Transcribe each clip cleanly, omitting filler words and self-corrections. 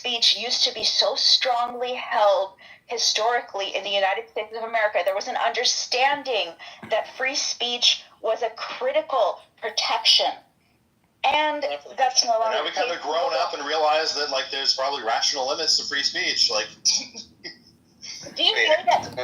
speech used to be so strongly held historically in the United States of America. There was an understanding that free speech was a critical protection. And that's no longer. Now we kind of grown up and realized that like there's probably rational limits to free speech. Like, do you know that in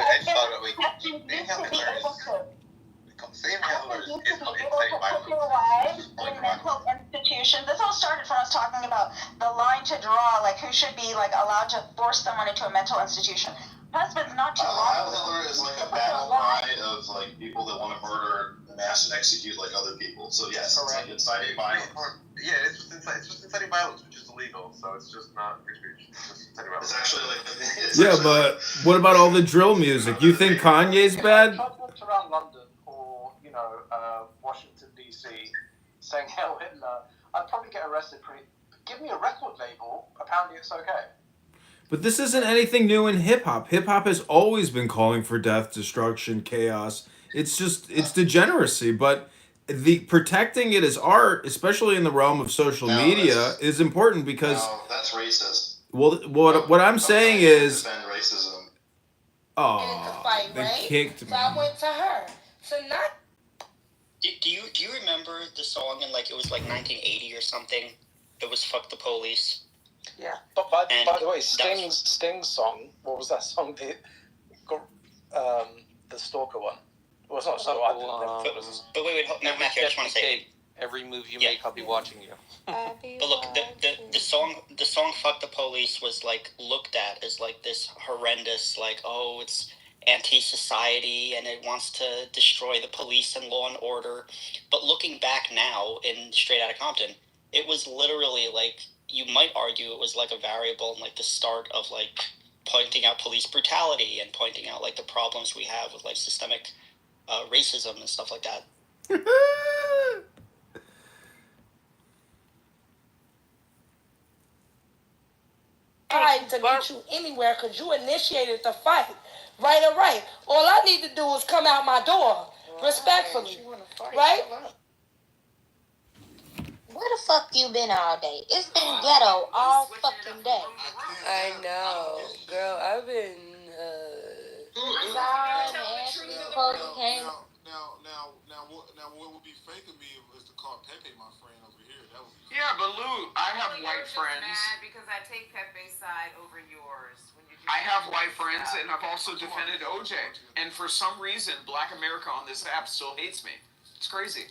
mental institutions? This all started from us talking about the line to draw, like who should be like allowed to force someone into a mental institution. Husbands not too long. Heil Hitler is like a battle cry of like people that want to murder, mass, and execute like other people. So yes, it's like inciting violence. Yeah, it's just inciting violence, which is illegal. So it's just not free speech. It's just inciting violence. It's actually like but what about all the drill music? You think Kanye's bad? If I walked around London or Washington DC saying Hail Hitler, I'd probably get arrested. Give me a record label. Apparently, it's okay. But this isn't anything new in hip-hop. Hip-hop has always been calling for death, destruction, chaos. It's degeneracy. But the protecting it as art, especially in the realm of social media, is important because... No, that's racist. Well, what I'm saying is... Defend racism. Oh, fight, they right? kicked me. So I went to her. So not... Do you remember the song in it was 1980 or something? It was "Fuck the Police." Yeah, but by the way, Sting's song. What was that song? The Stalker one. Well, it's not Stalker. But wait, Matthew, I just want to say. Every move you make, I'll be watching you. But look, the song "Fuck the Police" was looked at as this horrendous, it's anti-society and it wants to destroy the police and law and order. But looking back now in Straight Outta Compton, it was literally you might argue it was a variable in the start of pointing out police brutality and pointing out the problems we have with systemic racism and stuff like that. Trying to meet you anywhere because you initiated the fight. Right or right. All I need to do is come out my door respectfully. Right? Where the fuck you been all day? It's been ghetto all fucking day. I know. Girl, I've been, Now, what would be fake of me is to call Pepe my friend over here. That would be yeah, but Lou, I have white friends. Mad because I take Pepe's side over yours. I have white friends, and I've also defended OJ. And for some reason, Black America on this app still hates me. It's crazy.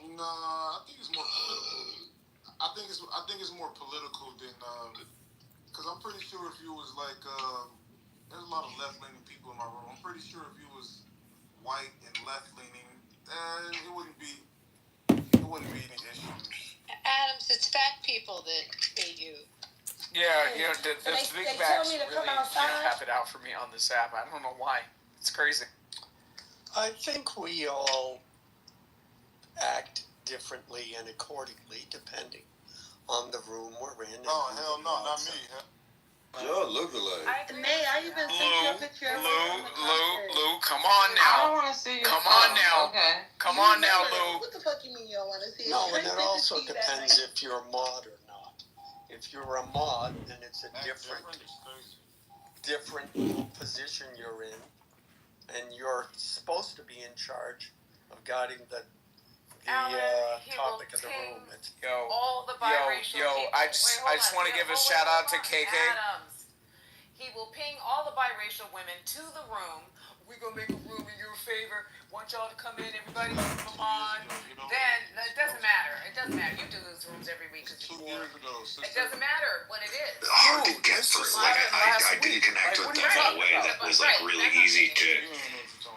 Nah, I think it's more political. I think it's more political than because I'm pretty sure if you was there's a lot of left-leaning people in my room. I'm pretty sure if you was white and left-leaning, it wouldn't be any issues. Adams, it's fat people that hate you. Yeah, the big facts really have it out for me on this app. I don't know why. It's crazy. I think we all act differently and accordingly depending on the room we're in. Oh, hell no, not me. Y'all look alike. I even sent you a picture of Lou, come on now. I don't want to see you. Come on now. Okay. Come on now, Lou. What the fuck you mean you don't want to see it? No, and it also depends if you're a mod or not. If you're a mod, then it's a different position you're in, and you're supposed to be in charge of guiding the topic of the room. All the biracial people. I just want to give a shout out to KK. Adams. He will ping all the biracial women to the room. We're going to make a room in your favor. Want y'all to come in. Everybody come on. Then, it doesn't matter. It doesn't matter. You do those rooms every week because you're bored. It doesn't matter what it is. Hard to get through. I didn't connect with them in a way that was really easy to...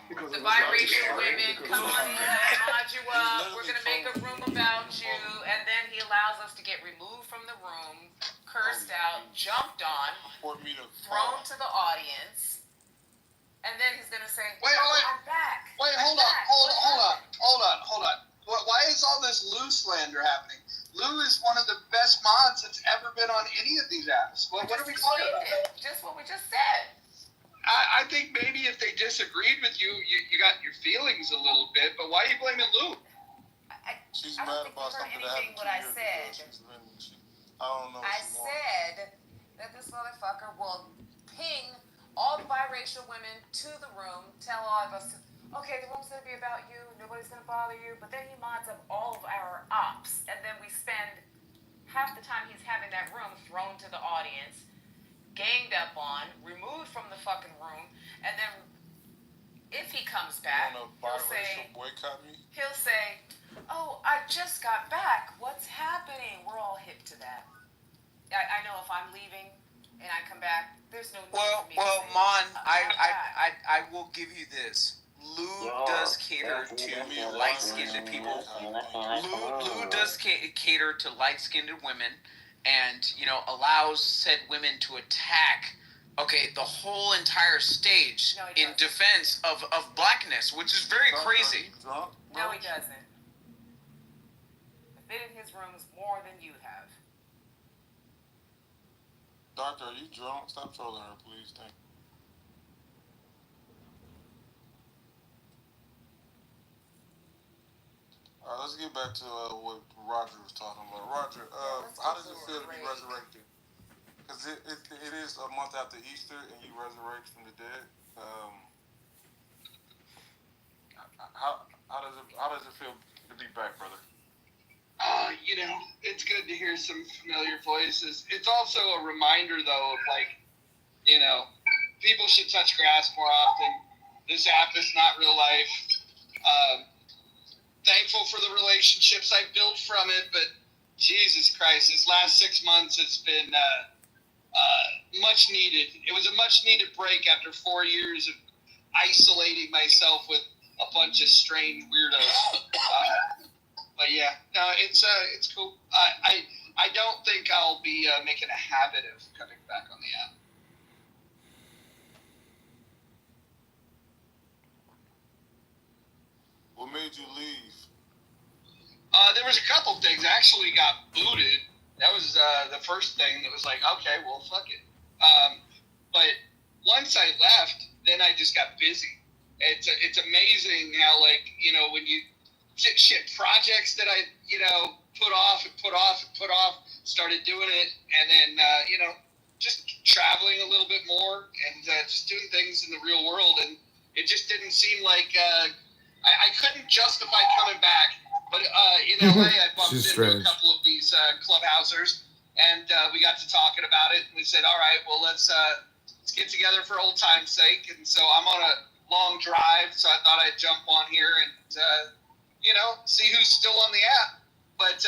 The biracial women come on in, mod you up, we're going to make a room about you, and then he allows us to get removed from the room, cursed out, jumped on, thrown to the audience, and then he's going to say, I'm back. Hold on. Why is all this Lou slander happening? Lou is one of the best mods that's ever been on any of these apps. What are we talking about? Just what we just said. I think maybe if they disagreed with you, you got your feelings a little bit, but why are you blaming Lou? She's mad about something that happened. What I said. I don't know. I said the women to the room, tell all of us, okay, the room's gonna be about you, nobody's gonna bother you, but then he mods up all of our ops, and then we spend half the time he's having that room thrown to the audience, ganged up on, removed from the fucking room, and then if he comes back, he'll say, oh, I just got back, what's happening? We're all hip to that. I know if I'm leaving and I come back, there's no need for me to say, Mon, I will give you this. Lou does cater to light-skinned people. Lou does cater to light-skinned women, and allows said women to attack. Okay, the whole entire stage in defense of blackness, which is very crazy. No, he doesn't. I've been in his rooms more than you have. Doctor, are you drunk? Stop trolling her, please. Thank you. All right, let's get back to what Roger was talking about. Roger, how does it feel to be resurrected? Because it is a month after Easter and you resurrect from the dead. How does it feel to be back, brother? It's good to hear some familiar voices. It's also a reminder, though, of people should touch grass more often. This app is not real life. Thankful for the relationships I've built from it, but Jesus Christ, this last 6 months has been much needed. It was a much needed break after 4 years of isolating myself with a bunch of strange weirdos. But yeah, no, it's cool. I don't think I'll be making a habit of coming back on the app. What made you leave? There was a couple things. I actually got booted. That was the first thing that was like, okay, well, fuck it. But once I left, then I just got busy. It's amazing how, when you projects that I, put off, started doing it, and then, just traveling a little bit more and just doing things in the real world. And it just didn't seem like I couldn't justify coming back. But in LA, I bumped into a couple of these clubhousers, and we got to talking about it. And we said, all right, well, let's get together for old time's sake. And so I'm on a long drive, so I thought I'd jump on here and, see who's still on the app. But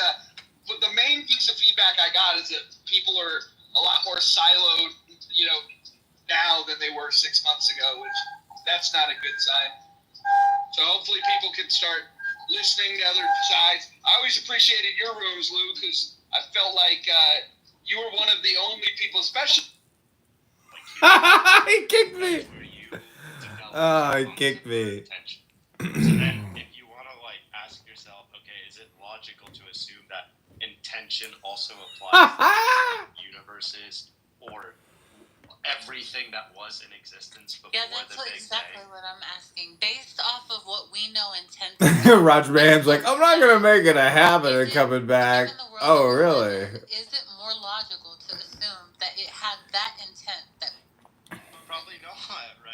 the main piece of feedback I got is that people are a lot more siloed, now than they were 6 months ago, which that's not a good sign. So hopefully people can start listening to other sides. I always appreciated your rooms, Lou, because I felt like you were one of the only people, especially. He kicked me. Oh, he kicked me. So then, if you want to ask yourself, okay, is it logical to assume that intention also applies to universes or everything that was in existence before that's the Big exactly Bang? what I'm asking. Based off of what we know intent. Roger Maham's like, I'm not gonna make it a habit of coming back. Oh, really? Is it more logical to assume that it had that intent? Probably not, right?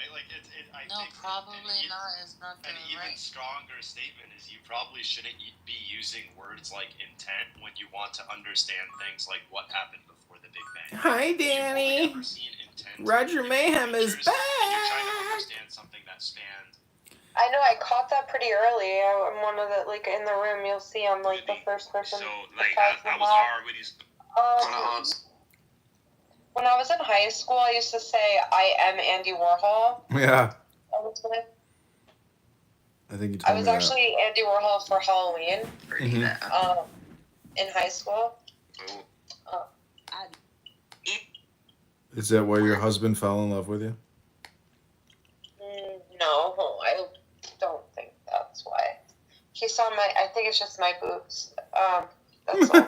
I think probably not is not the an even stronger statement is you probably shouldn't be using words like intent when you want to understand things like what happened before the Big Bang. Hi, Danny. Roger Mayhem is back. You're trying to understand something that spans. I know, I caught that pretty early. I'm one of the, in the room, you'll see I'm the first person. So, that was hard when he's... When I was in high school, I used to say, I am Andy Warhol. Yeah. I think you told me I was actually Andy Warhol for Halloween. Mm-hmm. In high school. Is that why your husband fell in love with you? No, I don't think that's why. He saw I think it's just my boobs. That's all.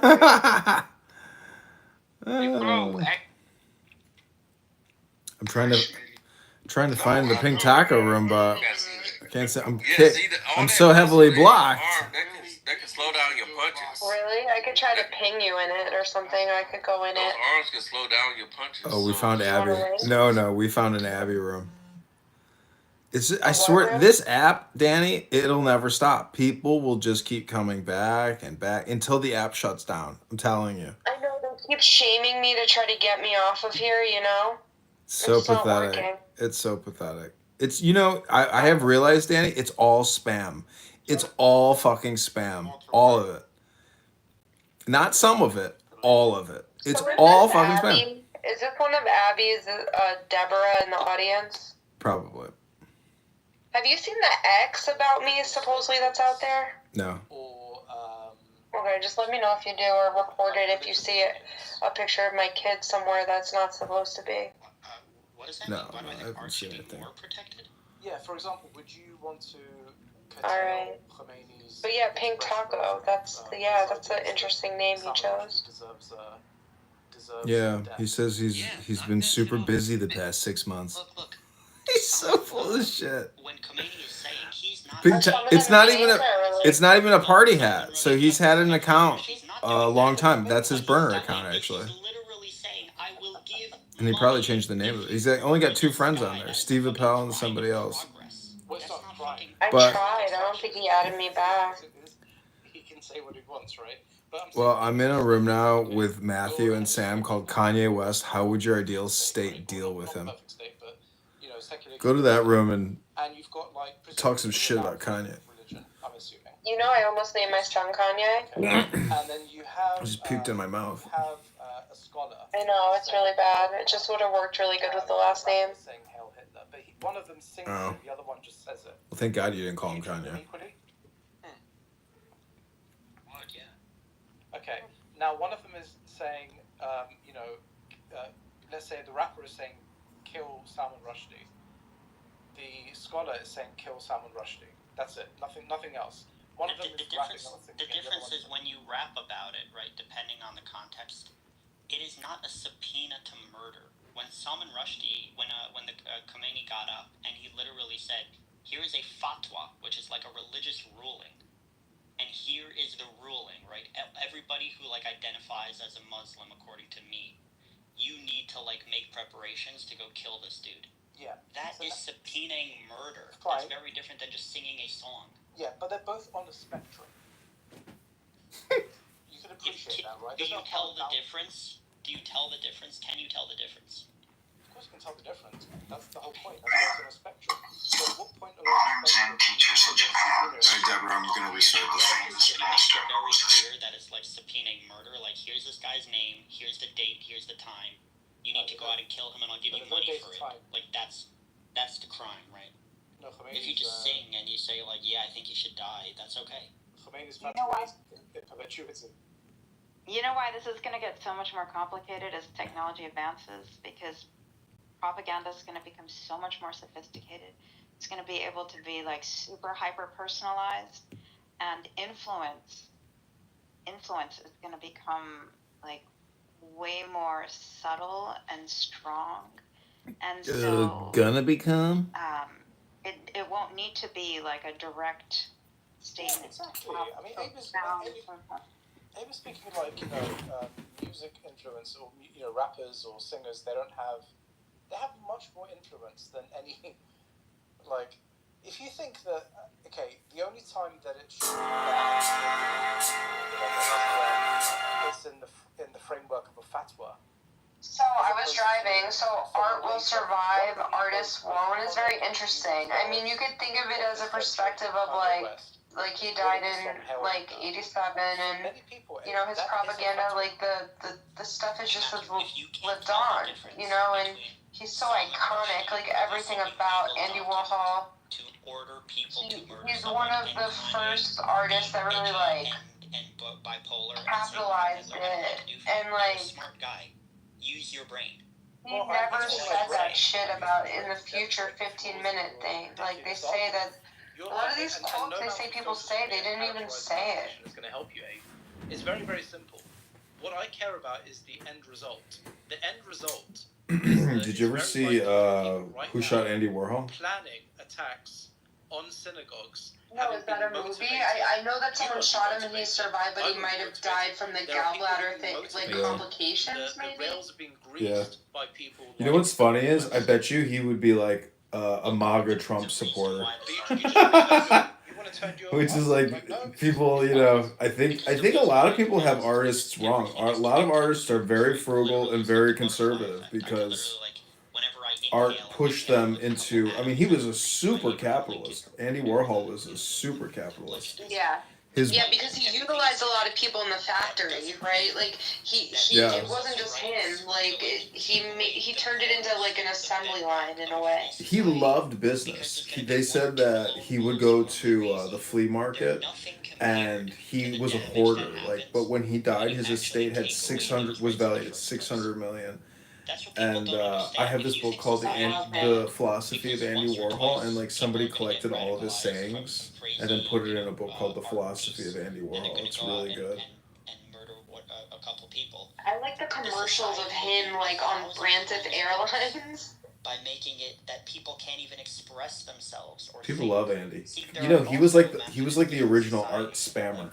I'm trying to find the pink taco room, but I can't say I'm so heavily blocked. That can slow down your punches. Really? I could try to ping you in it or something. I could go in it. Those arms can slow down your punches. Oh, we found Abby. No, we found an Abby room. I swear, this app, Danny, it'll never stop. People will just keep coming back and back until the app shuts down. I'm telling you. I know they keep shaming me to try to get me off of here, you know? So It's not pathetic. working. It's so pathetic. It's, I have realized, Danny, it's all spam. It's all fucking spam. All of it. Not some of it. All of it. It's So is all this fucking Abby? spam. Is this one of Abby's, Deborah in the audience? Probably. Have you seen the X about me supposedly that's out there? No. Okay, just let me know if you do, or report it if you see it, a picture of my kid somewhere that's not supposed to be. What is that? No, I haven't seen anything. More protected? Yeah, for example, would you want to Alright. But yeah, Pink Taco, that's an interesting name he chose. Yeah, he says he's been super busy the past 6 months. Look. He's so full of shit. When Khomeini is saying he's not... It's not even a party hat. So he's had an account a long time. That's his burner account, actually. And he probably changed the name of it. He's only got 2 friends on there, Steve Appel and somebody else. I tried. I don't think he added me back. He can say what he wants, right? Well, I'm in a room now with Matthew and Sam called Kanye West. How would your ideal state deal with him? Go to that room and talk some shit about Kanye. You know, I almost named my son Kanye. And then you have... I just puked in my mouth. A scholar. I know, it's really bad. It just would have worked really good with the last name. Saying Hail Hitler, but one of them sings it, the other one just says it. Well, thank God you didn't call him Kanye. Okay, now one of them is saying, let's say the rapper is saying, kill Salman Rushdie. The scholar is saying, kill Salman Rushdie. That's it. Nothing else. One of them is rapping on the difference is when you rap about it, right, depending on the context, it is not a subpoena to murder. When Salman Rushdie, when the Khomeini got up and he literally said, here is a fatwa, which is like a religious ruling, and here is the ruling, right? Everybody who identifies as a Muslim, according to me, you need to make preparations to go kill this dude. Yeah. That is subpoenaing murder. That's very different than just singing a song. Yeah, but they're both on the spectrum. You can appreciate that, right? Do you tell the difference? Do you tell the difference? Can you tell the difference? Of course you can tell the difference. That's the whole point. That's why it's on a spectrum. So at what point along the spectrum... Hey, Deborah, I'm going to restart this. It's very clear that it's subpoenaing murder. Here's this guy's name, here's the date, here's the time. You need to go out and kill him and I'll give you money for it. That's the crime, right? No, if you just sing and you say, yeah, I think he should die, that's okay. Khomeini's perpetuity. You know why this is going to get so much more complicated as technology advances? Because propaganda is going to become so much more sophisticated. It's going to be able to be super hyper personalized, and influence is going to become way more subtle and strong. And so gonna become it won't need to be a direct statement. Exactly. I mean, Abe was speaking music influence, or rappers or singers. They have much more influence than any. If you think that the only time that it should be banned is in the framework of a fatwa. So I was driving, so art will survive, artists won't. It's very interesting. I mean, you could think of it as a perspective of he died in 87, and his propaganda, the stuff is just lived on, and he's so iconic. Everything about Andy Warhol. He's one of the first artists that really capitalized it, and smart guy. Use your brain. He never said that shit about in the future 15-minute thing. They say that a lot of these quotes they say people say, they didn't even say it. It's going to help you, Abe. It's very, very simple. What I care about is the end result. The end result. Did you ever see Who Shot Andy Warhol? Planning attacks on synagogues. No, is that a movie? I know that someone shot him and he survived, but he might have died from the gallbladder thing, complications, maybe? Yeah. You know what's funny is, I bet you he would be a MAGA Trump supporter. Which is like people, you know, I think a lot of people have artists wrong. A lot of artists are very frugal and very conservative because art pushed them into. I mean, he was a super capitalist. Andy Warhol was a super capitalist. Yeah. His Because he utilized a lot of people in the factory, right? Like he Yeah. it wasn't just him. Like he turned it into like an assembly line in a way. He loved business. They said that he would go to the flea market, and he was a hoarder. Like, but when he died, his estate had 600 was valued at 600 million. And I have this book called the Philosophy of Andy Warhol, and like somebody collected all of his sayings and then put it in a book called The Philosophy of Andy Warhol. It's really good. I like the commercials of him like on Branteth Airlines. By making it that people can't even express themselves or People love Andy. You know, he was like the original art spammer.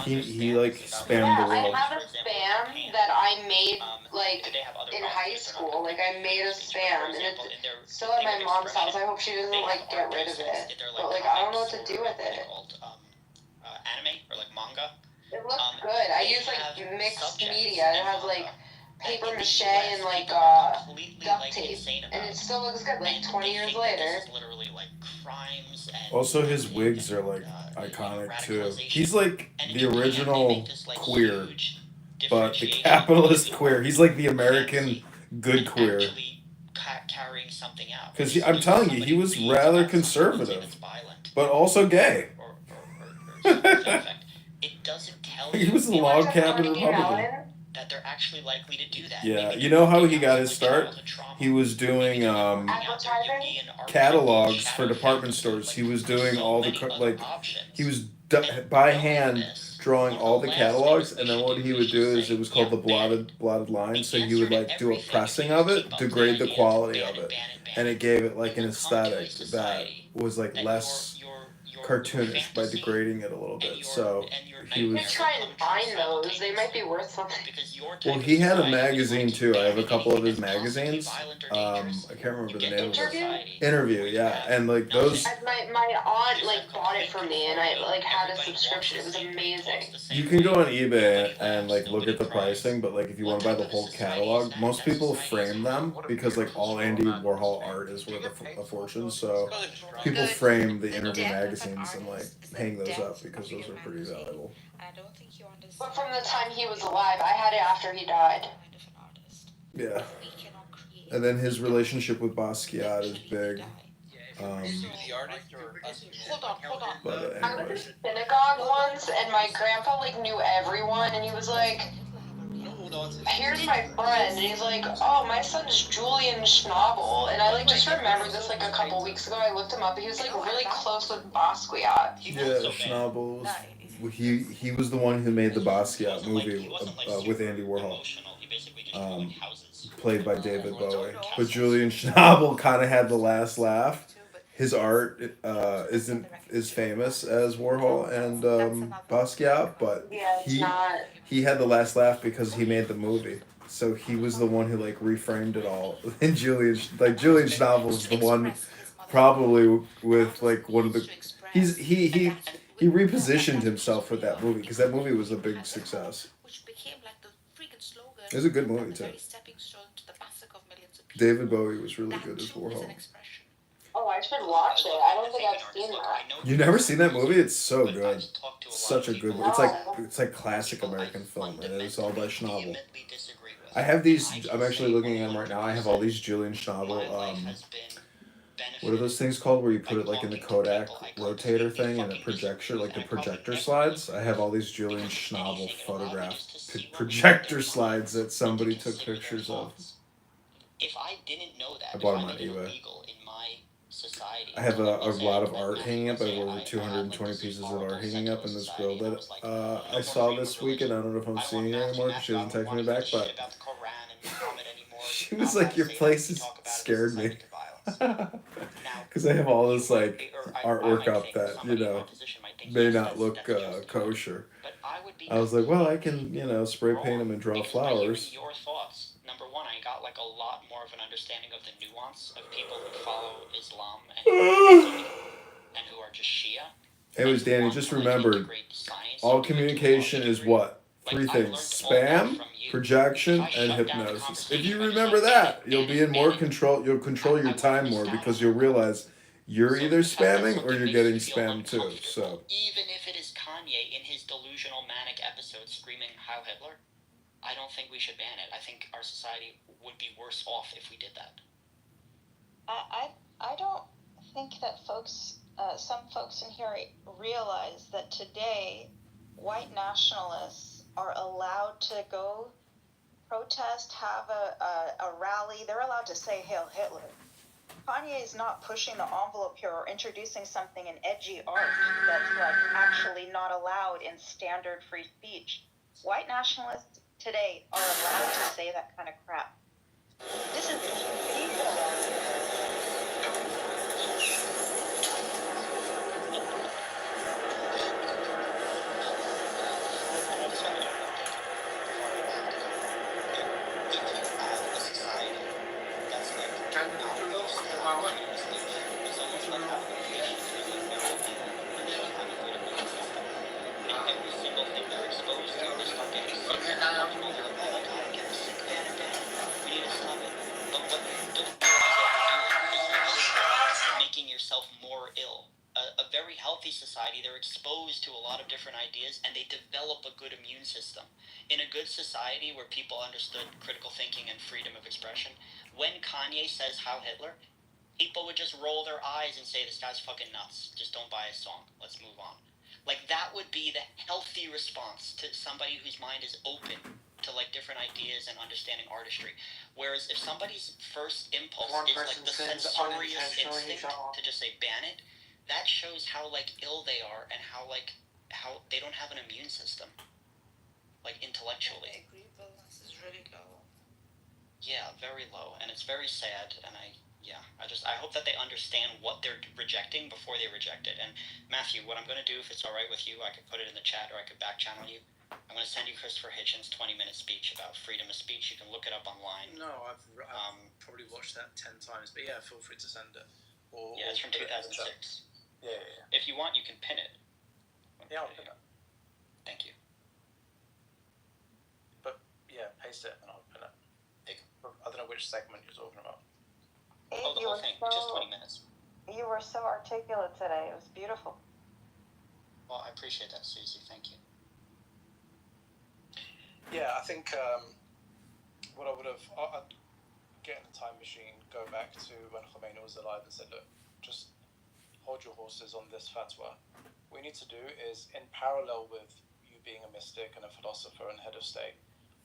He like spammed the I world. have a spam that I made like in high school. Like I made a spam, and it's still at my mom's house. I hope she doesn't like get rid of it. But like I don't know what to do with it. Anime or like manga. It looks good. I use like mixed media. It has like paper mache and like duct tape, and it still looks good. Like 20 years later. Also, his wigs are like iconic too. He's like the original queer, but the capitalist queer. He's like the American good queer. Because I'm telling you, he was rather conservative, but also gay. He was a log cabin Republican. That they're actually likely to do that. Yeah, you know how he got his start? He was doing catalogs for department stores. He was doing all the he was by hand drawing all the catalogs, and then what he would do is it was called the blotted line. So he would like do a pressing of it, degrade the quality of it, and it gave it like an aesthetic that was like less cartoonish by degrading it a little bit. So he was. You try and find those; they might be worth something. Well, he had a magazine too. I have a couple of his magazines. I can't remember the name of it. Interview, yeah, and like those. My aunt like bought it for me, and I like had a subscription. It was amazing. You can go on eBay and like look at the pricing, but like if you want to buy the whole catalog, most people frame them because like all Andy Warhol art is worth a fortune. So people frame the interview magazines and like hang those up because those are pretty valuable. But from the time he was alive, I had it after he died. Yeah. And then his relationship with Basquiat is big. But I was in synagogue once, and my grandpa like knew everyone, and he was like, "Here's my friend," and he's like, "Oh, my son's Julian Schnabel," and I like just remembered this like a couple weeks ago. I looked him up. He was like really close with Basquiat. Yeah, Schnabel. He was the one who made the Basquiat movie with Andy Warhol. Played by David Bowie. But Julian Schnabel kind of had the last laugh. His art isn't as famous as Warhol and Basquiat, but he had the last laugh because he made the movie. So he was the one who like reframed it all. And Julian Schnabel's the one probably with like one of the he repositioned himself with that movie because that movie was a big success. It was a good movie too. David Bowie was really good as Warhol. Oh, I should watch it. I don't think I've seen that. You never seen that movie? It's so good. Such a good movie. It's like classic American film, and it's all by Schnabel. I have these. I'm actually looking at them right now. I have all these Julian Schnabel. What are those things called where you put it like in the Kodak rotator thing and the projector, like the projector slides? I have all these Julian Schnabel photographs, projector slides that somebody took pictures of. I bought them on eBay. I have a lot of art hanging up. I have over 220 pieces of art hanging up, and this girl that I saw this weekend, I don't know if I'm seeing her anymore because she hasn't texted me back, but she was like, your place has scared me. Because I have all this like artwork up that, you know, may not look kosher. I was like, well, I can, you know, spray paint them and draw flowers. got like a lot more of an understanding of the nuance of people who follow Islam and who are just Shia. Anyways, Danny, just remember, all communication is what? Three things: spam, projection, and hypnosis. If you remember that, you'll be in more control. You'll control your time more because you'll realize you're either spamming or you're getting spammed too. So even if it is Kanye in his delusional manic episode screaming Heil Hitler, I don't think we should ban it. I think our society would be worse off if we did that. I don't think that some folks in here realize that today white nationalists are allowed to go protest, have a rally. They're allowed to say Hail Hitler. Kanye is not pushing the envelope here or introducing something in edgy art that's like actually not allowed in standard free speech. White nationalists today are allowed to say that kind of crap. This is people. Making yourself more ill. A very healthy society, they're exposed to a lot of different ideas and they develop a good immune system. In a good society where people understood critical thinking and freedom of expression, when Kanye says Heil Hitler, people would just roll their eyes and say, this guy's fucking nuts. Just don't buy his song. Let's move on. Like, that would be the healthy response to somebody whose mind is open to, like, different ideas and understanding artistry. Whereas if somebody's first impulse is, like, the censorious instinct to just say, ban it, that shows how, like, ill they are and how they don't have an immune system. Like, intellectually. The balance is really low. Yeah, very low. And it's very sad, and I hope that they understand what they're rejecting before they reject it. And Matthew, what I'm going to do, if it's all right with you, I could put it in the chat or I could back channel you. I'm going to send you Christopher Hitchens' 20-minute speech about freedom of speech. You can look it up online. No, I've probably watched that 10 times, but yeah, feel free to send it. Yeah, it's from 2006. Yeah. If you want, you can pin it. Yeah, I'll pin it. Thank you. But yeah, paste it and I'll pin it. I don't know which segment you're talking about. The whole thing, just 20 minutes. You were so articulate today. It was beautiful. Well, I appreciate that, Susie. Thank you. Yeah, I think what I would have, I'd get in a time machine, go back to when Khomeini was alive and said, look, just hold your horses on this fatwa. What you need to do is, in parallel with you being a mystic and a philosopher and head of state,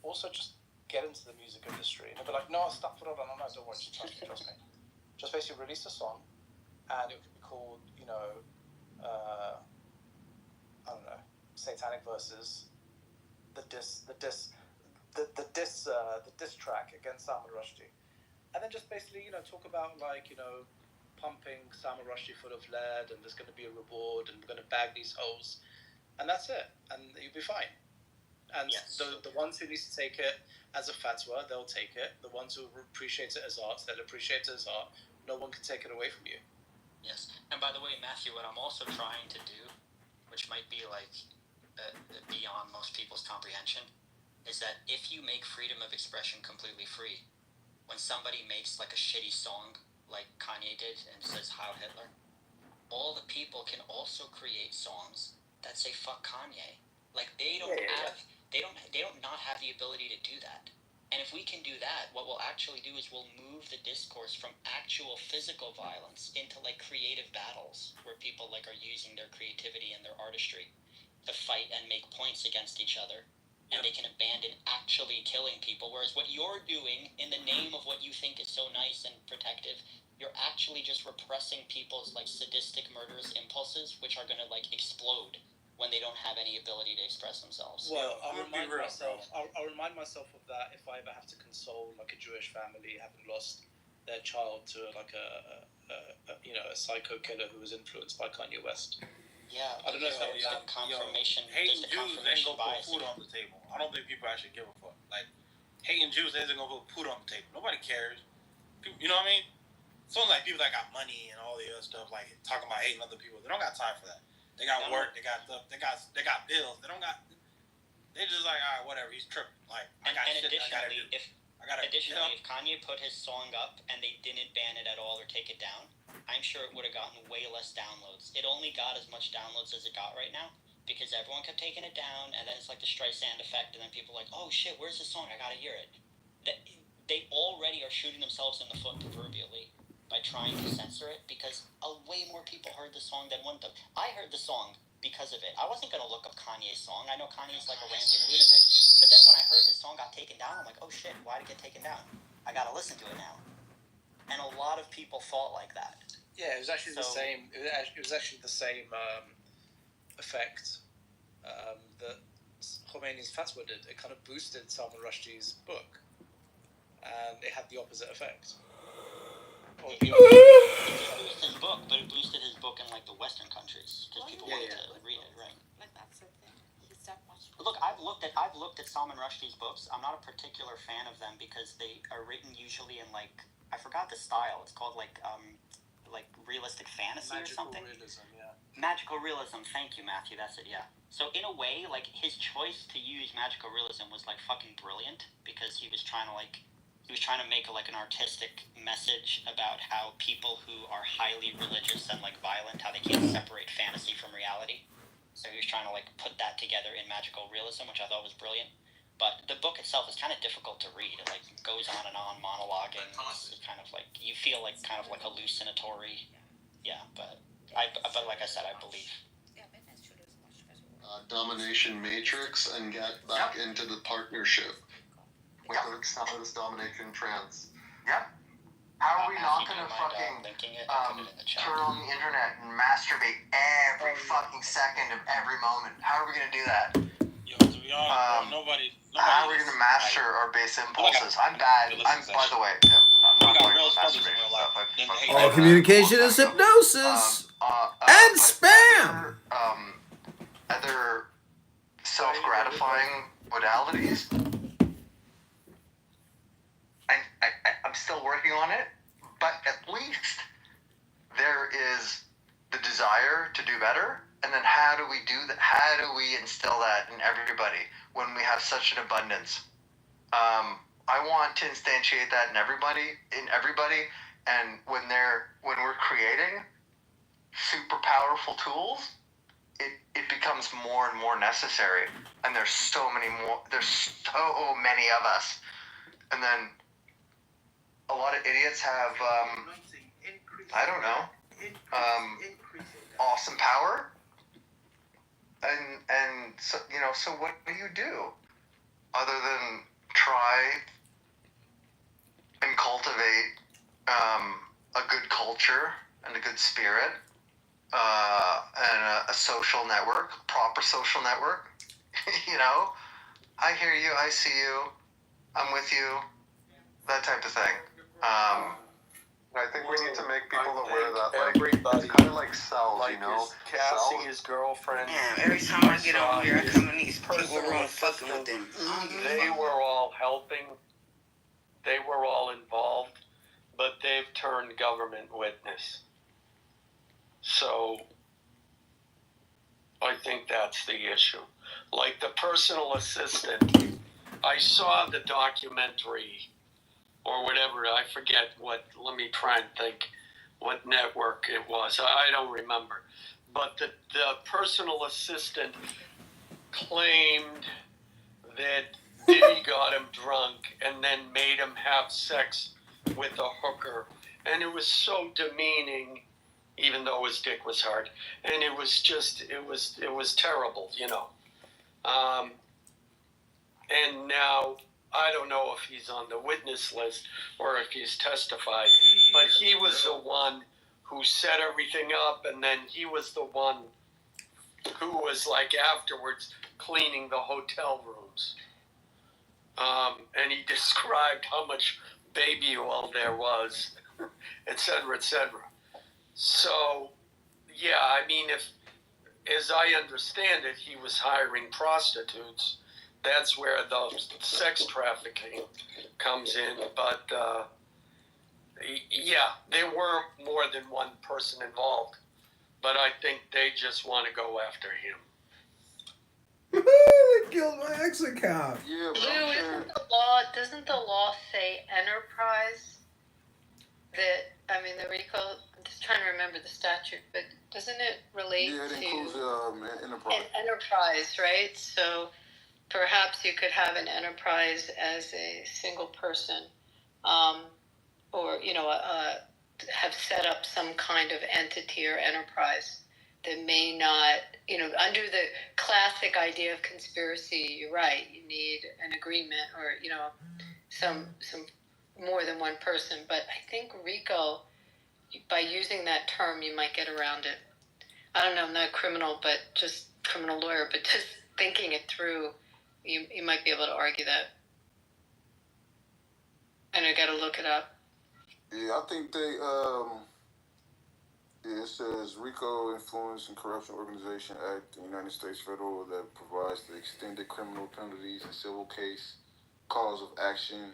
also just get into the music industry. And they'll be like, no, stop it, no, don't worry, just trust me. Just basically release a song, and it could be called, I don't know, Satanic Verses, the diss track against Salman Rushdie, and then just basically, talk about pumping Salman Rushdie full of lead, and there's going to be a reward, and we're going to bag these holes, and that's it, and you'll be fine. And yes. the ones who need to take it as a fatwa, they'll take it. The ones who appreciate it as art, they'll appreciate it as art. No one can take it away from you. Yes. And by the way, Matthew, what I'm also trying to do, which might be beyond most people's comprehension, is that if you make freedom of expression completely free, when somebody makes like a shitty song like Kanye did and says Heil Hitler, all the people can also create songs that say fuck Kanye. Like they don't not have the ability to do that. And if we can do that, what we'll actually do is we'll move the discourse from actual physical violence into like creative battles where people like are using their creativity and their artistry to fight and make points against each other. And they can abandon actually killing people. Whereas what you're doing in the name of what you think is so nice and protective, you're actually just repressing people's like sadistic murderous impulses, which are going to like explode when they don't have any ability to express themselves. Well, I'll remind myself of that if I ever have to console like a Jewish family having lost their child to like a psycho killer who was influenced by Kanye West. Yeah, I don't know if that was confirmation. Hating the Jews ain't confirmation gonna put bias. food on the table. I don't think people actually give a fuck. Like, hating Jews, they're gonna put food on the table. Nobody cares. People, you know what I mean? So like people that got money and all the other stuff, like talking about hating other people, they don't got time for that. They got work, they got stuff, they got bills. They don't got. They just like, all right, whatever. He's tripping. Like, I got shit. Additionally, if Kanye put his song up and they didn't ban it at all or take it down, I'm sure it would have gotten way less downloads. It only got as much downloads as it got right now because everyone kept taking it down, and then it's like the Streisand effect, and then people are like, oh shit, where's this song? I gotta hear it. They already are shooting themselves in the foot proverbially by trying to censor it because way more people heard the song than wanted them. I heard the song because of it. I wasn't going to look up Kanye's song. I know Kanye's like a ranting lunatic. But then when I heard his song got taken down, I'm like, oh shit, why did it get taken down? I got to listen to it now. And a lot of people thought like that. Yeah, it was actually the same. It was actually the same effect that Khomeini's fatwa did. It kind of boosted Salman Rushdie's book, and it had the opposite effect. It boosted his book, but it boosted his book in like the Western countries because people wanted to read it, right? Like that's the thing. He's that much. Look, I've looked at Salman Rushdie's books. I'm not a particular fan of them because they are written usually in like I forgot the style. It's called like realistic fantasy or something. Magical realism, yeah. Magical realism. Thank you, Matthew. That's it. Yeah. So in a way, like his choice to use magical realism was like fucking brilliant because he was trying to make an artistic message about how people who are highly religious and like violent, how they can't separate fantasy from reality. So he was trying to like put that together in magical realism, which I thought was brilliant. But the book itself is kind of difficult to read. It like goes on and on, monologuing. It's kind of like you feel like kind of like hallucinatory. Yeah, but like I said, I believe. Domination matrix and get back into the partnership. With some of this domination trends. Yep. How are we not gonna fucking turn on the internet and masturbate every fucking second of every moment? How are we gonna do that? Yo, to be honest, nobody. How are we gonna master our base impulses? I'm bad. I'm, by the way, I'm not going to masturbation stuff. All communication is hypnosis and spam. Other self-gratifying modalities. I'm still working on it, but at least there is the desire to do better. And then how do we do that? How do we instill that in everybody when we have such an abundance? I want to instantiate that in everybody. And when we're creating super powerful tools, it becomes more and more necessary. And there's so many of us. And then a lot of idiots have, I don't know, awesome power. And so, so what do you do other than try and cultivate a good culture and a good spirit and a social network, proper social network? I hear you, I see you, I'm with you, that type of thing. I think we need to make people aware that everybody it's kind of like cells, Cassie, his girlfriend. Yeah, every time I get on here, I come in these people room fucking with them. They were all helping. They were all involved, but they've turned government witness. So I think that's the issue. Like the personal assistant, I saw the documentary or whatever, I forget let me try and think what network it was. I don't remember. But the personal assistant claimed that Diddy got him drunk and then made him have sex with a hooker. And it was so demeaning, even though his dick was hard. And it was just, it was terrible, and now, I don't know if he's on the witness list or if he's testified, but he was the one who set everything up, and then he was the one who was like afterwards cleaning the hotel rooms. And he described how much baby oil there was, et cetera, et cetera. So, yeah, I mean, if, as I understand it, he was hiring prostitutes that's where the sex trafficking comes in. But yeah, there were more than one person involved. But I think they just want to go after him. They killed my ex account. Yeah, but Lou, doesn't the law say enterprise? The RICO, I'm just trying to remember the statute, but doesn't it relate yeah, it to includes enterprise. an enterprise, right? So perhaps you could have an enterprise as a single person, or, have set up some kind of entity or enterprise that may not, under the classic idea of conspiracy, you're right, you need an agreement or, some more than one person. But I think RICO, by using that term, you might get around it. I don't know, I'm not a criminal, but just criminal lawyer, but just thinking it through, you might be able to argue that. And I got to look it up. Yeah, I think they, it says RICO, Influence and Corruption Organization Act, the United States Federal, that provides the extended criminal penalties in civil case, cause of action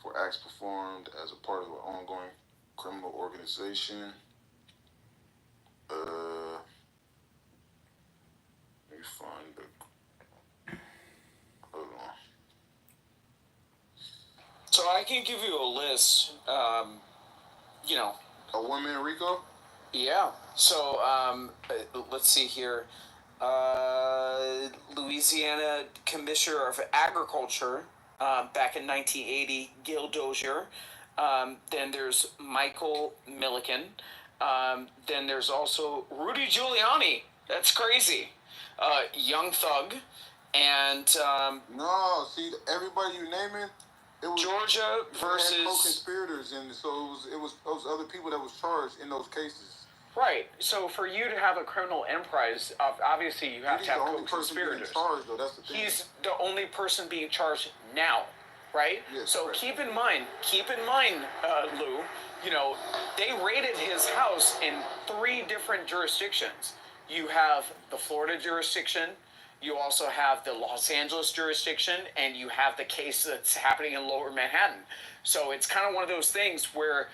for acts performed as a part of an ongoing criminal organization. Let me find the, hold on. So I can give you a list, A woman RICO? Yeah. So, let's see here. Louisiana Commissioner of Agriculture, back in 1980, Gil Dozier. Then there's Michael Milliken. Then there's also Rudy Giuliani. That's crazy. Young Thug. And, no, see, everybody you naming, it was Georgia versus co-conspirators, and so it was other people that was charged in those cases. Right. So for you to have a criminal enterprise, obviously you have to have co-conspirators. Charged, though. That's the thing. He's the only person being charged now, right? Yes, so correct. keep in mind, Lou, they raided his house in 3 different jurisdictions. You have the Florida jurisdiction, you also have the Los Angeles jurisdiction, and you have the case that's happening in Lower Manhattan. So it's kind of one of those things where,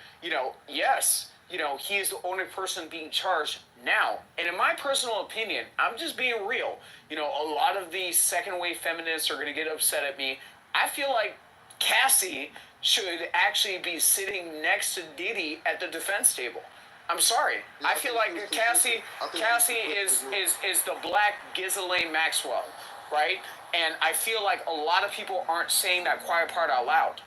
yes, he is the only person being charged now. And in my personal opinion, I'm just being real. A lot of the second wave feminists are going to get upset at me. I feel like Cassie should actually be sitting next to Diddy at the defense table. I'm sorry. I feel like Cassie is the black Ghislaine Maxwell, right? And I feel like a lot of people aren't saying that quiet part out loud.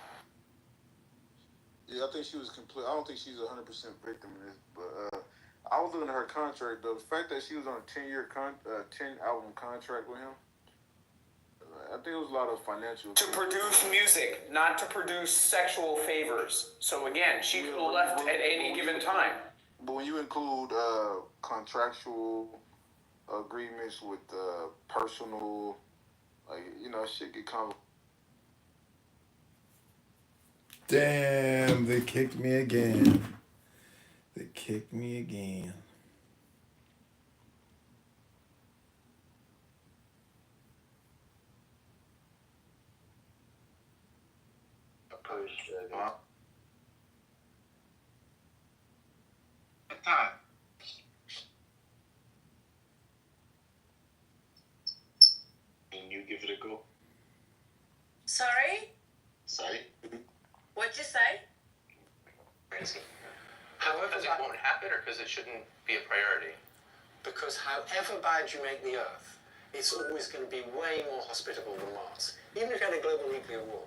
Yeah, I think she was complete. I don't think she's 100% victim in this, but I was looking at her contract though. The fact that she was on a 10-year 10-album contract with him, I think it was a lot of financial. To produce music, not to produce sexual favors. So again, she could have left at any given time. But when you include contractual agreements with personal, shit get complicated. Damn, they kicked me again. Time. And you give it a go. Sorry? What'd you say? Crazy. However, because it won't happen, or because it shouldn't be a priority? Because however bad you make the Earth, it's always going to be way more hospitable than Mars. Even if you had a global nuclear war,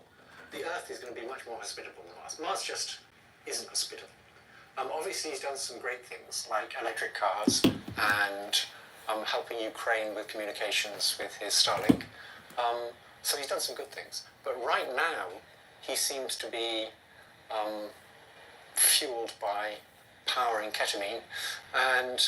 the Earth is going to be much more hospitable than Mars. Mars just isn't hospitable. Obviously, he's done some great things, like electric cars, and helping Ukraine with communications with his Starlink. So he's done some good things. But right now, he seems to be fueled by power and ketamine, and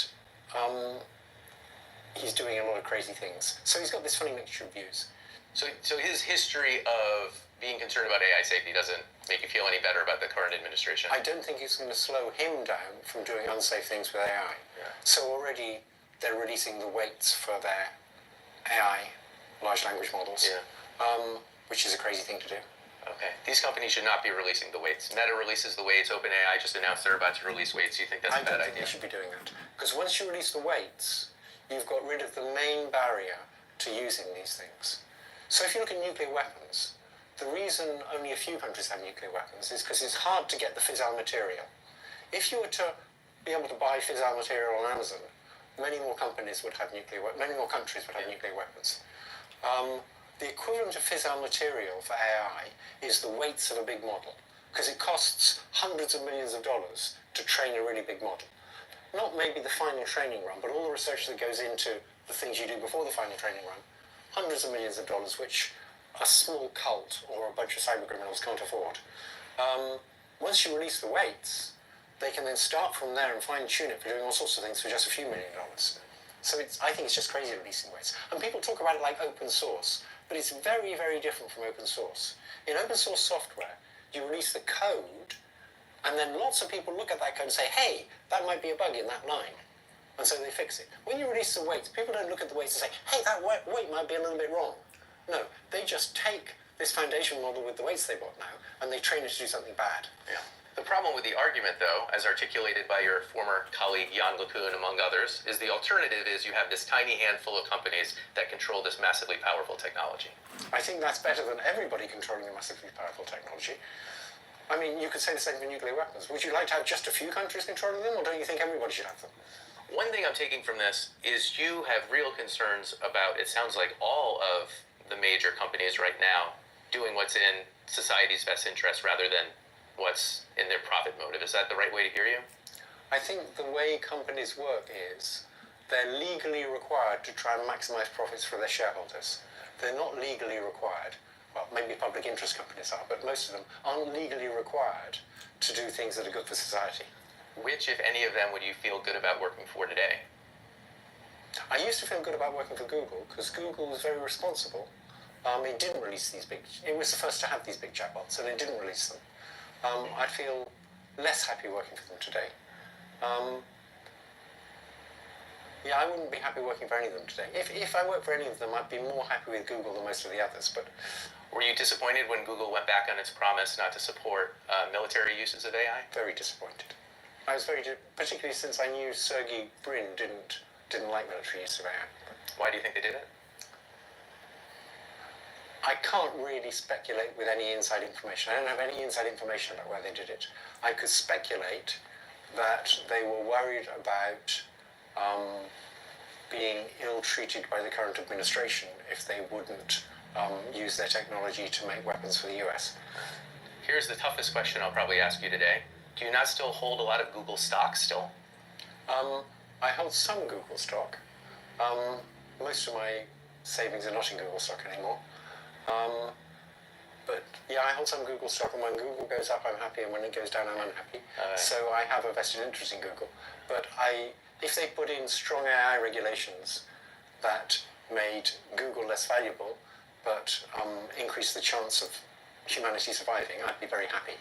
he's doing a lot of crazy things. So he's got this funny mixture of views. So his history of being concerned about AI safety doesn't make you feel any better about the current administration? I don't think it's going to slow him down from doing unsafe things with AI. Yeah. So already they're releasing the weights for their AI large language models. Yeah. which is a crazy thing to do. Okay. These companies should not be releasing the weights. Meta releases the weights. OpenAI just announced they're about to release weights. Do you think that's a bad I don't think idea? they should be doing that. Because once you release the weights, you've got rid of the main barrier to using these things. So if you look at nuclear weapons, the reason only a few countries have nuclear weapons is because it's hard to get the fissile material. If you were to be able to buy fissile material on Amazon, many more countries would have nuclear weapons. The equivalent of fissile material for AI is the weights of a big model, because it costs hundreds of millions of dollars to train a really big model. Not maybe the final training run, but all the research that goes into the things you do before the final training run, hundreds of millions of dollars, which a small cult or a bunch of cyber criminals can't afford. Once you release the weights, they can then start from there and fine-tune it for doing all sorts of things for just a few $1 million. So I think it's just crazy releasing weights. And people talk about it like open source, but it's very, very different from open source. In open source software, you release the code, and then lots of people look at that code and say, hey, that might be a bug in that line. And so they fix it. When you release the weights, people don't look at the weights and say, hey, that weight might be a little bit wrong. No, they just take this foundation model with the weights they bought now, and they train it to do something bad. Yeah. The problem with the argument, though, as articulated by your former colleague Jan LeCun, among others, is the alternative is you have this tiny handful of companies that control this massively powerful technology. I think that's better than everybody controlling the massively powerful technology. I mean, you could say the same for nuclear weapons. Would you like to have just a few countries controlling them, or don't you think everybody should have them? One thing I'm taking from this is you have real concerns about, it sounds like, all of the major companies right now doing what's in society's best interest rather than what's in their profit motive. Is that the right way to hear you? I think the way companies work is they're legally required to try and maximize profits for their shareholders. They're not legally required. Well, maybe public interest companies are, but most of them aren't legally required to do things that are good for society. Which, if any of them, would you feel good about working for today? I used to feel good about working for Google because Google was very responsible. It didn't release these it was the first to have these big chatbots, and it didn't release them. I'd feel less happy working for them today. I wouldn't be happy working for any of them today. If I worked for any of them, I'd be more happy with Google than most of the others. But were you disappointed when Google went back on its promise not to support military uses of AI? Very disappointed. I was particularly since I knew Sergey Brin didn't like military use of AI. Why do you think they did it? I can't really speculate with any inside information. I don't have any inside information about why they did it. I could speculate that they were worried about being ill-treated by the current administration if they wouldn't use their technology to make weapons for the US. Here's the toughest question I'll probably ask you today. Do you not still hold a lot of Google stock still? I hold some Google stock. Most of my savings are not in Google stock anymore. But yeah, I hold some Google stock, and when Google goes up, I'm happy, and when it goes down, I'm unhappy. So I have a vested interest in Google. But if they put in strong AI regulations that made Google less valuable, but increased the chance of humanity surviving, I'd be very happy.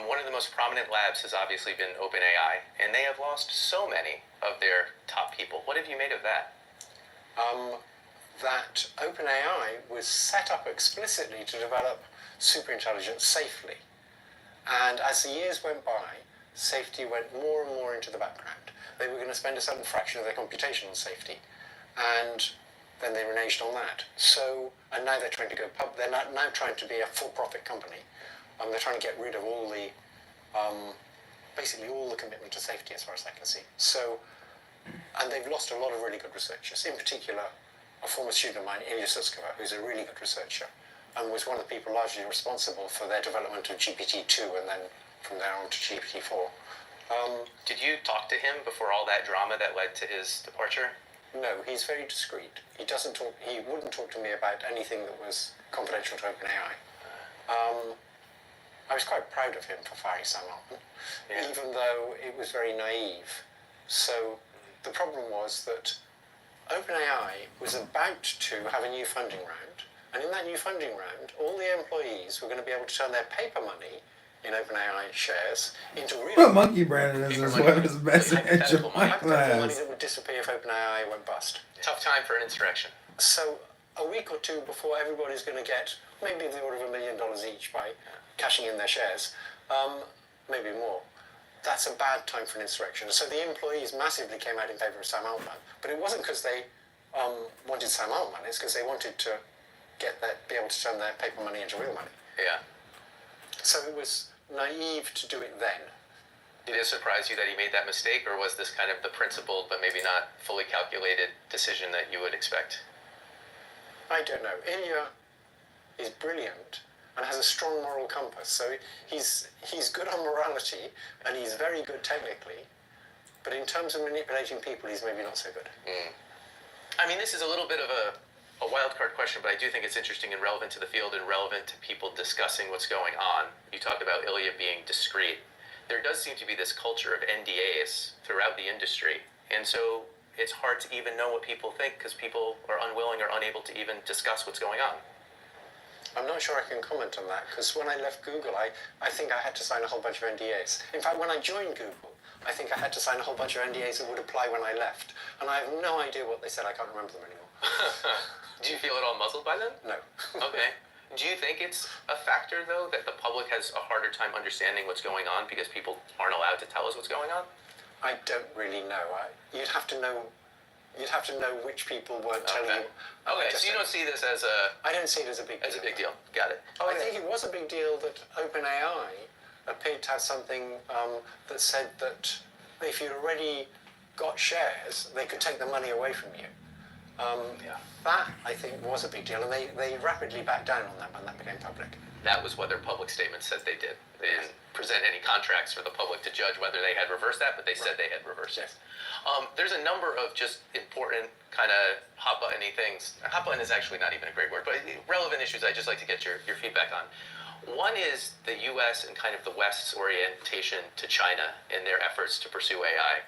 One of the most prominent labs has obviously been OpenAI, and they have lost so many of their top people. What have you made of that? That OpenAI was set up explicitly to develop superintelligence safely. And as the years went by, safety went more and more into the background. They were going to spend a certain fraction of their computation on safety. And then they reneged on that. And now they're trying to go they're now trying to be a for-profit company. They're trying to get rid of all the, basically all the commitment to safety as far as I can see. And they've lost a lot of really good researchers, in particular, a former student of mine, Ilya Sutskever, who's a really good researcher, and was one of the people largely responsible for their development of GPT-2 and then from there on to GPT-4. Did you talk to him before all that drama that led to his departure? No, he's very discreet. He wouldn't talk to me about anything that was confidential to OpenAI. I was quite proud of him for firing Sam Altman, even though it was very naive. So the problem was that OpenAI was about to have a new funding round, and in that new funding round, all the employees were going to be able to turn their paper money in OpenAI shares into real What monkey brand is this? What is message in my money class? that would disappear if OpenAI went bust. Tough time for an insurrection. So a week or two before everybody's going to get maybe the order of $1 million each by cashing in their shares, maybe more. That's a bad time for an insurrection. So the employees massively came out in favour of Sam Altman, but it wasn't because they wanted Sam Altman, it's because they wanted to be able to turn their paper money into real money. Yeah. So it was naive to do it then. Did it surprise you that he made that mistake, or was this kind of the principled but maybe not fully calculated decision that you would expect? I don't know. Ilya is brilliant and has a strong moral compass. So he's good on morality and he's very good technically, but in terms of manipulating people, he's maybe not so good. I mean, this is a little bit of a wild card question, but I do think it's interesting and relevant to the field and relevant to people discussing what's going on. You talk about Ilya being discreet. There does seem to be this culture of NDAs throughout the industry, and so it's hard to even know what people think because people are unwilling or unable to even discuss what's going on. I'm not sure I can comment on that, because when I left Google, I think I had to sign a whole bunch of NDAs. In fact, when I joined Google, I think I had to sign a whole bunch of NDAs that would apply when I left. And I have no idea what they said. I can't remember them anymore. Do you feel at all muzzled by them? No. Okay. Do you think it's a factor, though, that the public has a harder time understanding what's going on because people aren't allowed to tell us what's going on? I don't really know. You'd have to know which people weren't telling you. Okay, so you don't see this as a... I don't see it as a big deal. As a big deal. Got it. I think it was a big deal that OpenAI appeared to have something that said that if you'd already got shares, they could take the money away from you. That, I think, was a big deal, and they rapidly backed down on that when that became public. That was what their public statement said they did. They didn't present any contracts for the public to judge whether they had reversed that, but they said they had reversed it. There's a number of just important kind of hot-buttony things. Hot button is actually not even a great word, but relevant issues I'd just like to get your feedback on. One is the U.S. and kind of the West's orientation to China in their efforts to pursue AI.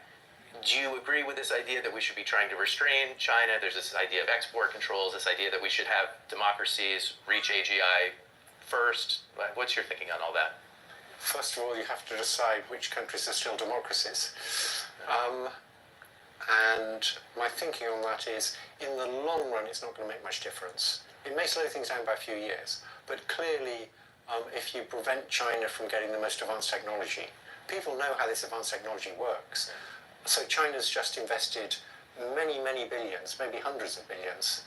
Do you agree with this idea that we should be trying to restrain China? There's this idea of export controls, this idea that we should have democracies reach AGI first. What's your thinking on all that? First of all, you have to decide which countries are still democracies. And my thinking on that is, in the long run, it's not going to make much difference. It may slow things down by a few years, but clearly, if you prevent China from getting the most advanced technology, people know how this advanced technology works. So China's just invested many, many billions, maybe hundreds of billions,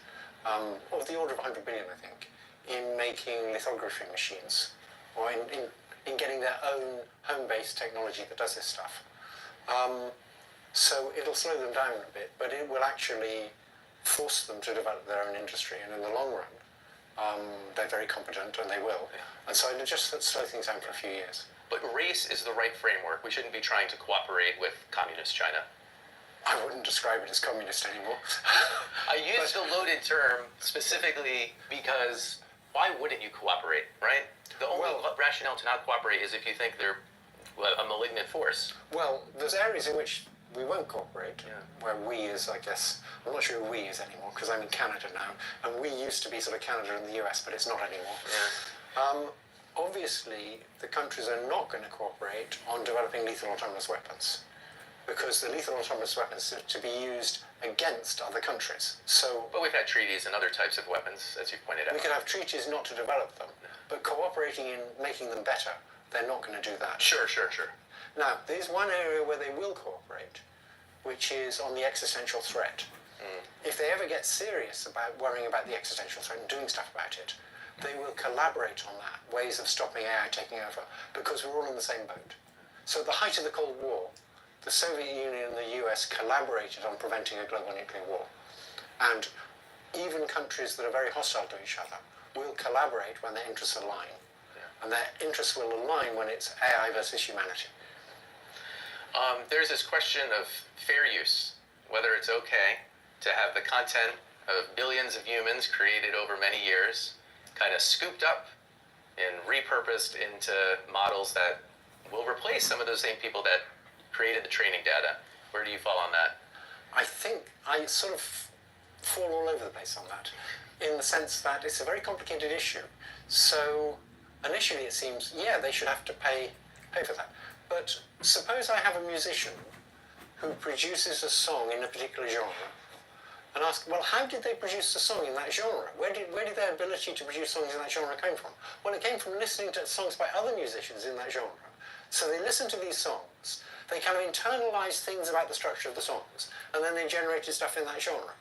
of the order of 100 billion, I think, in making lithography machines, or in getting their own home-based technology that does this stuff. So it'll slow them down a bit, but it will actually force them to develop their own industry, and in the long run, they're very competent, and they will. And so it'll just slow things down for a few years. But race is the right framework. We shouldn't be trying to cooperate with communist China. I wouldn't describe it as communist anymore. I use the loaded term specifically because why wouldn't you cooperate, right? The only rationale to not cooperate is if you think they're a malignant force. Well, there's areas in which we won't cooperate, where we is, I guess, I'm not sure who we is anymore, because I'm in Canada now, and we used to be sort of Canada and the US, but it's not anymore. Obviously, the countries are not going to cooperate on developing lethal autonomous weapons, because the lethal autonomous weapons are to be used against other countries. But we've had treaties and other types of weapons, as you pointed out. We could have treaties not to develop them, but cooperating in making them better, they're not going to do that. Sure. Now, there's one area where they will cooperate, which is on the existential threat. If they ever get serious about worrying about the existential threat and doing stuff about it, they will collaborate on that, ways of stopping AI taking over, because we're all in the same boat. So at the height of the Cold War, the Soviet Union and the US collaborated on preventing a global nuclear war. And even countries that are very hostile to each other will collaborate when their interests align. And their interests will align when it's AI versus humanity. There's this question of fair use, whether it's okay to have the content of billions of humans created over many years kind of scooped up and repurposed into models that will replace some of those same people that created the training data. Where do you fall on that? I think I sort of fall all over the place on that, in the sense that it's a very complicated issue. So initially it seems, they should have to pay for that. But suppose I have a musician who produces a song in a particular genre, and ask, well, how did they produce the song in that genre? Where did their ability to produce songs in that genre come from? Well, it came from listening to songs by other musicians in that genre. So they listened to these songs, they kind of internalized things about the structure of the songs, and then they generated stuff in that genre.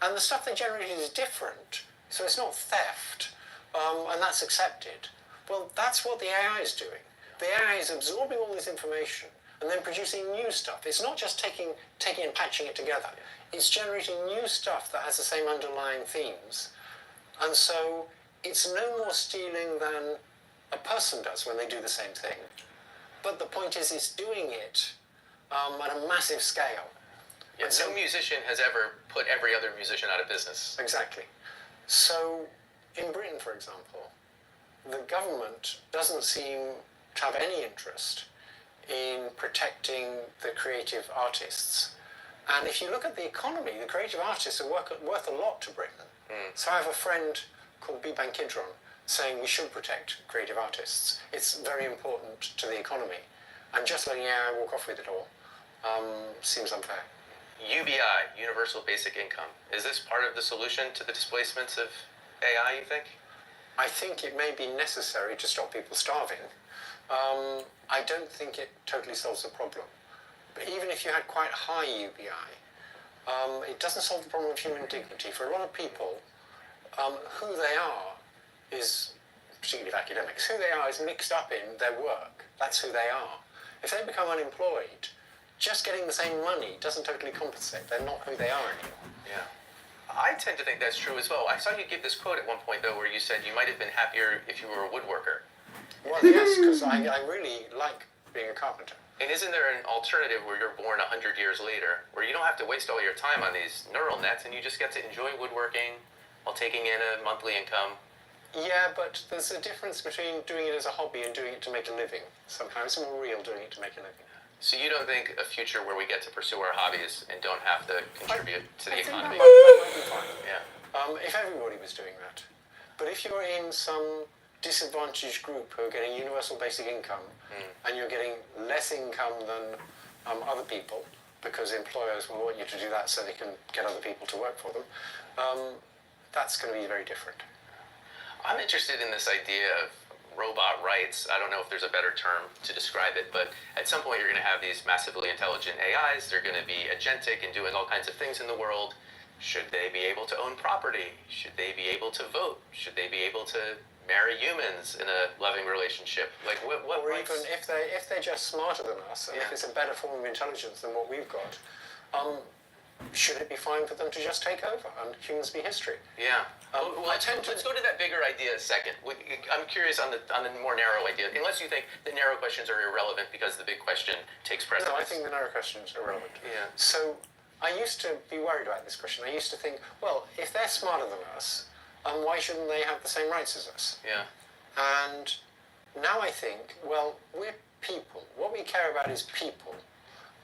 And the stuff they generated is different, so it's not theft, and that's accepted. Well, that's what the AI is doing. The AI is absorbing all this information and then producing new stuff. It's not just taking and patching it together. It's generating new stuff that has the same underlying themes. And so it's no more stealing than a person does when they do the same thing. But the point is, it's doing it at a massive scale. Yeah, no musician has ever put every other musician out of business. Exactly. So, in Britain, for example, the government doesn't seem to have any interest in protecting the creative artists. And if you look at the economy, the creative artists are worth a lot to Britain. So I have a friend called Biban Kidron saying we should protect creative artists. It's very important to the economy. And just letting AI walk off with it all seems unfair. UBI, Universal Basic Income. Is this part of the solution to the displacements of AI, you think? I think it may be necessary to stop people starving. I don't think it totally solves the problem. But even if you had quite high UBI, it doesn't solve the problem of human dignity. For a lot of people, who they are is, particularly of academics, who they are is mixed up in their work. That's who they are. If they become unemployed, just getting the same money doesn't totally compensate. They're not who they are anymore. Yeah. I tend to think that's true as well. I saw you give this quote at one point, though, where you said you might have been happier if you were a woodworker. Well, yes, because I really like being a carpenter. And isn't there an alternative where you're born 100 years later, where you don't have to waste all your time on these neural nets and you just get to enjoy woodworking while taking in a monthly income? Yeah, but there's a difference between doing it as a hobby and doing it to make a living. Somehow it's more real doing it to make a living. So you don't think a future where we get to pursue our hobbies and don't have to contribute to the economy? That might be fine. Yeah. If everybody was doing that. But if you're in some disadvantaged group who are getting universal basic income and you're getting less income than other people because employers will want you to do that so they can get other people to work for them, that's going to be very different. I'm interested in this idea of robot rights. I don't know if there's a better term to describe it, but at some point you're going to have these massively intelligent AIs. They're going to be agentic and doing all kinds of things in the world. Should they be able to own property? Should they be able to vote? Should they be able to marry humans in a loving relationship? Like what or rights? Even if they're just smarter than us, and if it's a better form of intelligence than what we've got, should it be fine for them to just take over and humans be history? Yeah. Let's go to that bigger idea a second. I'm curious on the more narrow idea, unless you think the narrow questions are irrelevant because the big question takes precedence. No, I think the narrow questions are relevant. Yeah. So I used to be worried about this question. I used to think, well, if they're smarter than us, why shouldn't they have the same rights as us? Yeah. And now I think, well, we're people. What we care about is people.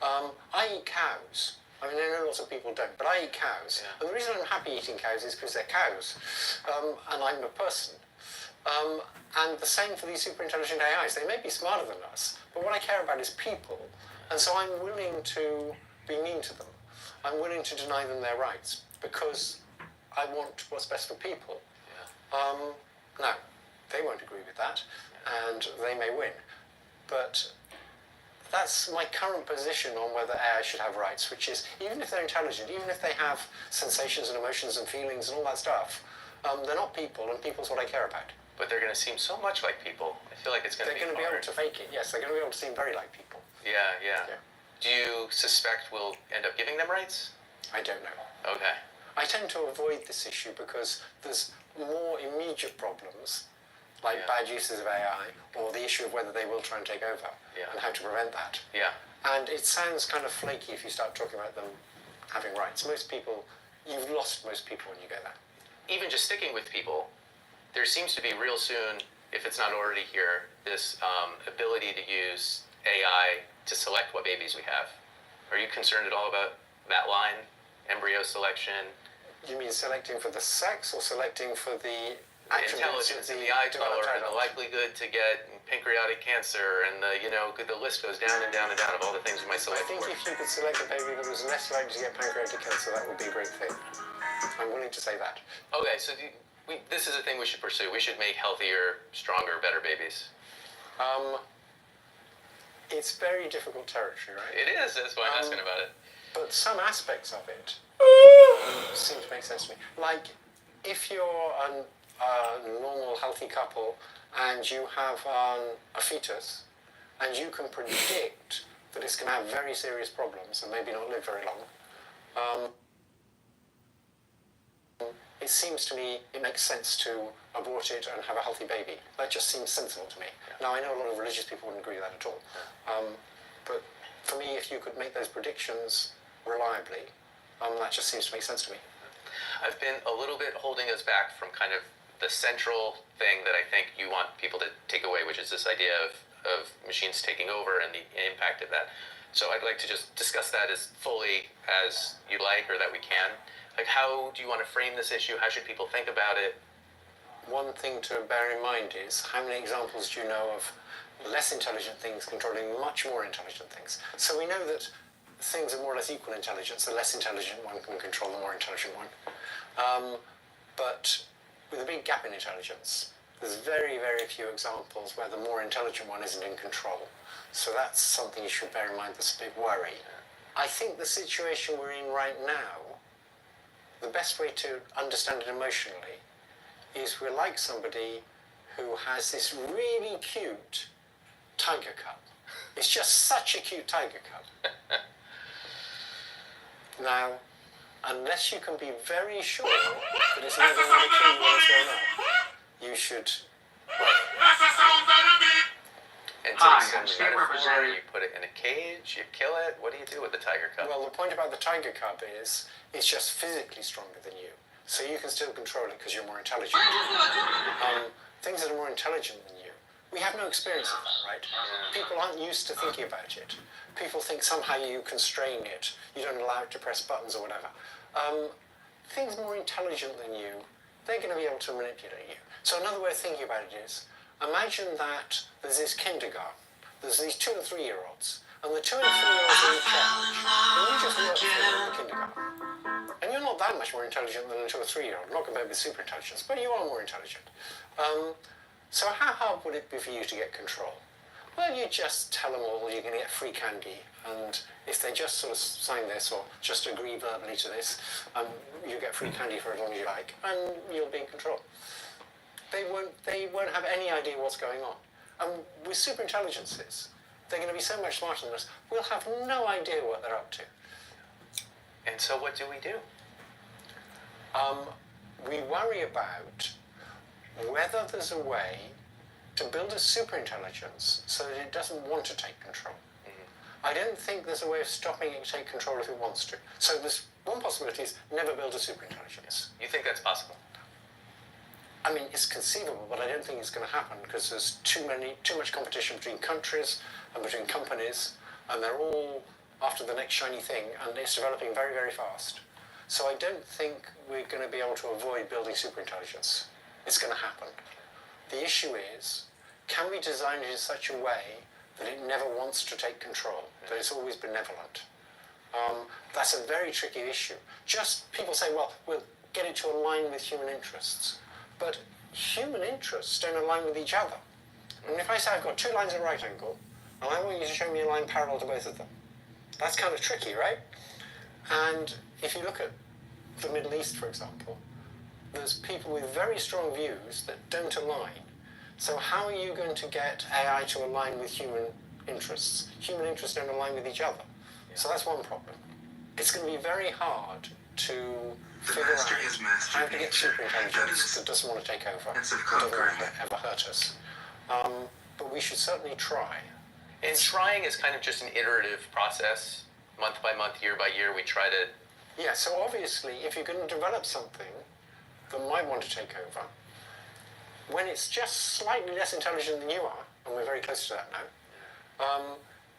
I eat cows. I mean, I know lots of people don't, but I eat cows. Yeah. And the reason I'm happy eating cows is because they're cows, and I'm a person. And the same for these super intelligent AIs. They may be smarter than us, but what I care about is people. And so I'm willing to be mean to them. I'm willing to deny them their rights because I want what's best for people. Yeah. Now, they won't agree with that, and they may win. But that's my current position on whether AI should have rights, which is, even if they're intelligent, even if they have sensations and emotions and feelings and all that stuff, they're not people, and people's what I care about. But they're going to seem so much like people. I feel like it's going to be hard. They're going to be able to fake it, yes. They're going to be able to seem very like people. Yeah. Do you suspect we'll end up giving them rights? I don't know. Okay. I tend to avoid this issue because there's more immediate problems, like bad uses of AI, or the issue of whether they will try and take over, and how to prevent that. Yeah. And it sounds kind of flaky if you start talking about them having rights. You've lost most people when you go there. Even just sticking with people, there seems to be real soon, if it's not already here, this ability to use AI to select what babies we have. Are you concerned at all about that line? Embryo selection? You mean selecting for the sex or selecting for the intelligence and the eye color and the likelihood to get pancreatic cancer and the list goes down and down and down of all the things we might select. I think if you could select a baby that was less likely to get pancreatic cancer, that would be a great thing. I'm willing to say that. Okay, so this is a thing we should pursue. We should make healthier, stronger, better babies. It's very difficult territory, right? It is. That's why I'm asking about it. But some aspects of it seem to make sense to me. Like, if you're a normal, healthy couple and you have a fetus and you can predict that it's going to have very serious problems and maybe not live very long, it seems to me it makes sense to abort it and have a healthy baby. That just seems sensible to me. Now, I know a lot of religious people wouldn't agree with that at all. But for me, if you could make those predictions reliably, that just seems to make sense to me. I've been a little bit holding us back from kind of the central thing that I think you want people to take away, which is this idea of machines taking over and the impact of that. So I'd like to just discuss that as fully as you like, or that we can. Like, how do you want to frame this issue? How should people think about it? One thing to bear in mind is how many examples do you know of less intelligent things controlling much more intelligent things? So we know that things are more or less equal intelligence. The less intelligent one can control the more intelligent one. But with a big gap in intelligence, there's very, very few examples where the more intelligent one isn't in control. So that's something you should bear in mind that's a big worry. I think the situation we're in right now, the best way to understand it emotionally is we're like somebody who has this really cute tiger cub. It's just such a cute tiger cub. Now, unless you can be very sure that it's never going to kill you when it's grown up, you should... And Hi, I'm State Representative. You put it in a cage, you kill it. What do you do with the tiger cub? Well, the point about the tiger cub is it's just physically stronger than you. So you can still control it because you're more intelligent. Things that are more intelligent than you, we have no experience of that, right? People aren't used to thinking about it. People think somehow you constrain it. You don't allow it to press buttons or whatever. Things more intelligent than you, they're going to be able to manipulate you. So another way of thinking about it is, imagine that there's this kindergarten. There's these 2 and 3 year olds. And the 2 and 3 year olds are in charge. And you just work for them in the kindergarten. And you're not that much more intelligent than a 2 or 3 year old. Not compared with super intelligence, but you are more intelligent. So how hard would it be for you to get control? Well, you just tell them all you're going to get free candy. And if they just sort of sign this or just agree verbally to this, you get free candy for as long as you like. And you'll be in control. They won't have any idea what's going on. And with superintelligences, they're going to be so much smarter than us, we'll have no idea what they're up to. And so what do we do? We worry about whether there's a way to build a superintelligence so that it doesn't want to take control. I don't think there's a way of stopping it to take control if it wants to. So there's one possibility is never build a superintelligence. You think that's possible? I mean, it's conceivable, but I don't think it's going to happen because there's too much competition between countries and between companies, and they're all after the next shiny thing, and it's developing very, very fast. So I don't think we're going to be able to avoid building superintelligence. It's going to happen. The issue is, can we design it in such a way that it never wants to take control, that it's always benevolent? That's a very tricky issue. Just people say, well, we'll get it to align with human interests. But human interests don't align with each other. And if I say I've got 2 lines at right angle, and I want you to show me a line parallel to both of them, that's kind of tricky, right? And if you look at the Middle East, for example, there's people with very strong views that don't align. So how are you going to get AI to align with human interests? Human interests don't align with each other. So that's one problem. It's going to be very hard to figure out how to get superintelligence that doesn't want to take over, that doesn't ever hurt us. But we should certainly try. And trying is kind of just an iterative process. Month by month, year by year, we try to... Yeah, so obviously, if you're going to develop something that might want to take over, when it's just slightly less intelligent than you are, and we're very close to that now,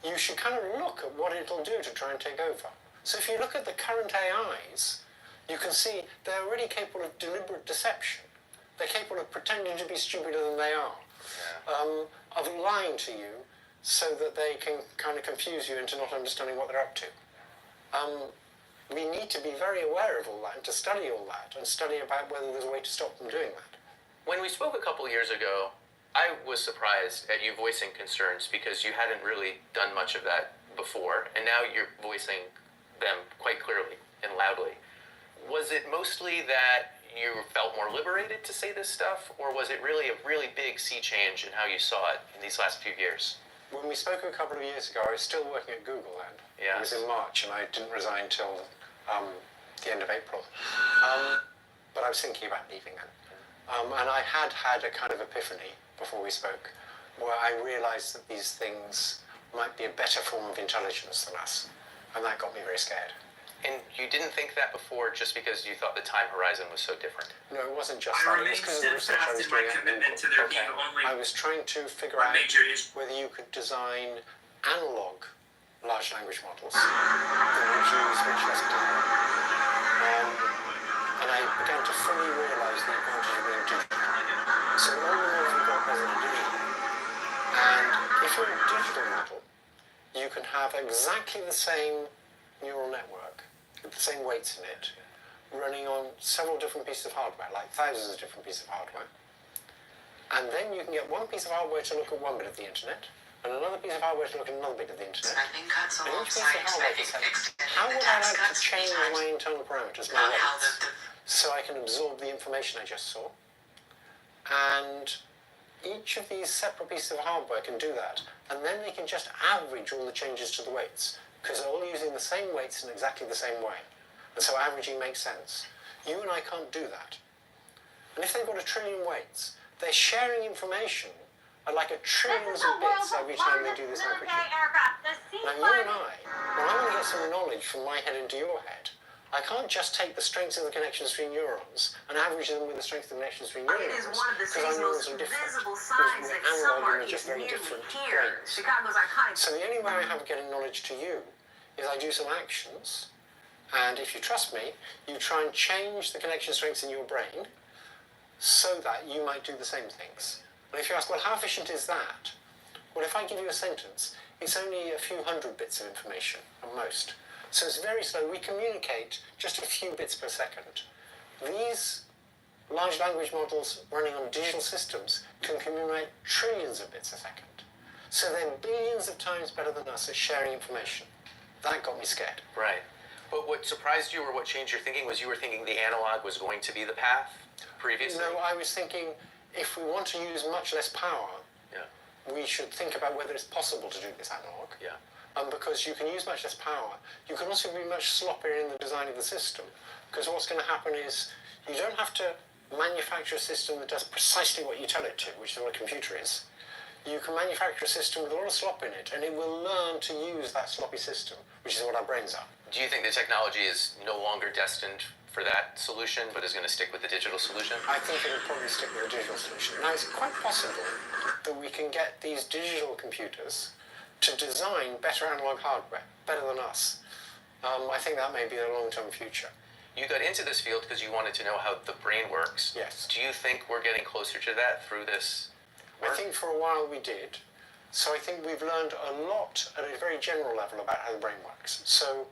you should kind of look at what it'll do to try and take over. So if you look at the current AIs, you can see they're already capable of deliberate deception. They're capable of pretending to be stupider than they are, of lying to you so that they can kind of confuse you into not understanding what they're up to. We need to be very aware of all that and to study all that and study about whether there's a way to stop them doing that. When we spoke a couple years ago, I was surprised at you voicing concerns because you hadn't really done much of that before, and now you're voicing them quite clearly and loudly. Was it mostly that you felt more liberated to say this stuff, or was it really a really big sea change in how you saw it in these last few years? When we spoke a couple of years ago, I was still working at Google then. Yes. It was in March, and I didn't resign till the end of April. But I was thinking about leaving then. And I had a kind of epiphany before we spoke, where I realized that these things might be a better form of intelligence than us. And that got me very scared. And you didn't think that before just because you thought the time horizon was so different? No, it wasn't just that. It was because of the research I was doing at Google. I was trying to figure out whether you could design analog large language models that would use much less data. And I began to fully realize the advantage of being digital. So all the models we've got present are digital. And if you're a digital model, you can have exactly the same neural network with the same weights in it, running on several different pieces of hardware, like thousands of different pieces of hardware. And then you can get one piece of hardware to look at one bit of the internet, and another piece of hardware to look at another bit of the internet. And each piece of hardware to say, how would I like to change my internal parameters, my weights, so I can absorb the information I just saw? And each of these separate pieces of hardware can do that, and then they can just average all the changes to the weights, because they're all using the same weights in exactly the same way. And so averaging makes sense. You and I can't do that. And if they've got 1 trillion weights, they're sharing information at like 1 trillion of bits every time they do this averaging. Now you and I, when I want to get some knowledge from my head into your head, I can't just take the strengths of the connections between neurons and average them with the strength of the connections between neurons. It is one of the city's most visible signs that summer is just very nearly different here. brains. Chicago's iconic. So the only way I have of getting knowledge to you is I do some actions, and if you trust me, you try and change the connection strengths in your brain so that you might do the same things. And if you ask, well, how efficient is that? Well, if I give you a sentence, it's only a few hundred bits of information at most. So it's very slow. We communicate just a few bits per second. These large language models running on digital systems can communicate trillions of bits a second. So they're billions of times better than us at sharing information. That got me scared. Right. But what surprised you or what changed your thinking was you were thinking the analog was going to be the path previously? No, I was thinking if we want to use much less power, we should think about whether it's possible to do this analog. Yeah. Because you can use much less power. You can also be much sloppier in the design of the system. Because what's going to happen is you don't have to manufacture a system that does precisely what you tell it to, which is what a computer is. You can manufacture a system with a lot of slop in it, and it will learn to use that sloppy system, which is what our brains are. Do you think the technology is no longer destined for that solution, but is going to stick with the digital solution? I think it'll probably stick with the digital solution. Now, it's quite possible that we can get these digital computers to design better analog hardware, better than us. I think that may be the long-term future. You got into this field because you wanted to know how the brain works. Yes. Do you think we're getting closer to that through this work? I think for a while we did. So I think we've learned a lot at a very general level about how the brain works. So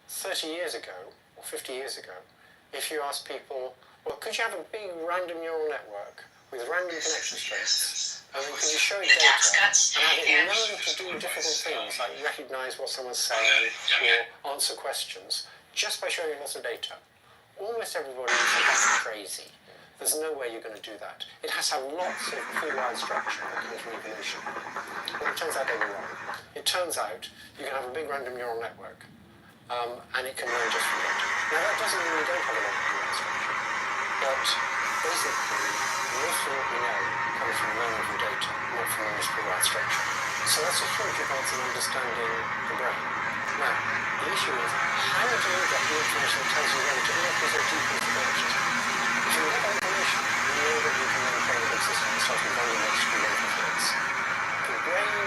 30 years ago, or 50 years ago, if you ask people, well, could you have a big random neural network with random connection strengths, and then could you show it data and have it learn to do difficult things like recognize what someone's saying or answer questions just by showing lots of data? Almost everybody would say that's crazy. There's no way you're going to do that. It has to have lots of pre-wired structure that comes from evolution. Well, it turns out they were wrong. It turns out you can have a big random neural network, and it can learn just from data. Now, that doesn't mean we don't have a lot of pre-wired structure, but basically, most of what we know comes from learning from data, not from this pre-wired structure. So that's a huge advance in understanding the brain. Now, the issue is, how do you get the information that tells you whether to increase or decrease the budget? If you have that information, you know that you can then train a big system and start with random extreme interference. The brain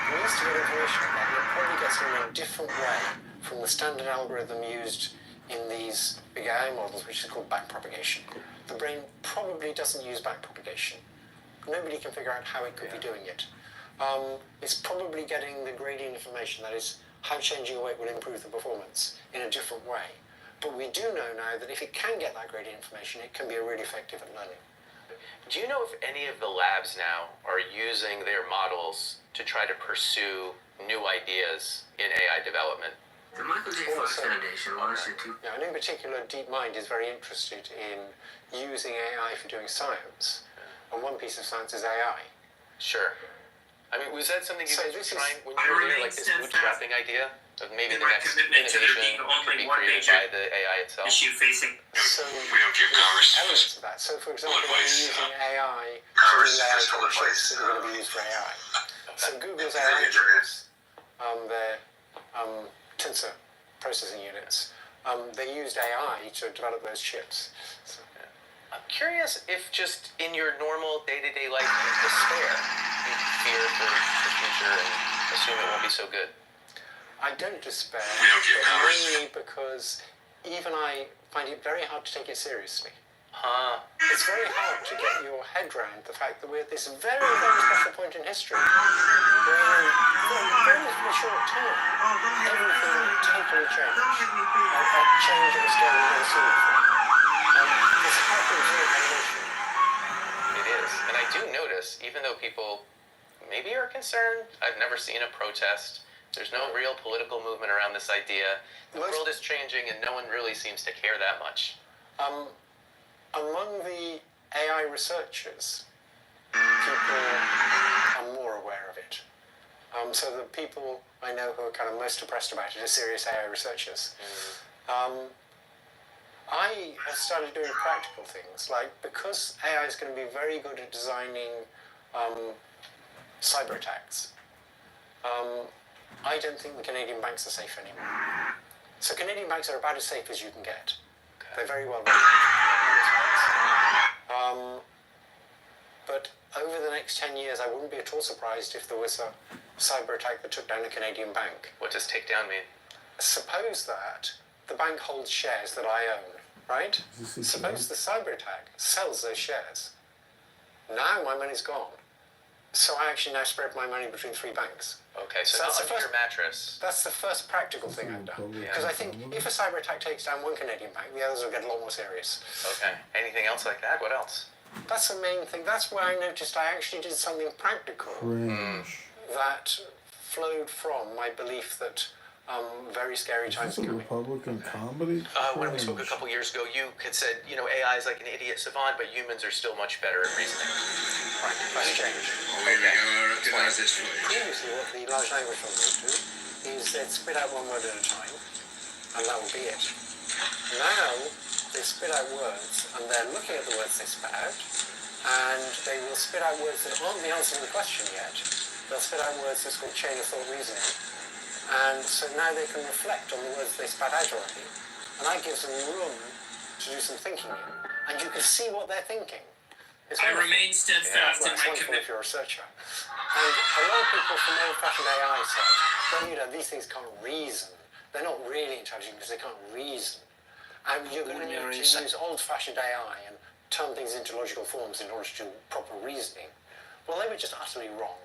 needs to get information about it. It probably gets it in a different way from the standard algorithm used in these big AI models, which is called backpropagation. the brain probably doesn't use backpropagation. Nobody can figure out how it could be doing it. It's probably getting the gradient information, that is, how changing your weight will improve the performance in a different way. But we do know now that if it can get that gradient information, it can be really effective at learning. Do you know if any of the labs now are using their models to try to pursue new ideas in AI development? The Michael J. Fox Foundation wants you to... Yeah, and in particular, DeepMind is very interested in using AI for doing science. And one piece of science is AI. Sure. I mean, was that something you guys were trying when you were doing, like, this bootstrapping idea? Of maybe the next innovation could be created by the AI itself? So we don't give Congress elements of that. So, for example, we're using AI to layout all the chips that are going to be used for AI. So Google's AI chips, their tensor processing units, they used AI to develop those chips. So, I'm curious if just in your normal day-to-day life you despair, you fear for the future and assume it won't be so good. I don't despair, but mainly because even I find it very hard to take it seriously. It's very hard to get your head around the fact that we're at this very, very special point in history where in a very short time everything will totally change. A change of a scale we've never seen before. It's hard to observe evolution. It is. And I do notice, even though people maybe are concerned, I've never seen a protest. There's no real political movement around this idea. The world is changing and no one really seems to care that much. Among the AI researchers, people are more aware of it. So the people I know who are kind of most depressed about it are serious AI researchers. I have started doing practical things, like because AI is going to be very good at designing cyber attacks. I don't think the Canadian banks are safe anymore. So Canadian banks are about as safe as you can get. They're very well regulated. But over the next 10 years, I wouldn't be at all surprised if there was a cyber attack that took down a Canadian bank. What does take down mean? Suppose that the bank holds shares that I own, right? Suppose the cyber attack sells those shares. Now my money's gone. So I actually now spread my money between 3 banks. Okay, so that's under your mattress. That's the first practical thing I've done. Because I think if a cyber attack takes down one Canadian bank, the others will get a lot more serious. Okay. Anything else like that? What else? That's the main thing. That's where I noticed I actually did something practical that flowed from my belief that very scary times are coming. Republican comedy? When we spoke a couple years ago, you had said, you know, AI is like an idiot savant, but humans are still much better at reasoning. Right, that's changed. Previously, what the large language model would do is they'd spit out one word at a time, and that would be it. Now, they spit out words, and they're looking at the words they spit out, and they will spit out words that aren't the answer to the question yet. They'll spit out words that's called chain of thought reasoning. And so now they can reflect on the words they spat out already. And that gives them room to do some thinking in. And you can see what they're thinking. I remain steadfast in my commitment. If you're a researcher. And a lot of people from old-fashioned AI said, well, you know, these things can't reason. They're not really intelligent because they can't reason. And you're going to need to use old-fashioned AI and turn things into logical forms in order to do proper reasoning. Well, they were just utterly wrong.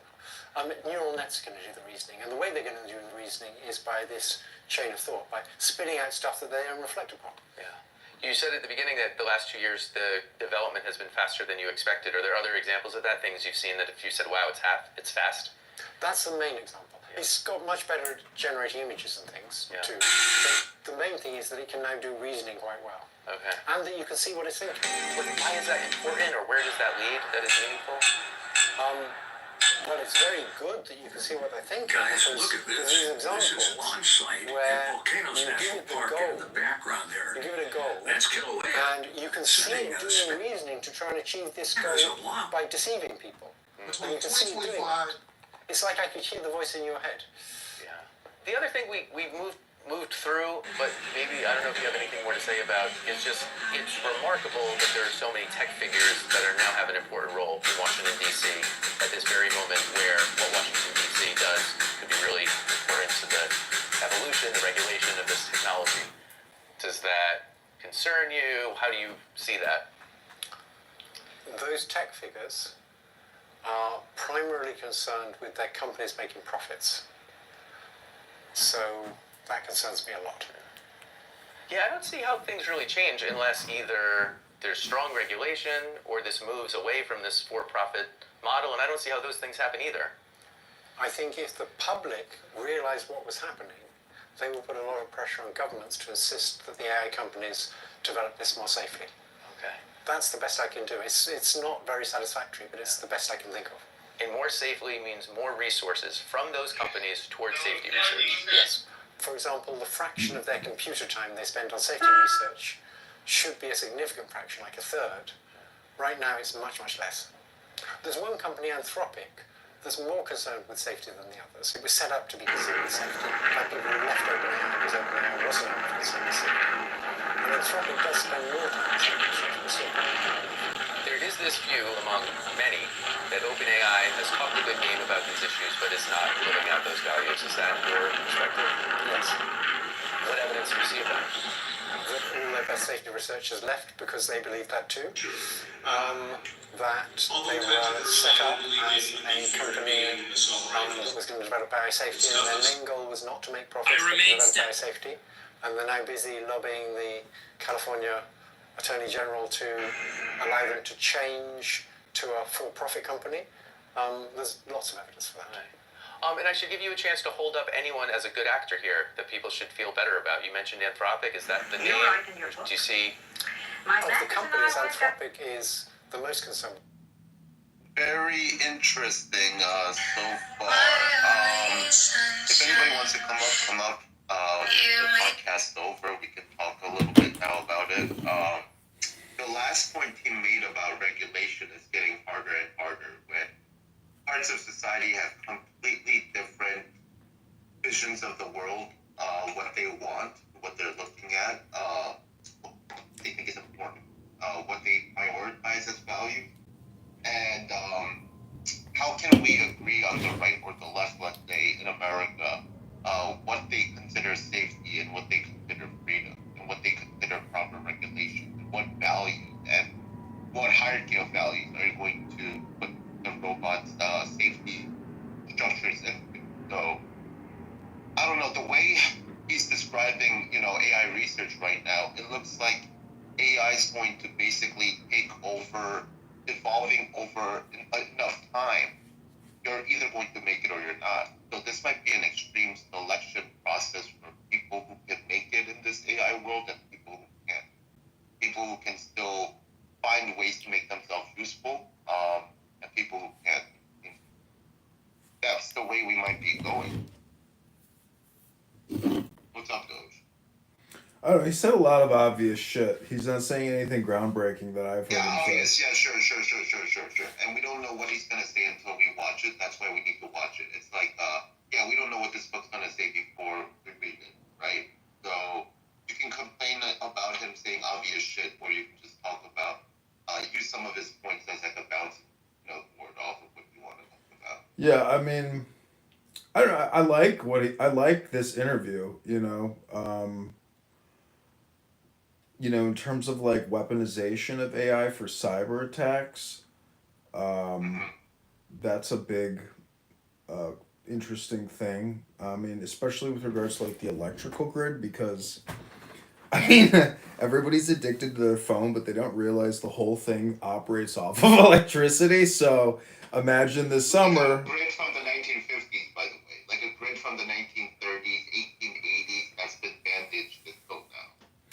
Neural nets are going to do the reasoning, and the way they're going to do the reasoning is by this chain of thought, by spitting out stuff that they don't reflect upon. Yeah. You said at the beginning that the last 2 years the development has been faster than you expected. Are there other examples of that? Things you've seen that if you said, wow, it's fast? That's the main example. Yeah. It's got much better at generating images and things, too. But the main thing is that it can now do reasoning quite well. Okay. And that you can see what it's thinking. Why is that important, or where does that lead that is meaningful? Well, it's very good that you can see what they're thinking. Guys, look at this. These examples This is on site where at Volcanoes National Park in the background there. You give it a goal. That's Kilauea. And you can see it doing reasoning to try and achieve this goal by deceiving people. And you can see it doing that. It's like I could hear the voice in your head. Yeah. The other thing we've moved through, but maybe, I don't know if you have anything more to say about, is just, it's remarkable that there are so many tech figures that are now have an important role in Washington, D.C. at this very moment where what Washington, D.C. does could be really important to the evolution, the regulation of this technology. Does that concern you? How do you see that? those tech figures are primarily concerned with their companies making profits. So that concerns me a lot. Yeah, I don't see how things really change unless either there's strong regulation or this moves away from this for-profit model, and I don't see how those things happen either. I think if the public realized what was happening, they will put a lot of pressure on governments to insist that the AI companies develop this more safely. Okay. That's the best I can do. It's not very satisfactory, but it's the best I can think of. And more safely means more resources from those companies towards safety research. Yes. For example, the fraction of their computer time they spend on safety research should be a significant fraction, like a third. Right now, it's much, much less. There's one company, Anthropic, that's more concerned with safety than the others. It was set up to be concerned with safety. Like people who left OpenAI because OpenAI wasn't concerned with safety. And Anthropic does spend more time on safety research than safety. There is this view among many that OpenAI has talked a good game about these issues, but is not living out those values. Is that your perspective? Yes. What evidence do you see of that? That all their best safety research has left because they believe that too. That they were set up as a company that was going to develop biosafety, and their main goal was not to make profits, but to develop biosafety. And they're now busy lobbying the California Attorney General to allow them to change to a for-profit company. There's lots of evidence for that. Right. And I should give you a chance to hold up anyone as a good actor here that people should feel better about. You mentioned Anthropic. Is that the name? Do you see? Of the companies, Anthropic is the most concerned. Very interesting so far. If anybody wants to come up. The podcast over, we can talk a little bit now about it. The last point he made about regulation is getting harder and harder when parts of society have completely different visions of the world, what they want, what they're looking at, what they think is important, what they prioritize as value, and how can we agree on the right or the left, let's say, in America, what they consider safety and what they consider freedom and what they consider proper regulation and what values and what hierarchy of values are going to put the robots' safety structures in. So I don't know, the way he's describing, AI research right now, it looks like AI is going to basically take over, evolving over enough time. You're either going to make it or you're not. So this might be an extreme selection process for people who can make it in this AI world and people who can't. People who can still find ways to make themselves useful, and people who can't. That's the way we might be going. What's up, Doge? I don't know, he said a lot of obvious shit. He's not saying anything groundbreaking that I've heard him say. Yes, sure. And we don't know what he's going to say until we watch it. That's why we need to watch it. It's like, we don't know what this book's going to say before we read it, right? So you can complain about him saying obvious shit, or you can just talk about, use some of his points as like a bouncing board off of what you want to talk about. Yeah, I mean, I don't know. I like this interview, in terms of like weaponization of AI for cyber attacks, that's a big, interesting thing. I mean, especially with regards to like the electrical grid, because, everybody's addicted to their phone, but they don't realize the whole thing operates off of electricity. So imagine this summer. A grid from the 1950s, by the way, like a grid from the 1930s, 1880s, that's been bandaged with coke now,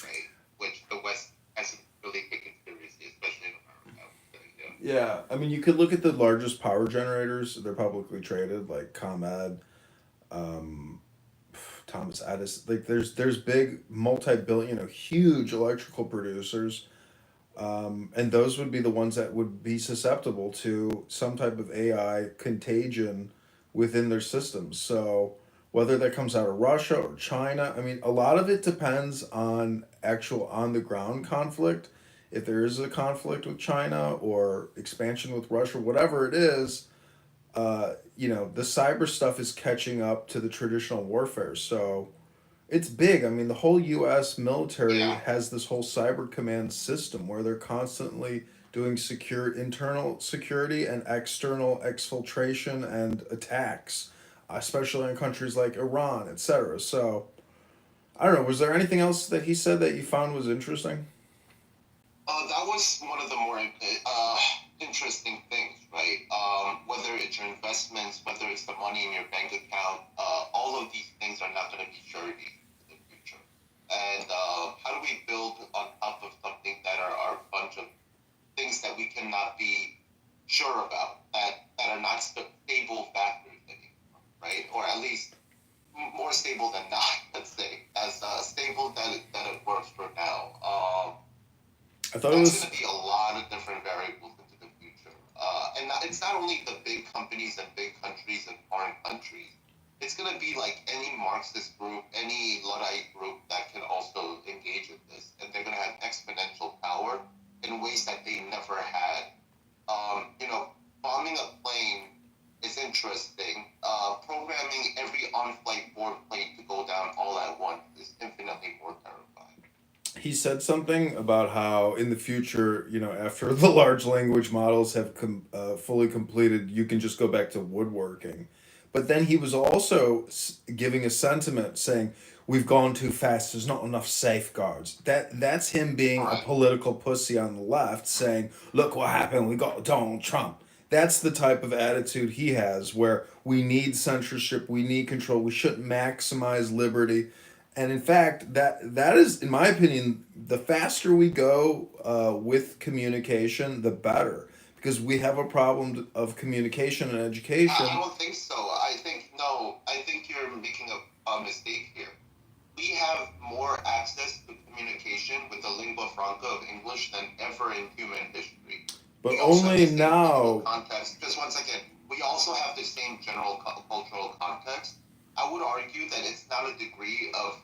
right? Which the West hasn't really taken seriously, especially in America. Yeah, I mean, you could look at the largest power generators. They're publicly traded, like ComEd, Thomas Edison. Like, there's big multi-billion, huge electrical producers, and those would be the ones that would be susceptible to some type of AI contagion within their systems. So whether that comes out of Russia or China, I mean, a lot of it depends on actual on-the-ground conflict. If there is a conflict with China or expansion with Russia, whatever it is, the cyber stuff is catching up to the traditional warfare. So it's big. I mean, the whole U.S. military has this whole cyber command system where they're constantly doing internal security and external exfiltration and attacks, especially in countries like Iran, etc. So, I don't know. Was there anything else that he said that you found was interesting? That was one of the more interesting things, right? Whether it's your investments, whether it's the money in your bank account, all of these things are not going to be surety in the future. And how do we build on top of something that are a bunch of things that we cannot be sure about, that are not stable factors anymore, right? Or at least more stable than not, let's say, as stable that it works for now. I thought it was going to be a lot of different variables into the future. And it's not only the big companies and big countries and foreign countries. It's going to be like any Marxist group, any Luddite group that can also engage in this. And they're going to have exponential power in ways that they never had. Bombing a plane is interesting. Programming every on-flight board plane to go down all at once is infinitely more terrifying. he said something about how in the future, after the large language models have fully completed, you can just go back to woodworking. But then he was also giving a sentiment saying, we've gone too fast, there's not enough safeguards. That's him being a political pussy on the left saying, look what happened, we got Donald Trump. That's the type of attitude he has, where we need censorship, we need control, we shouldn't maximize liberty. And in fact, that is, in my opinion, the faster we go with communication, the better. Because we have a problem of communication and education. I don't think so. I think you're making a mistake here. We have more access to communication with the lingua franca of English than ever in human history. But only now. Context. Just one second. We also have the same general cultural context. I would argue that it's not a degree of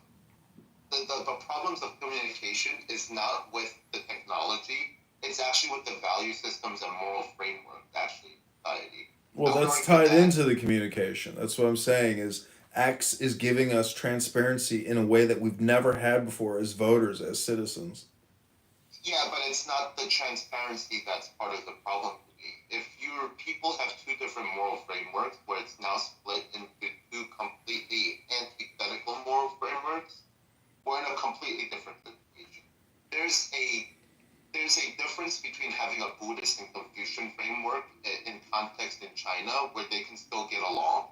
the problems of communication is not with the technology. It's actually with the value systems and moral framework, actually, society. Well, that's tied into the communication. That's what I'm saying is X is giving us transparency in a way that we've never had before as voters, as citizens. Yeah, but it's not the transparency that's part of the problem to me. If your people have two different moral frameworks where it's now split into two completely antithetical moral frameworks, we're in a completely different situation. There's a difference between having a Buddhist and Confucian framework in context in China where they can still get along.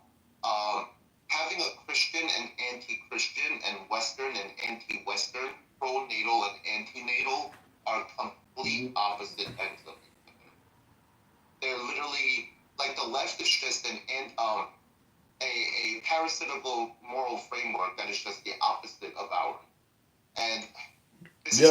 Having a Christian and anti-Christian and Western and anti-Western, pro-natal and anti-natal are complete opposite ends of it. They're literally, like the left is just a parasitical moral framework that is just the opposite of ours. And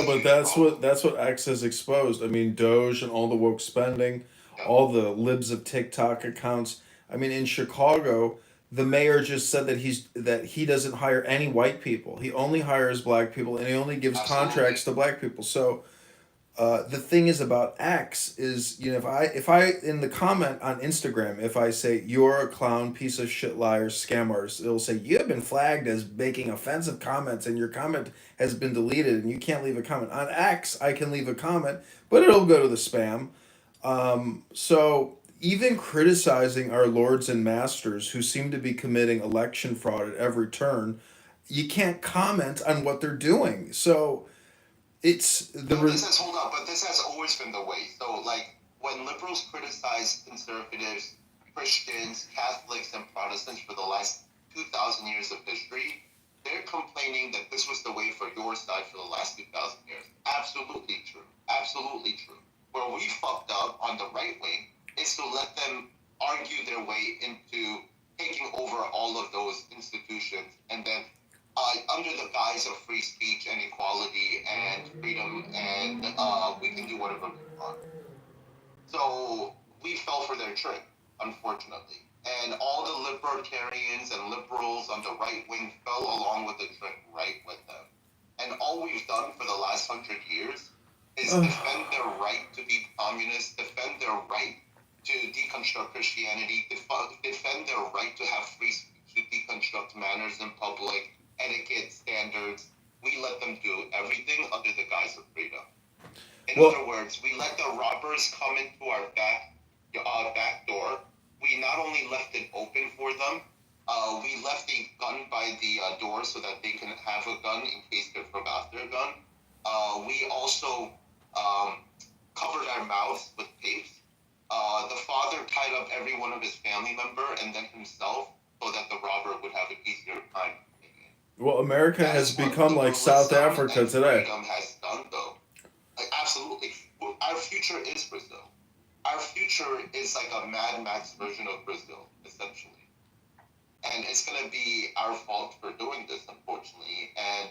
but that's what X has exposed. I mean, Doge and all the woke spending, all the libs of TikTok accounts. I mean, in Chicago, the mayor just said that he doesn't hire any white people. He only hires black people, and he only gives contracts to black people. So, the thing is about X is, if I in the comment on Instagram, if I say you're a clown, piece of shit, liar, scammers, it'll say you have been flagged as making offensive comments and your comment has been deleted and you can't leave a comment. On X, I can leave a comment, but it'll go to the spam. So even criticizing our lords and masters who seem to be committing election fraud at every turn, you can't comment on what they're doing. So it's the hold on, but this has always been the way. So, like, when liberals criticize conservatives, Christians, Catholics, and Protestants for the last 2,000 years of history, they're complaining that this was the way for your side for the last 2,000 years. Absolutely true. Absolutely true. Where we fucked up on the right wing is to let them argue their way into taking over all of those institutions and then under the guise of free speech and equality and freedom and we can do whatever we want. So we fell for their trick, unfortunately. And all the libertarians and liberals on the right wing fell along with the trick right with them. And all we've done for the last 100 years is defend their right to be communist, defend their right to deconstruct Christianity, defend their right to have free speech, to deconstruct manners in public, etiquette, standards. We let them do everything under the guise of freedom. In other words, we let the robbers come into our back door. We not only left it open for them, we left a gun by the door so that they can have a gun in case they're from after a gun. We also covered our mouths with tapes. The father tied up every one of his family member and then himself so that the robber would have an easier time. Well, America has become like South Africa today. Freedom has done, though. Like, absolutely. Our future is Brazil. Our future is like a Mad Max version of Brazil, essentially. And it's going to be our fault for doing this, unfortunately. And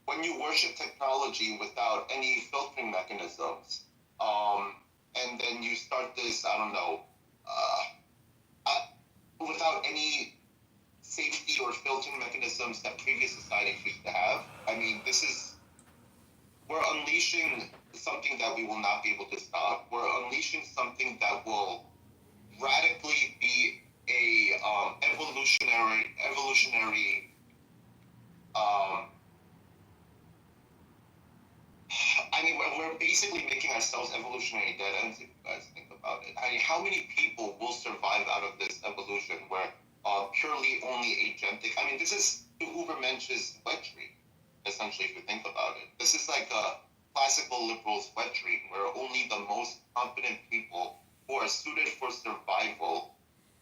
when you worship technology without any filtering mechanisms, and then you start this, I don't know, without any safety or filtering mechanisms that previous societies used to have, I mean, we're unleashing something that we will not be able to stop. We're unleashing something that will radically be a evolutionary I mean, we're basically making ourselves evolutionary dead ends, if you guys think about it. I mean, how many people will survive out of this evolution where purely only agentic? I mean, this is Ubermensch's wet dream, essentially, if you think about it. This is like a classical liberal's wet dream, where only the most competent people who are suited for survival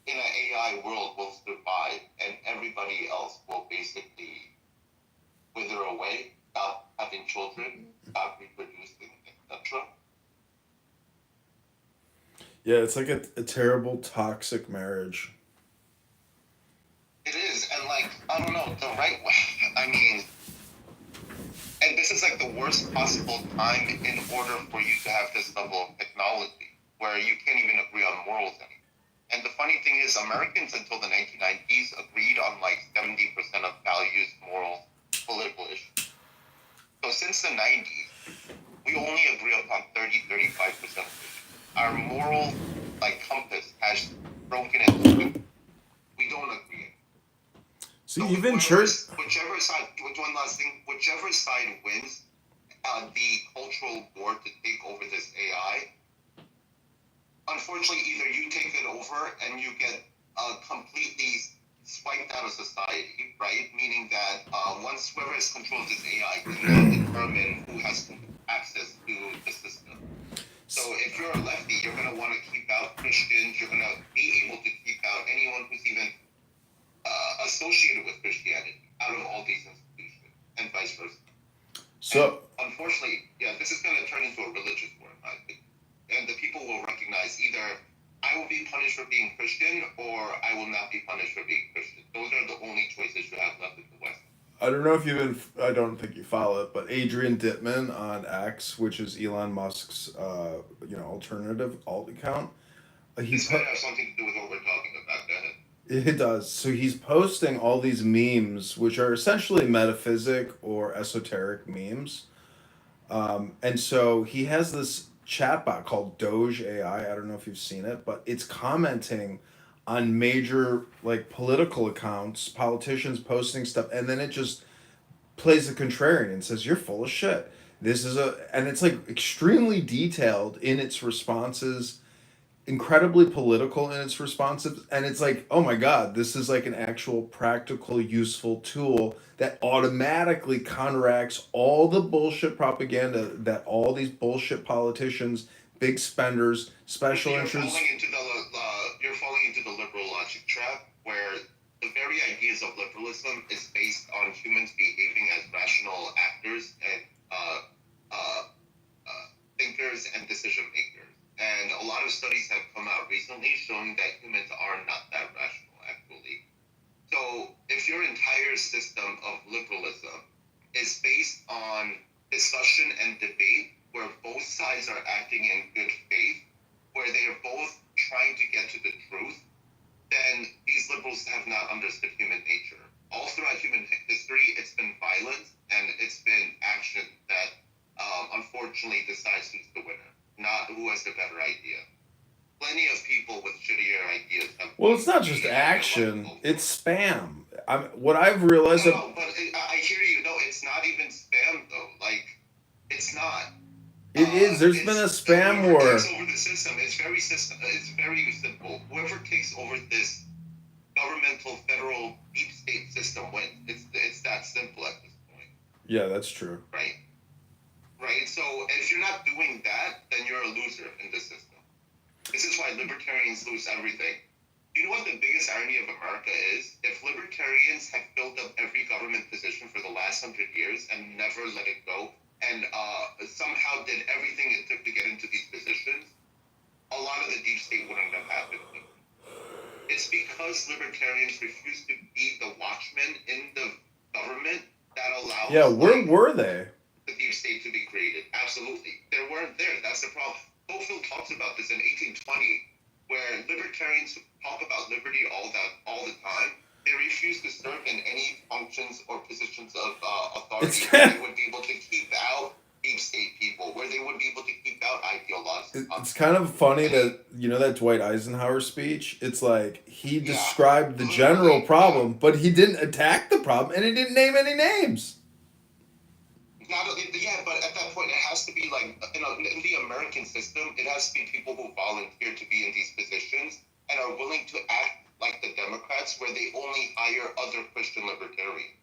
in an AI world will survive, and everybody else will basically wither away, stop having children, stop reproducing, etc. Yeah, it's like a terrible toxic marriage. It is, and like, I don't know, the right way, I mean, and this is like the worst possible time in order for you to have this level of technology, where you can't even agree on morals anymore. And the funny thing is, Americans until the 1990s agreed on like 70% of values, morals, political issues. So since the 90s, we only agree upon 35% of issues. Our moral like compass has broken into two. We don't agree. So even church. Whichever side, one last thing, whichever side wins the cultural war to take over this AI, unfortunately, either you take it over and you get completely swiped out of society, right? Meaning that once whoever has controlled this AI can now determine who has access to the system. So if you're a lefty, you're going to want to keep out Christians. You're going to be able to keep out anyone who's even associated with Christianity out of all these institutions, and vice versa. So, and unfortunately, yeah, this is going to turn into a religious war, in my opinion. And the people will recognize either I will be punished for being Christian or I will not be punished for being Christian. Those are the only choices you have left in the West. I don't know if I don't think you follow it, but Adrian Dittman on X, which is Elon Musk's, alternative alt account. This might have something to do with what we're talking about, go ahead. It does. So he's posting all these memes, which are essentially metaphysic or esoteric memes. And so he has this chatbot called Doge AI. I don't know if you've seen it, but it's commenting on major like political accounts, politicians posting stuff, and then it just plays the contrarian and says, "You're full of shit." And it's like extremely detailed in its responses, incredibly political in its responses, and it's like, oh my god, this is like an actual practical, useful tool that automatically counteracts all the bullshit propaganda that all these bullshit politicians, big spenders, special interests. You're falling into the liberal logic trap, where the very ideas of liberalism is based on humans behaving as rational actors and thinkers and decision makers. And a lot of studies have come out recently showing that humans are not that rational, actually. So if your entire system of liberalism is based on discussion and debate, where both sides are acting in good faith, where they are both trying to get to the truth, then these liberals have not understood human nature. All throughout human history, it's been violence and it's been action that unfortunately decides who's the winner, not who has the better idea. Plenty of people with shittier ideas have. Well, it's not just action; it's spam. What I've realized. No, but I hear you. No, it's not even spam though. Like, it's not. It is. There's been a spam war. Whoever takes over the system, it's very simple. Whoever takes over this governmental federal deep state system wins. It's that simple at this point. Yeah, that's true. Right. So if you're not doing that, then you're a loser in this system. This is why libertarians lose everything. You know what the biggest irony of America is? If libertarians had filled up every government position for the last 100 years and never let it go, and somehow did everything it took to get into these positions, a lot of the deep state wouldn't have happened. It's because libertarians refuse to be the watchmen in the government that allows where were they? The deep state to be created. Absolutely. They weren't there. That's the problem. Tocqueville talks about this in 1820, where libertarians talk about liberty all the time. They refuse to serve in any functions or positions of authority where they would be able to keep out deep state people, where they would be able to keep out ideological. It's kind of funny that, you know, that Dwight Eisenhower speech, it's like he described the general problem, but he didn't attack the problem, and he didn't name any names. But at that point, it has to be like, in the American system, it has to be people who volunteer to be in these positions and are willing to act like the Democrats, where they only hire other Christian libertarians.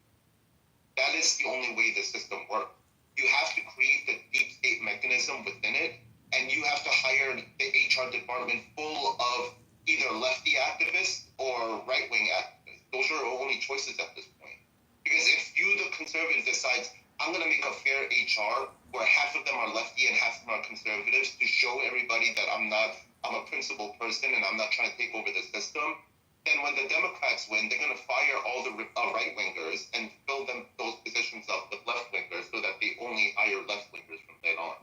That is the only way the system works. You have to create the deep state mechanism within it, and you have to hire the HR department full of either lefty activists or right-wing activists. Those are our only choices at this point. Because if you, the conservative, decides, I'm going to make a fair HR where half of them are lefty and half of them are conservatives to show everybody that I'm a principled person and I'm not trying to take over the system, then when the Democrats win, they're going to fire all the right-wingers and fill those positions up with left-wingers so that they only hire left-wingers from then on.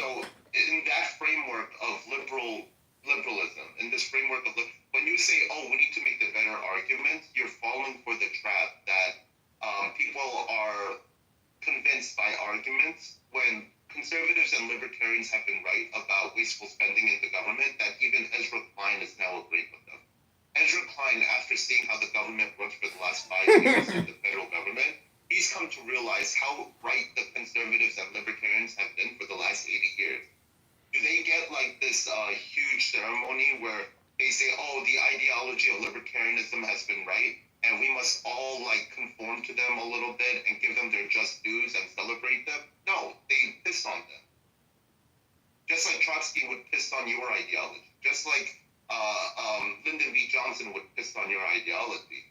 So in that framework of liberalism, in this framework of when you say, we need to make the better argument, you're falling for the trap that people are convinced by arguments when conservatives and libertarians have been right about wasteful spending in the government, that even Ezra Klein is now agreeing with them. Ezra Klein, after seeing how the government works for the last 5 years in the federal government, he's come to realize how right the conservatives and libertarians have been for the last 80 years. Do they get like this huge ceremony where they say, the ideology of libertarianism has been right, and we must all conform to them a little bit and give them their just dues and celebrate them? No, they piss on them. Just like Trotsky would piss on your ideology. Just like Lyndon B. Johnson would piss on your ideology.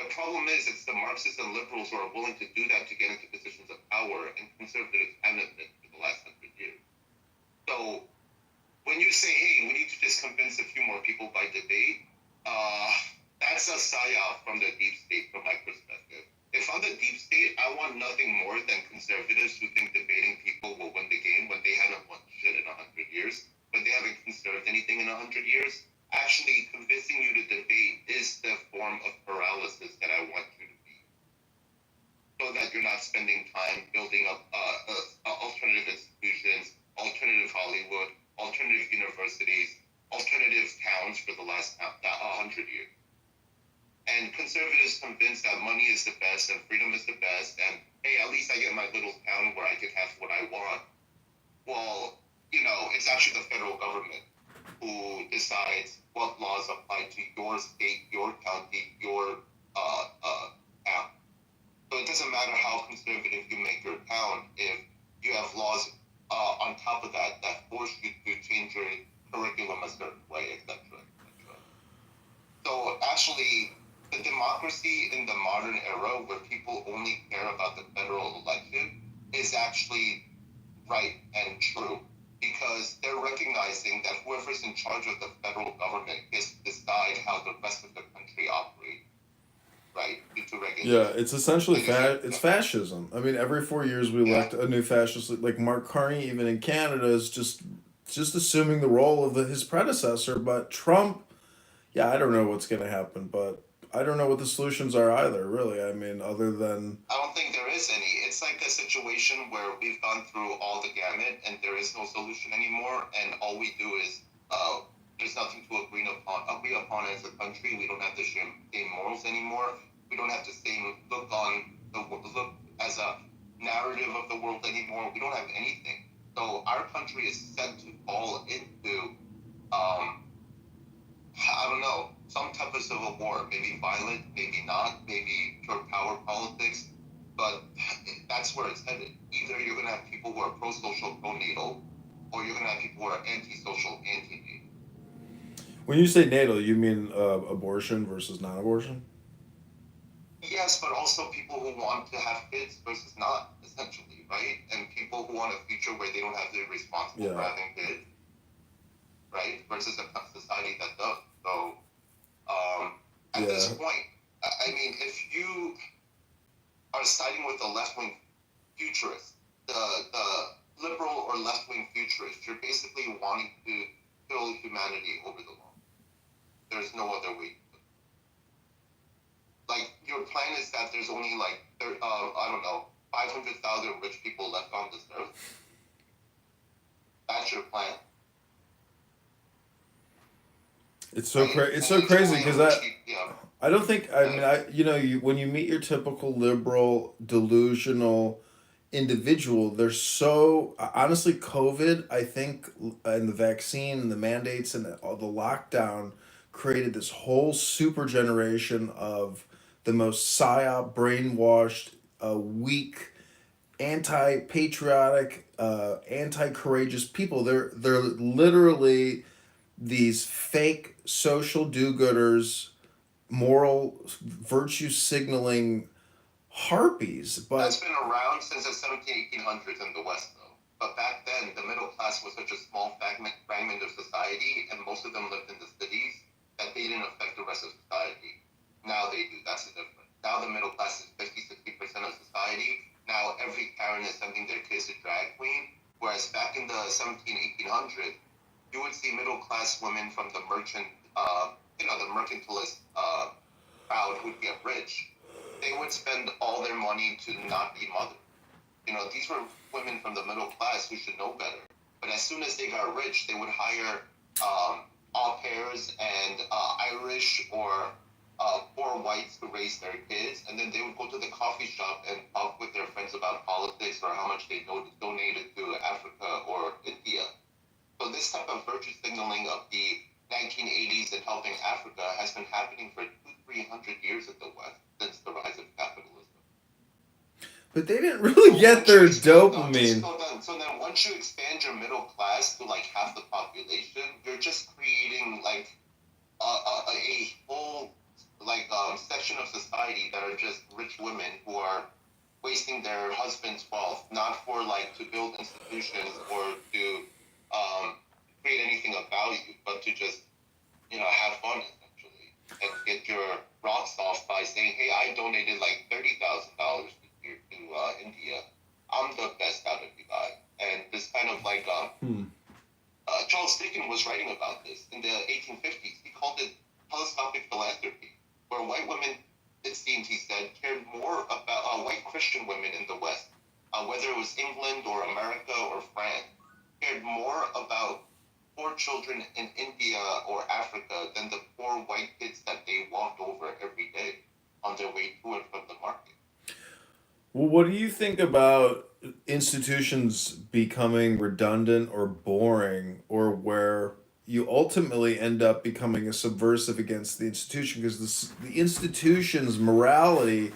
The problem is it's the Marxists and liberals who are willing to do that to get into positions of power, and conservatives haven't been for the last 100 years. So when you say, hey, we need to just convince a few more people by debate, that's a psyop from the deep state from my perspective. If I'm the deep state, I want nothing more than conservatives who think debating people will win the game when they haven't won shit in 100 years, when they haven't conserved anything in 100 years. Actually, convincing you to debate is the form of paralysis that I want you to be. So that you're not spending time building up alternative institutions, alternative Hollywood, alternative universities, alternative towns for the last 100 years. And conservatives convinced that money is the best and freedom is the best, and hey, at least I get my little town where I can have what I want. Well, it's actually the federal government who decides what laws apply to your state, your county, your town. So it doesn't matter how conservative you make your town if you have laws on top of that force you to change your curriculum a certain way, etc. So actually, the democracy in the modern era where people only care about the federal election is actually right and true, because they're recognizing that whoever's in charge of the federal government gets to decide how the rest of the country operates, right? Due to regulation. Yeah, it's essentially it's fascism. I mean, every 4 years we elect a new fascist. Like Mark Carney, even in Canada, is just assuming the role of his predecessor. But Trump, I don't know what's going to happen, but I don't know what the solutions are either, really. I mean, other than... I don't think there is any. It's like a situation where we've gone through all the gamut and there is no solution anymore, and all we do is there's nothing to agree upon as a country. We don't have the same morals anymore. We don't have the same look as a narrative of the world anymore. We don't have anything. So our country is set to fall into, I don't know, some type of civil war. Maybe violent, maybe not, maybe pure power politics. But that's where it's headed. Either you're going to have people who are pro-social, pro-natal, or you're going to have people who are anti-social, anti-natal. When you say natal, you mean abortion versus non-abortion? Yes, but also people who want to have kids versus not, essentially, right? And people who want a future where they don't have to be responsible for having kids, right? Versus a society that does. So, at this point, I mean, if you are siding with the left-wing futurists, the liberal or left-wing futurists, you're basically wanting to kill humanity over the long. There's no other way. Like, your plan is that there's only like, I don't know, 500,000 rich people left on this earth. That's your plan. It's so it's so crazy because I don't think when you meet your typical liberal delusional individual, they're so honestly COVID, I think, and the vaccine and the mandates and all the lockdown created this whole super generation of the most psyop, brainwashed, weak, anti-patriotic, anti-courageous people. They're literally these fake social do-gooders, moral virtue signaling harpies. But that's been around since the 1800s in the West, though. But back then, the middle class was such a small fragment of society, and most of them lived in the cities, that they didn't affect the rest of society. Now they do. That's the difference. Now the middle class is 50-60% of society. Now every parent is sending their kids to drag queen, whereas back in the 1800s, you would see middle class women from the the mercantilist crowd who'd get rich. They would spend all their money to not be mothers. These were women from the middle class who should know better. But as soon as they got rich, they would hire au pairs and Irish or poor whites to raise their kids, and then they would go to the coffee shop and talk with their friends about politics or how much they donated to Africa or India. So this type of virtue signaling of the 1980s and helping Africa has been happening for 200-300 years in the West since the rise of capitalism. But they didn't really get their dopamine. So then once you expand your middle class to like half the population, you're just creating like a whole section of society that are just rich women who are wasting their husband's wealth, not for to build institutions or to create anything of value, but to just have fun essentially and get your rocks off by saying, hey, I donated $30,000 to India. I'm the best out of you guys. And this kind of Charles Dickens was writing about this in the 1850s. He called it telescopic philanthropy, where white women, it seems he said, cared more about white Christian women in the West, whether it was England or America or France, cared more about poor children in India or Africa than the poor white kids that they walked over every day on their way to and from the market. Well, what do you think about institutions becoming redundant or boring, or where you ultimately end up becoming a subversive against the institution because the institution's morality,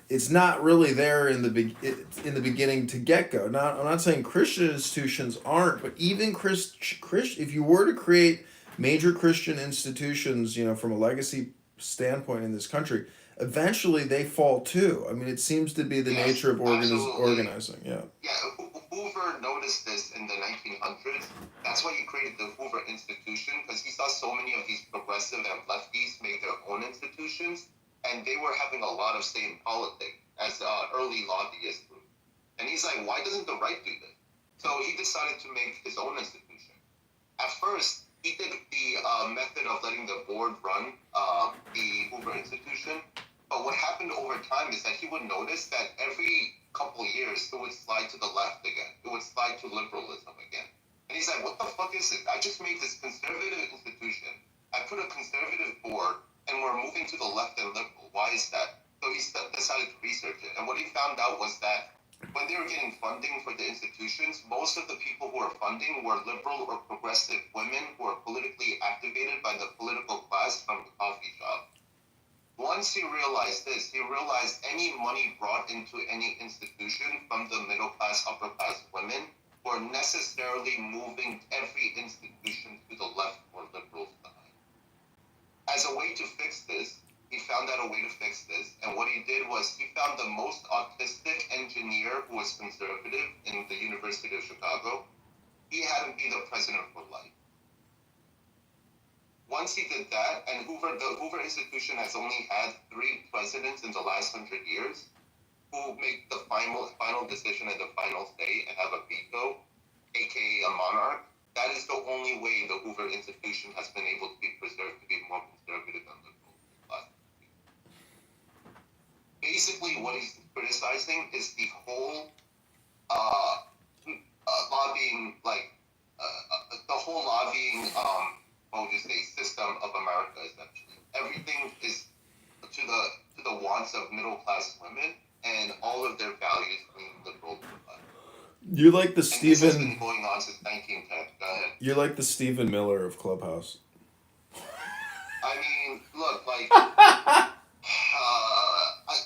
it's not really there in the beginning to get go. I'm not saying Christian institutions aren't, but even if you were to create major Christian institutions, from a legacy standpoint in this country, eventually they fall too. I mean, it seems to be the nature of organizing. Yeah. Yeah, Hoover noticed this in the 1900s. That's why he created the Hoover Institution, because he saw so many of these progressive and lefties make their own institutions, and they were having a lot of say in politics as early lobbyist group. And he's like, why doesn't the right do this? So he decided to make his own institution. At first, he did the method of letting the board run the Hoover Institution. But what happened over time is that he would notice that every couple of years, it would slide to the left again. It would slide to liberalism again. And he's like, what the fuck is it? I just made this conservative institution. I put a conservative board, and we're moving to the left and liberal. Why is that? So he decided to research it. And what he found out was that when they were getting funding for the institutions, most of the people who were funding were liberal or progressive women who were politically activated by the political class from the coffee shop. Once he realized this, he realized any money brought into any institution from the middle class, upper class women were necessarily moving every institution to the left or liberal side. As a way to fix this, he found out a way to fix this, and what he did was he found the most autistic engineer who was conservative in the University of Chicago. He had him be the president for life. Once he did that, and the Hoover institution has only had 3 presidents in the last 100 years who make the final decision and the final say and have a veto, aka a monarch. That is the only way the Hoover institution has been able to be preserved to be more conservative than liberal. Basically, what he's criticizing is the whole lobbying, the whole lobbying, what would you say, system of America. Essentially, everything is to the wants of middle class women, and all of their values being liberal. You're like the This has Stephen. been going on since 1910. Go ahead. You're like the Stephen Miller of Clubhouse. I mean, look,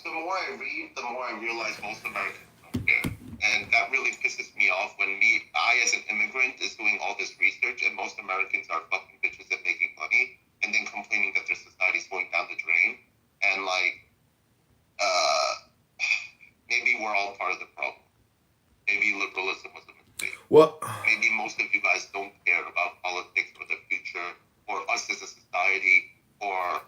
the more I read, the more I realize most Americans don't care. And that really pisses me off when I as an immigrant is doing all this research and most Americans are fucking bitches at making money and then complaining that their society's going down the drain. And maybe we're all part of the problem. Maybe liberalism was a mistake. What? Maybe most of you guys don't care about politics or the future or us as a society or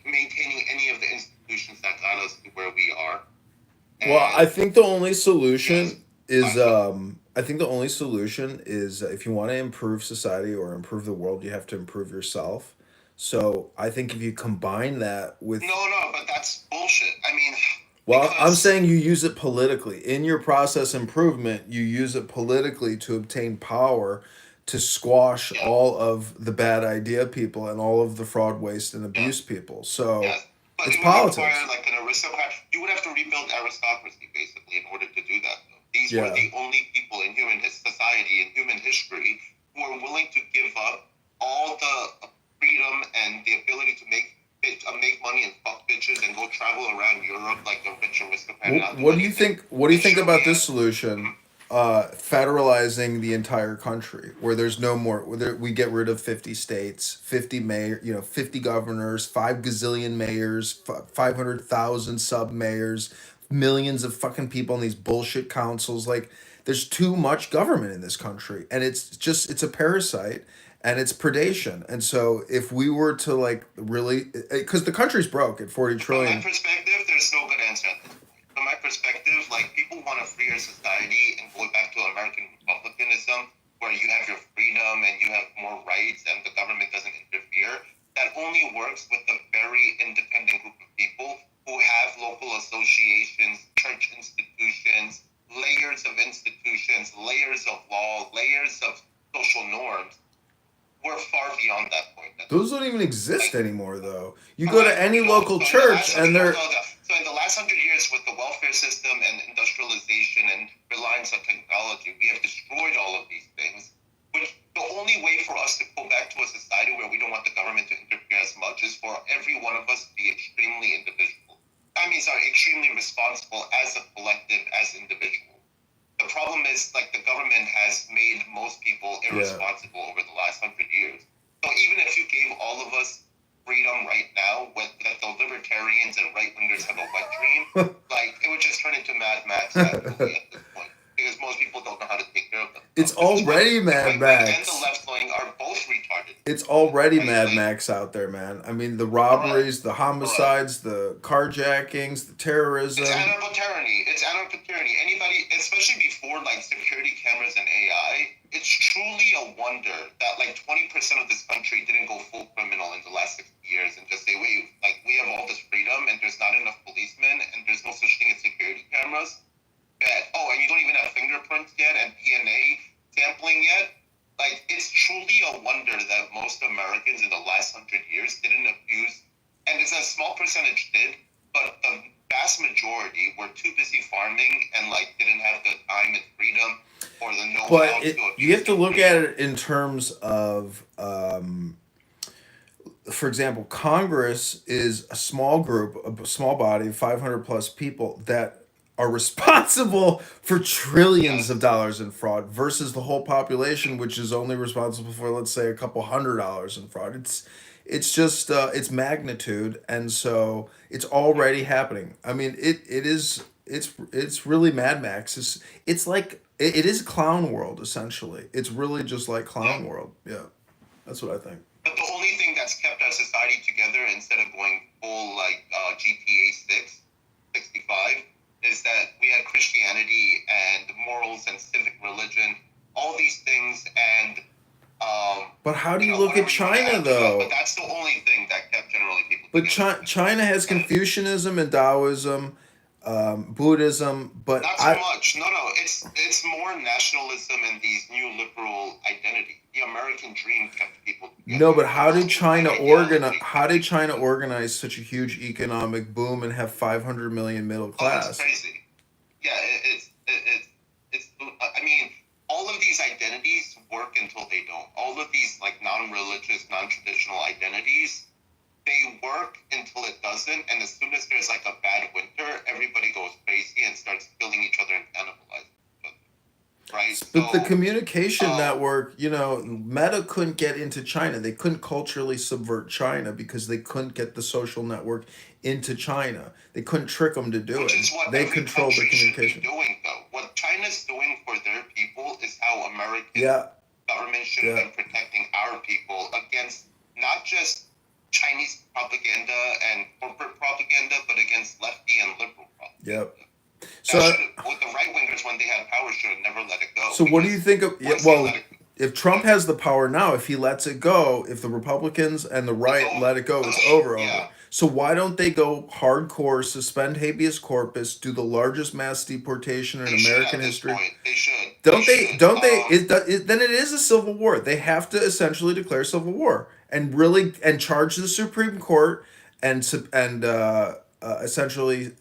maintaining any of the institutions that got us to where we are. Well, I think the only solution is if you want to improve society or improve the world, you have to improve yourself. So I think if you combine that with No, but that's bullshit. I mean, well, I'm saying you use it politically. In your process improvement, you use it politically to obtain power to squash all of the bad idea people and all of the fraud, waste, and abuse people. So but it's it would politics. require an aristocrat. You would have to rebuild aristocracy basically in order to do that. These were the only people in human society, in human history, who were willing to give up all the freedom and the ability to make money and fuck bitches and go travel around Europe like the rich aristocrat. What do you think? What do you think about this solution? Federalizing the entire country, where there's no more. We get rid of 50 states, 50 mayor, 50 governors, 5 gazillion mayors, 500,000 sub mayors, millions of fucking people in these bullshit councils. Like, there's too much government in this country, and it's a parasite. And it's predation. And so if we were to really, because the country's broke at 40 trillion. From my perspective, there's no good answer at this point. From my perspective, people want a freer society and go back to American republicanism where you have your freedom and you have more rights and the government doesn't interfere. That only works with a very independent group of people who have local associations, church institutions, layers of institutions, layers of law, layers of social norms. We're far beyond that point. Those don't even exist anymore, though. You go to any local church and they're... So in the last 100 years with the welfare system and industrialization and reliance on technology, we have destroyed all of these things. Which the only way for us to go back to a society where we don't want the government to interfere as much is for every one of us to be extremely individual. Extremely responsible as a collective, as individuals. The problem is, the government has made most people irresponsible over the last 100 years. So even if you gave all of us freedom right now, that the libertarians and right-wingers have a wet dream, it would just turn into Mad Max at this point. Because most people don't know how to take care of them. It's already Mad Max. And the left-wing are both retarded. It's already Mad Max out there, man. I mean, the robberies, the homicides, the carjackings, the terrorism. It's anarcho-tyranny. Anybody, especially before security cameras and AI, it's truly a wonder that 20% of this country didn't go full criminal in the last 60 years and just say, wait, we have all this freedom and there's not enough policemen and there's no such thing as security cameras. And you don't even have fingerprints yet and DNA sampling yet. It's truly a wonder that most Americans in the last 100 years didn't abuse, and it's a small percentage did, but the vast majority were too busy farming and like didn't have the time and freedom or the know-how But to you have to look at it in terms of, for example, Congress is a small group, a small body of 500 plus people that are responsible for trillions of dollars in fraud versus the whole population, which is only responsible for, let's say, a couple $100 in fraud. It's just it's magnitude, and so it's already happening. I mean, it's really Mad Max. It's like it is Clown World essentially. It's really just like Clown World. Yeah, that's what I think. But the only thing that's kept our society together instead of going full like GTA 65 is that we had Christianity and morals and civic religion, all these things, and but how do you look at China though? But that's the only thing that kept generally people together. But China has Confucianism and Taoism, Buddhism, but not so much. No, it's more nationalism and these new liberal identity. The American dream kept people together. No, but how did China organize? How did China organize such a huge economic boom and have 500 million middle class? It's crazy. Yeah, it's. I mean, all of these identities work until they don't. All of these like non-religious, non-traditional identities, they work until it doesn't. And as soon as there's like a bad winter, everybody goes crazy and starts killing each other and cannibalizing each other. Right? But the communication network, Meta couldn't get into China. They couldn't culturally subvert China because they couldn't get the social network into China. They couldn't trick them to do it. They controlled the communication. Doing though, what China's doing for their people is how American government should have been protecting our people against not just Chinese propaganda and corporate propaganda, but against lefty and liberal propaganda. Yep. So with the right wingers, when they had power, should have never let it go. So what do you think of? If Trump has the power now, if he lets it go, if the Republicans and the right let it go, it's over. So why don't they go hardcore, suspend habeas corpus, do the largest mass deportation in American history? They should. Don't they? Then it is a civil war. They have to essentially declare civil war and really charge the Supreme Court and essentially.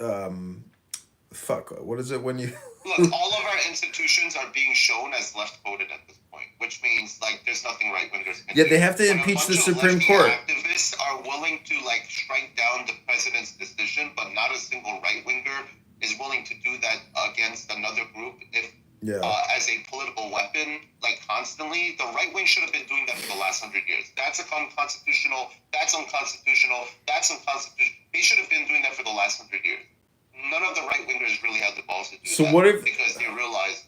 What is it when you... Look, all of our institutions are being shown as left-voted at this point, which means, like, there's nothing right-wingers can do. Yeah, they have to impeach the Supreme Court. Activists are willing to, like, strike down the president's decision, but not a single right-winger is willing to do that against another group as a political weapon, like, constantly. The right wing should have been doing that for the last 100 years. That's unconstitutional. That's unconstitutional. That's unconstitutional. They should have been doing that for the last 100 years. None of the right wingers really had the balls to do that. Because they realized,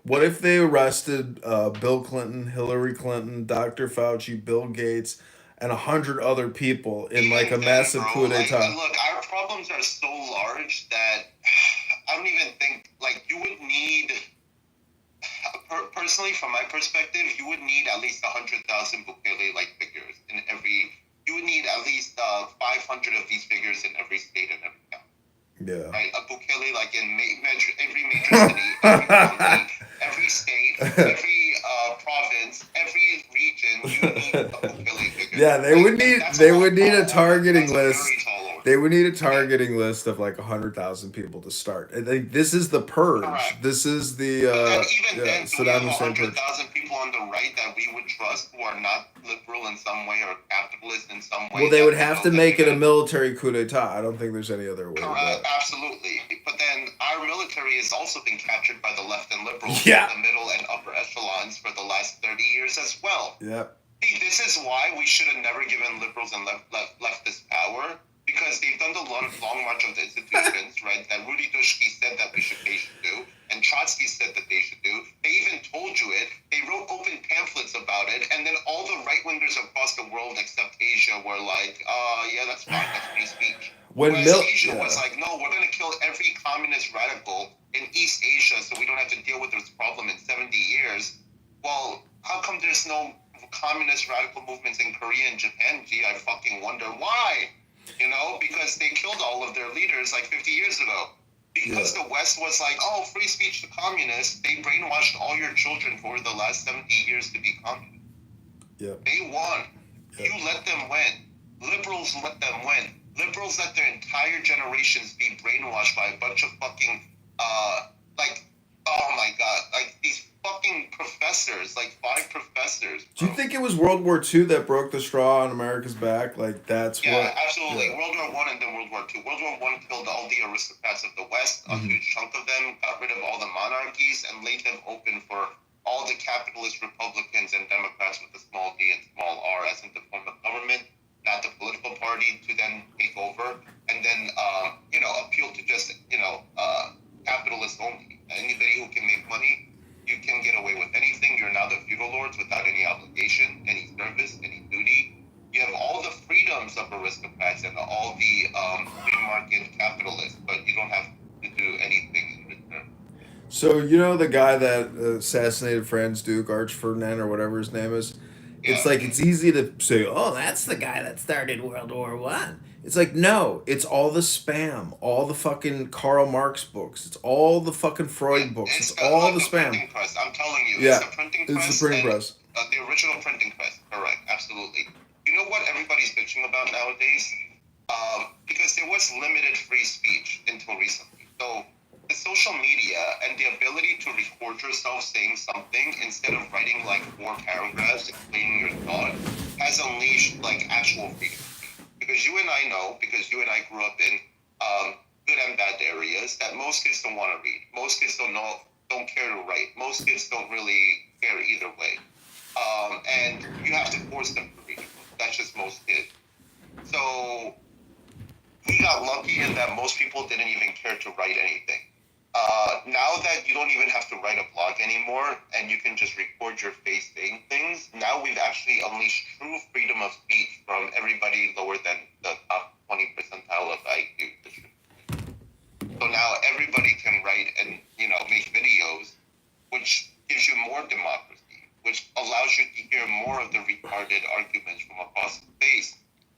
What if they arrested Bill Clinton, Hillary Clinton, Dr. Fauci, Bill Gates, and 100 other people in like a massive coup d'etat? Look, our problems are so large that I don't even think you would need. Personally, from my perspective, you would need at least 100,000 Bukele figures in every. You would need at least 500 of these figures in every state and every county. Yeah. Right, a Bukele in every major city, every county, every state, every province, every region. You need a Bukele figure. Yeah, they would need a targeting list. They would need a targeting list of 100,000 people to start. I think this is the purge. Correct. This is the Saddam Hussein purge. 100,000 people on the right that we would trust who are not liberal in some way or capitalist in some way. Well, they would have to make it a military coup d'etat. I don't think there's any other way. Correct, absolutely. But then our military has also been captured by the left and liberals, the middle and upper echelons for the last 30 years as well. Yep. See, this is why we should have never given liberals and leftists power. Because they've done the long march of the institutions, right? That Rudy Dushki said that they should do, and Trotsky said that they should do. They even told you it. They wrote open pamphlets about it, and then all the right-wingers across the world, except Asia, were like, that's fine, that's free speech. Whereas Asia was like, no, we're going to kill every communist radical in East Asia so we don't have to deal with this problem in 70 years. Well, how come there's no communist radical movements in Korea and Japan? Gee, I fucking wonder why. Because they killed all of their leaders 50 years ago. Because the West was like, oh, free speech to communists, they brainwashed all your children for the last 70 years to be communists. Yep. They won. Yep. You let them win. Liberals let them win. liberals let their entire generations be brainwashed by a bunch of fucking, like, oh my god, like these fucking professors, like 5 professors. Do you think it was World War II that broke the straw on America's back? Like, that's Yeah, what... absolutely. Yeah. World War One and then World War II. World War One killed all the aristocrats of the West, a huge chunk of them, got rid of all the monarchies, and laid them open for all the capitalist Republicans and Democrats with a small d and small r, as in the form of government, not the political party, to then take over, and then, appeal to just, capitalists only. Anybody who can make money, you can get away with anything. You're now the feudal lords without any obligation, any service, any duty. You have all the freedoms of aristocrats and all the free market capitalists, but you don't have to do anything in return. So, you know the guy that assassinated Franz Duke, Arch Ferdinand, or whatever his name is? It's like, it's easy to say, oh, that's the guy that started World War One. It's like, no, it's all the spam, all the fucking Karl Marx books, it's all the fucking Freud books, it's all the spam. Printing press. I'm telling you, Yeah, it's the printing press. it's the printing press. The original printing press. Correct, absolutely. You know what everybody's bitching about nowadays? Because there was limited free speech until recently. So the social media and the ability to record yourself saying something instead of writing like 4 paragraphs explaining your thought has unleashed like actual freedom. Because you and I know, because you and I grew up in good and bad areas, that most kids don't want to read. Most kids don't care to write. Most kids don't really care either way. And you have to force them to read a book. That's just most kids. So we got lucky in that most people didn't even care to write anything. Now that you don't even have to write a blog anymore and you can just record your face saying things, now we've actually unleashed true freedom of speech from everybody lower than the top 20 percentile of IQ. So now everybody can write and, make videos, which gives you more democracy, which allows you to hear more of the retarded arguments from across the space.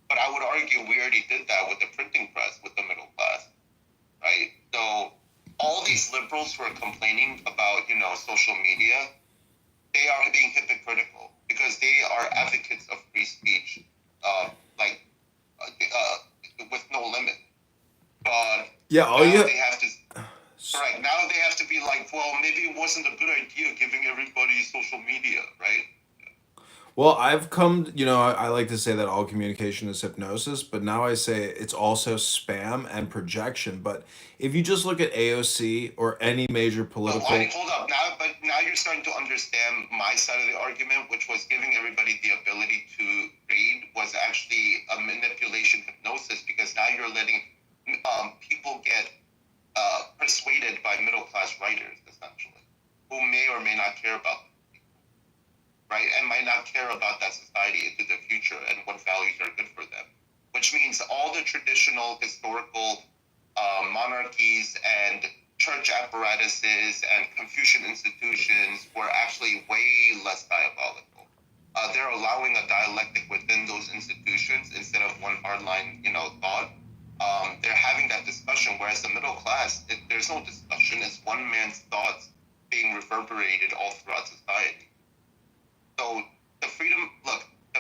But I would argue we already did that with the printing press, with the middle class, right? So all these liberals who are complaining about, social media, they are being hypocritical because they are advocates of free speech, with no limit. But yeah, they have to. Right, now they have to be like, well, maybe it wasn't a good idea giving everybody social media, right? Well, I've come, I like to say that all communication is hypnosis, but now I say it's also spam and projection. But if you just look at AOC or any major political... Hold up. Now you're starting to understand my side of the argument, which was giving everybody the ability to read was actually a manipulation hypnosis, because now you're letting people get persuaded by middle-class writers, essentially, who may or may not care about them, right, and might not care about that society into the future and what values are good for them, which means all the traditional historical monarchies and church apparatuses and Confucian institutions were actually way less diabolical. They're allowing a dialectic within those institutions instead of one hardline, thought. They're having that discussion, whereas the middle class, there's no discussion. It's one man's thoughts being reverberated all throughout society. So the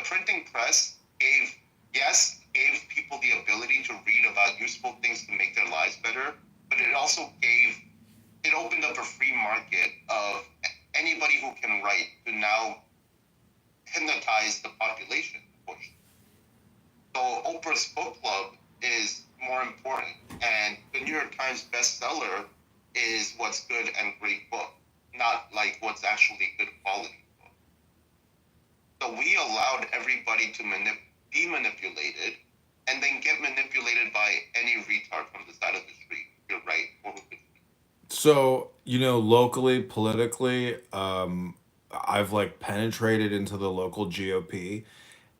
printing press gave people the ability to read about useful things to make their lives better, but it also opened up a free market of anybody who can write to now hypnotize the population. So Oprah's book club is more important, and the New York Times bestseller is what's good and great book, not like what's actually good quality book. So we allowed everybody to be manipulated and then get manipulated by any retard from the side of the street. You're right. So, locally, politically, I've penetrated into the local GOP,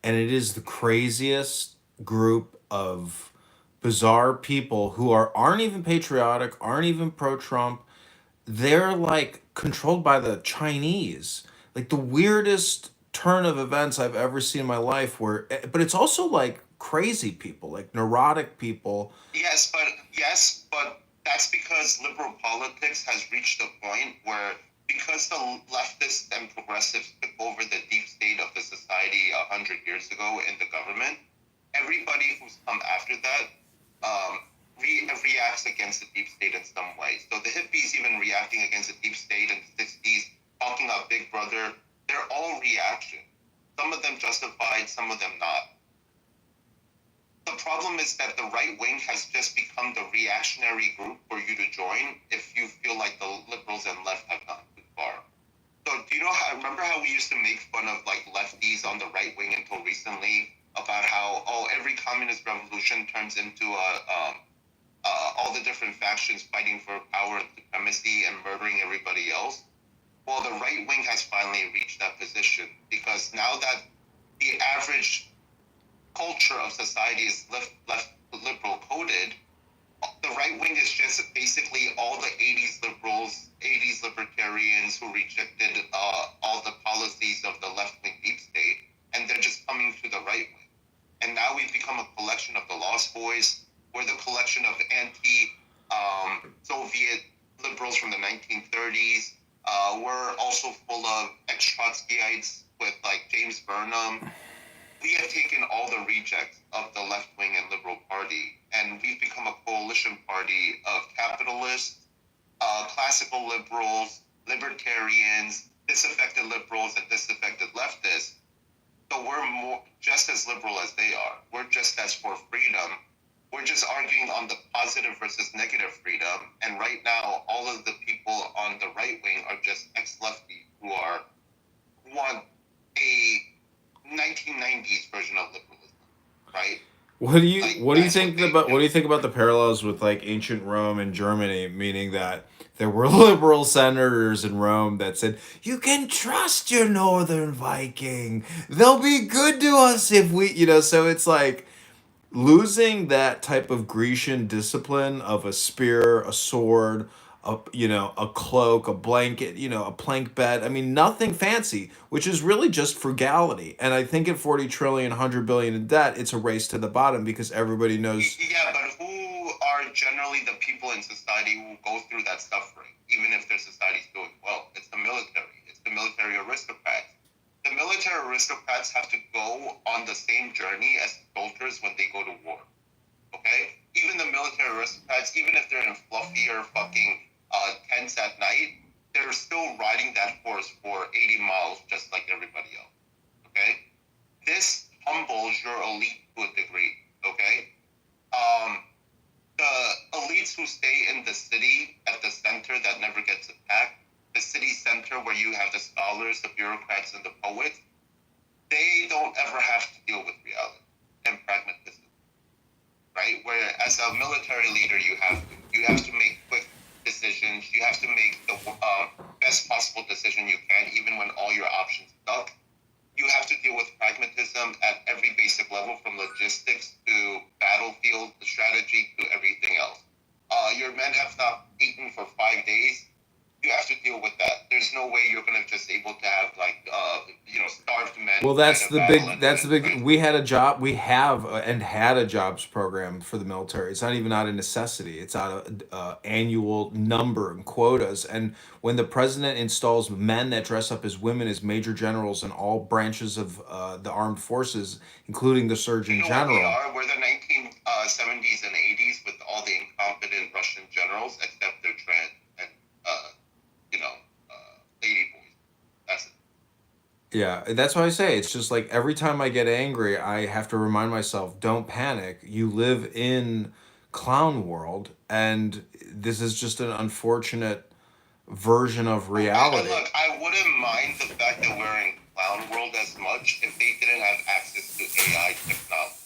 and it is the craziest group of bizarre people who aren't even patriotic, aren't even pro-Trump. They're controlled by the Chinese. Like the weirdest turn of events I've ever seen in my life, but it's also crazy people, neurotic people. Yes, but that's because liberal politics has reached a point where, because the leftists and progressives took over the deep state of the society 100 years ago in the government, everybody who's come after that reacts against the deep state in some way. So the hippies even reacting against the deep state in the 60s, talking about Big Brother, they're all reaction. Some of them justified, some of them not. The problem is that the right wing has just become the reactionary group for you to join if you feel like the liberals and left have gone too far. So do you know remember how we used to make fun of like lefties on the right wing until recently about how, every communist revolution turns into all the different factions fighting for power and supremacy and murdering everybody else? Well, the right wing has finally reached that position because now that the average culture of society is left liberal coded, the right wing is just basically all the 80s liberals, 80s libertarians who rejected all the policies of the left-wing deep state, and they're just coming to the right wing. And now we've become a collection of the Lost Boys. We're the collection of anti-Soviet liberals from the 1930s. We're also full of ex-Trotskyites with like James Burnham. We have taken all the rejects of the left-wing and liberal party, and we've become a coalition party of capitalists, classical liberals, libertarians, disaffected liberals, and disaffected leftists. So we're just as liberal as they are. We're just as for freedom. We're just arguing on the positive versus negative freedom. And right now, all of the people on the right wing are just ex-lefty who want a 1990s version of liberalism, right? What do you think about the parallels with like ancient Rome and Germany, meaning that there were liberal senators in Rome that said, "You can trust your northern Viking. They'll be good to us if we," so it's like losing that type of Grecian discipline of a spear, a sword, a cloak, a blanket, a plank bed. I mean, nothing fancy, which is really just frugality. And I think at 40 trillion, 100 billion in debt, it's a race to the bottom because everybody knows. Yeah, but who are generally the people in society who go through that suffering, even if their society's doing well? It's the military. It's the military aristocrats. The military aristocrats have to go on the same journey as soldiers when they go to war. Okay? Even the military aristocrats, even if they're in fluffier fucking tents at night, they're still riding that horse for 80 miles just like everybody else. Okay? This humbles your elite to a degree. Okay? The elites who stay in the city at the center that never gets attacked, the city center where you have the scholars, the bureaucrats, and the poets, they don't ever have to deal with reality and pragmatism, right? Where as a military leader, you have to make quick decisions. You have to make the best possible decision you can, even when all your options suck. You have to deal with pragmatism at every basic level, from logistics to battlefield strategy to everything else. Your men have not eaten for 5 days. You have to deal with that. There's no way you're gonna just able to have like starved men. Well, that's the big. We had a jobs program for the military. It's not even out of necessity. It's out of annual number and quotas. And when the president installs men that dress up as women as major generals in all branches of the armed forces, including the surgeon general. We're the 1970s and 80s with all the incompetent Russian generals, except they're trans and lady boys. That's it. Yeah, that's why I say it's just like every time I get angry, I have to remind myself, don't panic. You live in clown world, and this is just an unfortunate version of reality. Look, I wouldn't mind the fact that we're in clown world as much if they didn't have access to AI technology.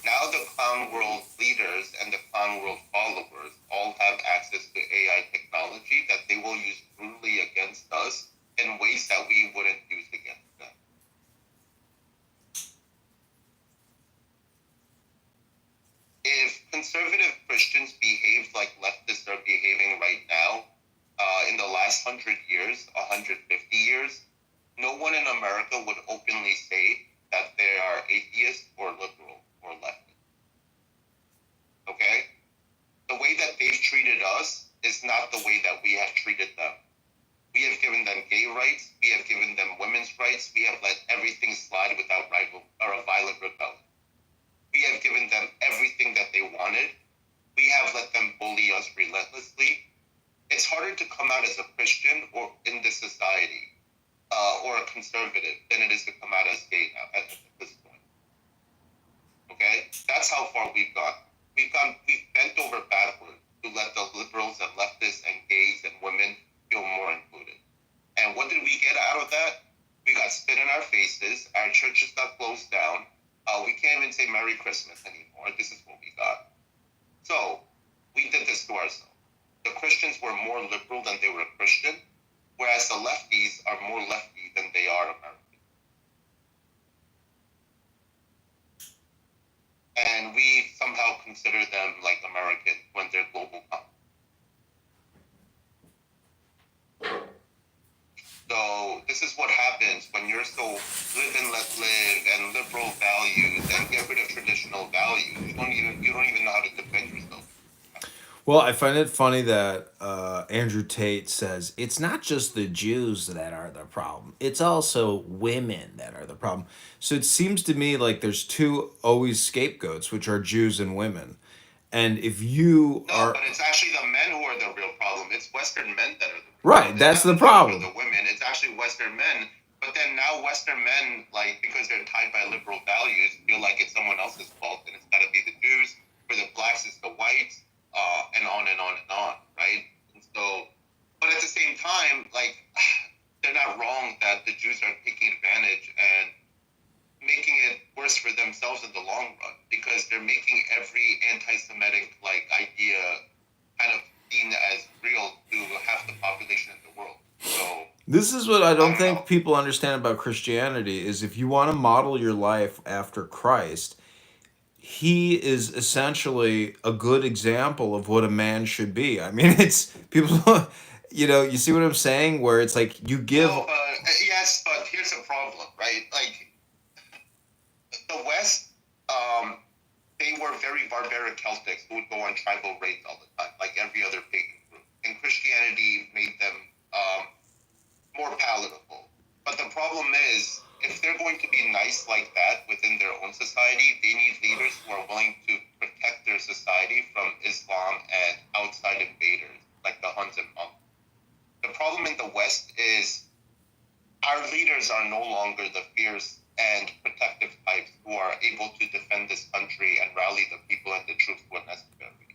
Now the clown world leaders and the clown world followers all have access to AI technology that they will use brutally against us in ways that we wouldn't use against them. If conservative Christians behaved like leftists are behaving right now, in the last 100 years, 150 years, no one in America would openly say that they are atheist or liberal or leftist. Okay? The way that they've treated us is not the way that we have treated them. We have given them gay rights. We have given them women's rights. We have let everything slide without a violent rebellion. We have given them everything that they wanted. We have let them bully us relentlessly. It's harder to come out as a Christian or in this society or a conservative than it is to come out as gay now at this point. Okay? That's how far we've gone. We've bent over backwards to let the liberals and leftists and gays and women feel more included. And what did we get out of that? We got spit in our faces. Our churches got closed down. We can't even say Merry Christmas anymore. This is what we got. So we did this to ourselves. The Christians were more liberal than they were Christian, whereas the lefties are more lefty than they are American. And we somehow consider them like American when they're global. So this is what happens when you're so live and let live and liberal values and get rid of traditional values. You don't even know how to defend yourself. Well, I find it funny that Andrew Tate says it's not just the Jews that are the problem. It's also women that are the problem. So it seems to me like there's two always scapegoats, which are Jews and women. And if you are... but it's actually the men who are the real problem. It's Western men that are the problem. Right, that's the problem. The women, it's actually Western men. But then now Western men, like, because they're tied by liberal values, feel like it's someone else's fault, and it's got to be the Jews, for the blacks it's the whites, and on and on and on, right? And so, but at the same time, like, they're not wrong that the Jews are taking advantage and making it worse for themselves in the long run, because they're making every anti-Semitic like idea kind of seen as real to half the population in the world. So this is what I don't think people understand about Christianity is if you want to model your life after Christ, he is essentially a good example of what a man should be. I mean, it's people, you see what I'm saying? Where it's like you give. No, yes, but here's a problem, right? Like the West, they were very barbaric Celtics who would go on tribal raids all the time, like every other pagan group. And Christianity made them more palatable. But the problem is, if they're going to be nice like that within their own society, they need leaders who are willing to protect their society from Islam and outside invaders, like the Huns and monks. The problem in the West is our leaders are no longer the fierce and protective types who are able to defend this country and rally the people and the troops when necessary.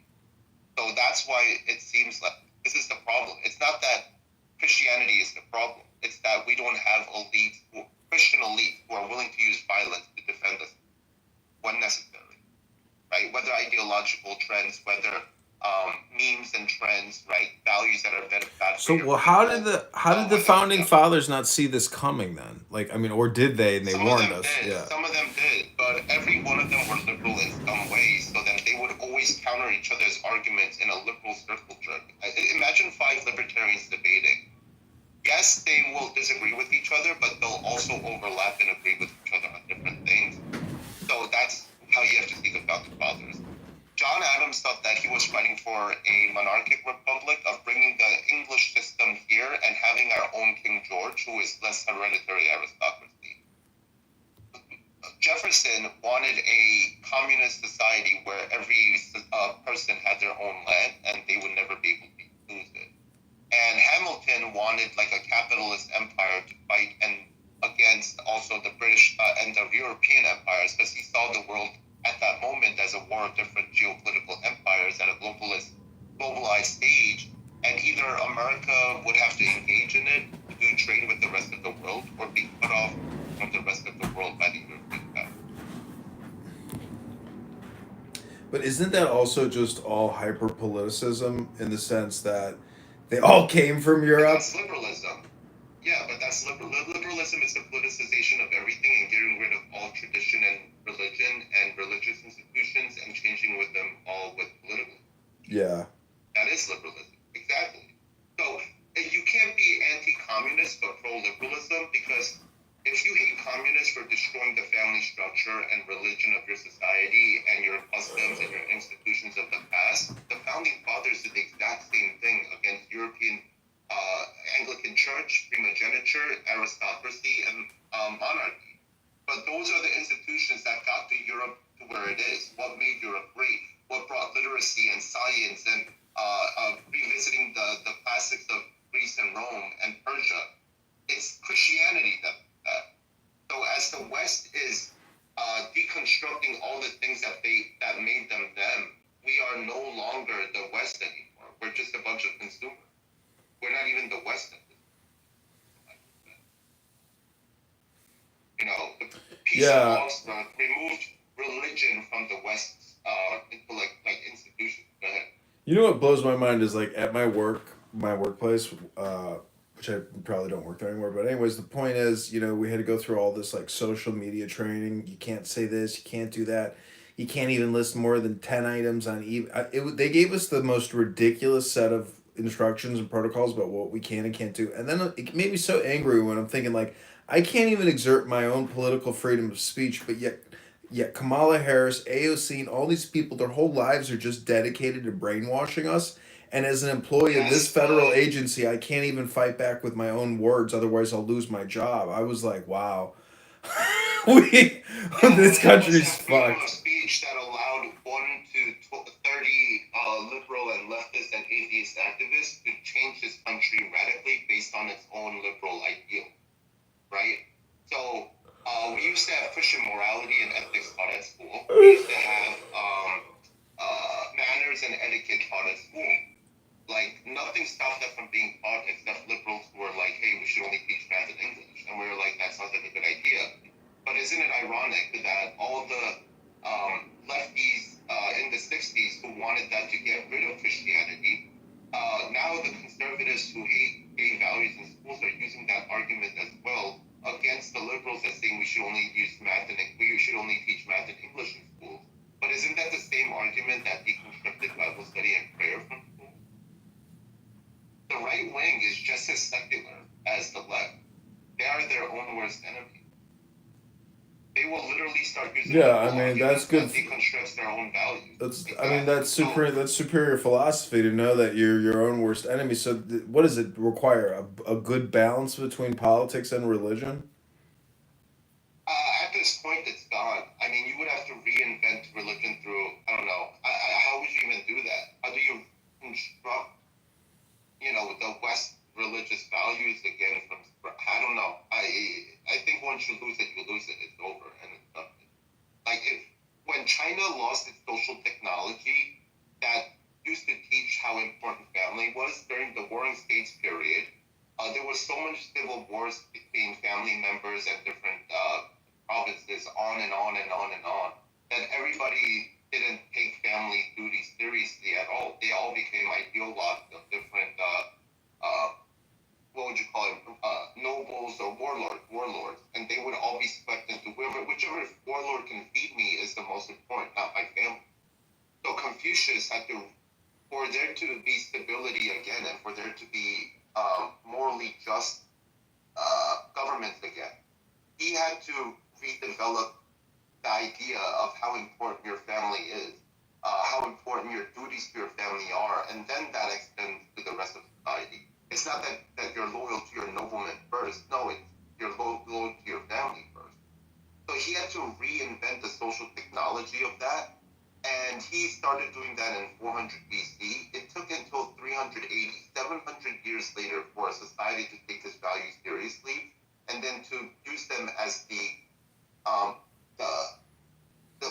So that's why it seems like this is the problem. It's not that Christianity is the problem. It's that we don't have Christian elites who are willing to use violence to defend us when necessary, right? Whether ideological trends, whether memes and trends, right? Values that are bad. So well, how did the founding fathers not see this coming then? Like, I mean, or did they? And they warned us. Yeah. Some of them did, but every one of them were liberal in some ways, so that they would always counter each other's arguments in a liberal circle jerk. Imagine 5 libertarians debating. Yes, they will disagree with each other, but they'll also overlap and agree with each other on different things. So that's how you have to see the founding fathers. John Adams thought that he was fighting for a monarchic republic of bringing the English system here and having our own King George, who is less hereditary aristocracy. Jefferson wanted a communist society where every person had their own land and they would never be able to lose it. And Hamilton wanted like a capitalist empire to fight against also the British and the European empires, because he saw the world at that moment as a war of different geopolitical empires at a globalized stage, and either America would have to engage in it to do trade with the rest of the world or be cut off from the rest of the world by the European power. But isn't that also just all hyper-politicism in the sense that they all came from Europe? But that's liberalism. Yeah, but that's liberalism is the politicization of everything and getting rid of all tradition and religion and religious institutions and changing with them all with political. Yeah. That is liberalism. Exactly. So you can't be anti-communist but pro-liberalism, because if you hate communists for destroying the family structure and religion of your society and your customs and your institutions of the past, the founding fathers did the exact same thing against European Anglican Church, primogeniture, aristocracy, and monarchy. But those are the institutions that got to Europe to where it is. audience and revisiting the classics of Greece and Rome and Persia. It's Christianity that. So as the West is deconstructing all the things that made them them, we are no longer the West anymore. We're just a bunch of consumers. We're not even the West at this point. You know, the peace of Augsburg removed religion from the West's like institutions. Go ahead. You know what blows my mind is like at my workplace, which I probably don't work there anymore. But anyways, the point is, you know, we had to go through all this like social media training. You can't say this, you can't do that. You can't even list more than 10 items on they gave us the most ridiculous set of instructions and protocols about what we can and can't do. And then it made me so angry when I'm thinking like, I can't even exert my own political freedom of speech, but yet Kamala Harris, AOC, and all these people, their whole lives are just dedicated to brainwashing us. And as an employee of this federal agency, I can't even fight back with my own words, otherwise I'll lose my job. I was like, wow. This country's fucked. Speech that allowed 1 to 30 liberal and leftist and atheist activists to change this country radically based on its own liberal ideal, right? So we used to have Christian morality and ethics taught at school. We used to have manners and etiquette taught at school. Like, nothing stopped that from being taught except liberals who were like, hey, we should only teach math and English. And we were like, that sounds like a good idea. But isn't it ironic that all the lefties in the 60s who wanted that to get rid of Christianity, now the conservatives who hate gay values in schools are using that argument as well against the liberals as saying we should only use math and we should only teach math and English in schools. But isn't that the same argument that deconstructed Bible study and prayer from schools? The right wing is just as secular as the left. They are their own worst enemy. They will literally start using that's good. That deconstructs their own values. That's superior philosophy to know that you're your own worst enemy. So what does it require? A good balance between politics and religion? At this point, it's gone. I mean, you would have to reinvent religion through, I don't know, how would you even do that? How do you construct, the West religious values again from, I don't know. I think once you lose it, it's over and it's done. Like when China lost its social technology that used to teach how important family was during the Warring States period, there was so much civil wars between family members and different provinces on and on and on and on that everybody didn't take family duties seriously at all. They all became ideologues of different what would you call it, nobles or warlords, and they would all be swept into whichever warlord can feed me is the most important, not my family. So Confucius had to, for there to be stability again and for there to be morally just governments again, he had to redevelop the idea of how important your family is, how important your duties to your family are, and then that extends to the rest of society. It's not that you're loyal to your nobleman first. No, it's you're loyal to your family first. So he had to reinvent the social technology of that, and he started doing that in 400 BC. It took until 380, 700 years later for a society to take his values seriously, and then to use them as the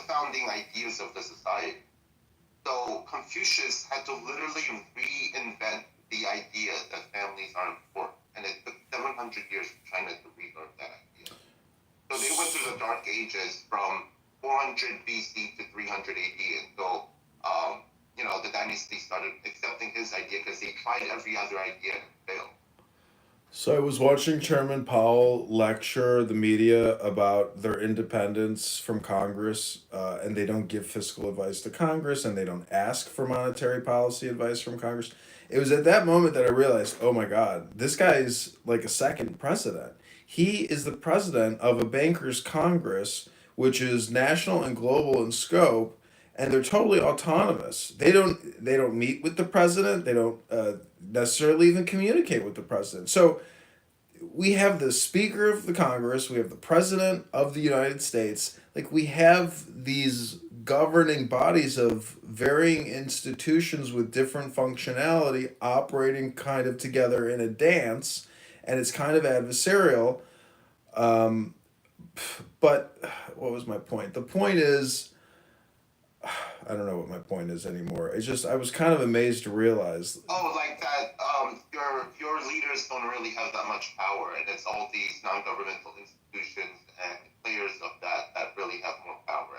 founding ideas of the society. So Confucius had to literally reinvent the idea that families are important, and it took 700 years for China to relearn that idea. So they went through the Dark Ages from 400 BC to 300 AD until the dynasty started accepting his idea because they tried every other idea and failed. So I was watching Chairman Powell lecture the media about their independence from Congress, and they don't give fiscal advice to Congress, and they don't ask for monetary policy advice from Congress. It was at that moment that I realized, oh my God, this guy is like a second president. He is the president of a bankers Congress, which is national and global in scope, and they're totally autonomous. They don't meet with the president. They don't necessarily even communicate with the president. So we have the Speaker of the Congress, we have the President of the United States like we have these governing bodies of varying institutions with different functionality operating kind of together in a dance, and it's kind of adversarial. Um, but what was my point? The point is, I don't know what my point is anymore. It's just I was kind of amazed to realize. Oh, like that. Your leaders don't really have that much power, and it's all these non-governmental institutions and players of that really have more power.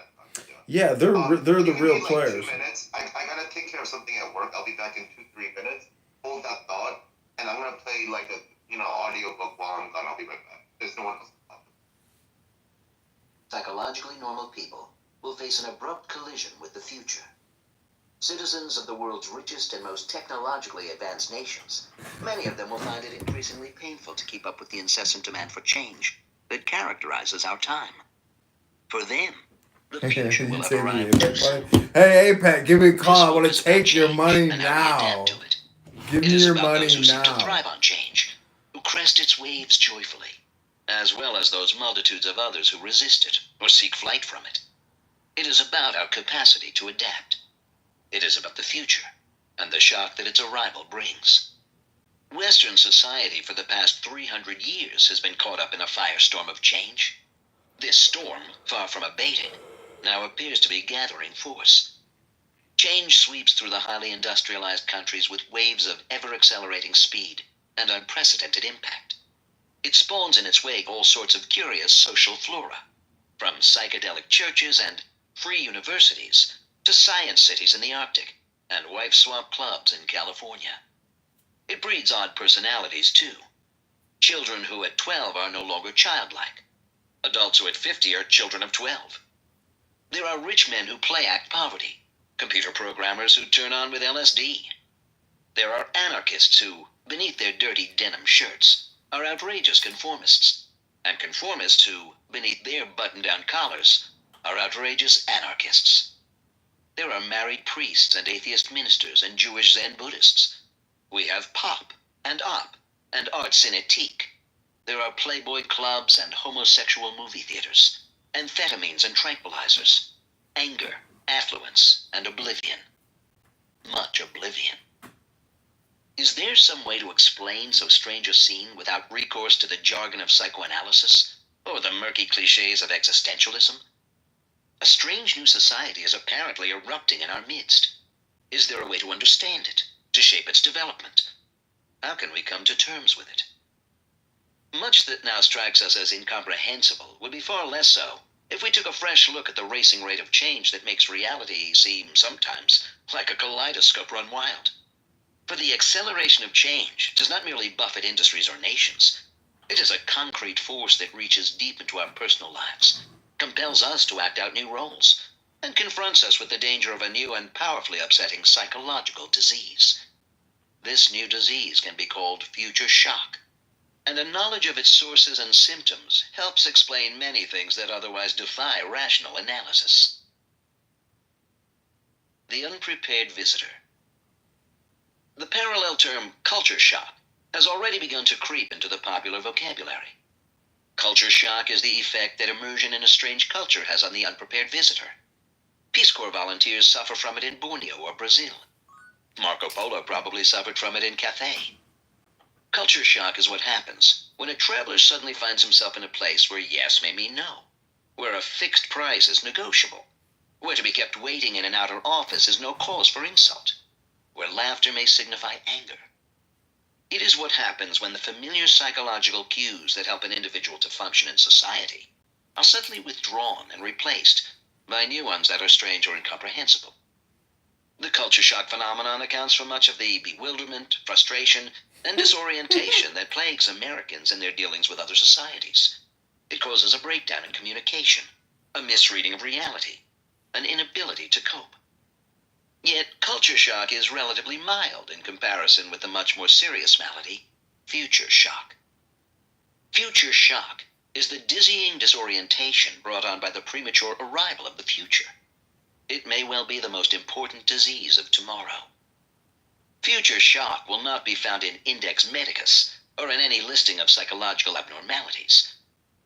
Yeah, they're the real Like players. 2 minutes. I gotta take care of something at work. I'll be back in 2-3 minutes. Hold that thought, and I'm gonna play like a audiobook while I'm gone. I'll be right back. There's no one else. Psychologically normal people will face an abrupt collision with the future. Citizens of the world's richest and most technologically advanced nations, many of them will find it increasingly painful to keep up with the incessant demand for change that characterizes our time. For them, the future will have arrived too soon. Hey, Pat, give me a call. I want to take your money now. Give me your money who seek to now. thrive on change, who crest its waves joyfully, as well as those multitudes of others who resist it or seek flight from it. It is about our capacity to adapt. It is about the future and the shock that its arrival brings. Western society for the past 300 years has been caught up in a firestorm of change. This storm, far from abating, now appears to be gathering force. Change sweeps through the highly industrialized countries with waves of ever-accelerating speed and unprecedented impact. It spawns in its wake all sorts of curious social flora, from psychedelic churches and free universities to science cities in the Arctic and wife swap clubs in California. It breeds odd personalities, too. Children who at 12 are no longer childlike. Adults who at 50 are children of 12. There are rich men who play-act poverty, computer programmers who turn on with LSD. There are anarchists who, beneath their dirty denim shirts, are outrageous conformists, and conformists who, beneath their button-down collars, are outrageous anarchists. There are married priests and atheist ministers and Jewish Zen Buddhists. We have pop and op and art cinétique. There are playboy clubs and homosexual movie theaters, amphetamines and tranquilizers, anger, affluence, and oblivion. Much oblivion. Is there some way to explain so strange a scene without recourse to the jargon of psychoanalysis or the murky cliches of existentialism? A strange new society is apparently erupting in our midst. Is there a way to understand it, to shape its development? How can we come to terms with it? Much that now strikes us as incomprehensible would be far less so if we took a fresh look at the racing rate of change that makes reality seem sometimes like a kaleidoscope run wild. For the acceleration of change does not merely buffet industries or nations. It is a concrete force that reaches deep into our personal lives, compels us to act out new roles, and confronts us with the danger of a new and powerfully upsetting psychological disease. This new disease can be called future shock, and a knowledge of its sources and symptoms helps explain many things that otherwise defy rational analysis. The unprepared visitor. The parallel term culture shock has already begun to creep into the popular vocabulary. Culture shock is the effect that immersion in a strange culture has on the unprepared visitor. Peace Corps volunteers suffer from it in Borneo or Brazil. Marco Polo probably suffered from it in Cathay. Culture shock is what happens when a traveler suddenly finds himself in a place where yes may mean no, where a fixed price is negotiable, where to be kept waiting in an outer office is no cause for insult, where laughter may signify anger. It is what happens when the familiar psychological cues that help an individual to function in society are suddenly withdrawn and replaced by new ones that are strange or incomprehensible. The culture shock phenomenon accounts for much of the bewilderment, frustration, and disorientation that plagues Americans in their dealings with other societies. It causes a breakdown in communication, a misreading of reality, an inability to cope. Yet, culture shock is relatively mild in comparison with the much more serious malady, future shock. Future shock is the dizzying disorientation brought on by the premature arrival of the future. It may well be the most important disease of tomorrow. Future shock will not be found in Index Medicus or in any listing of psychological abnormalities.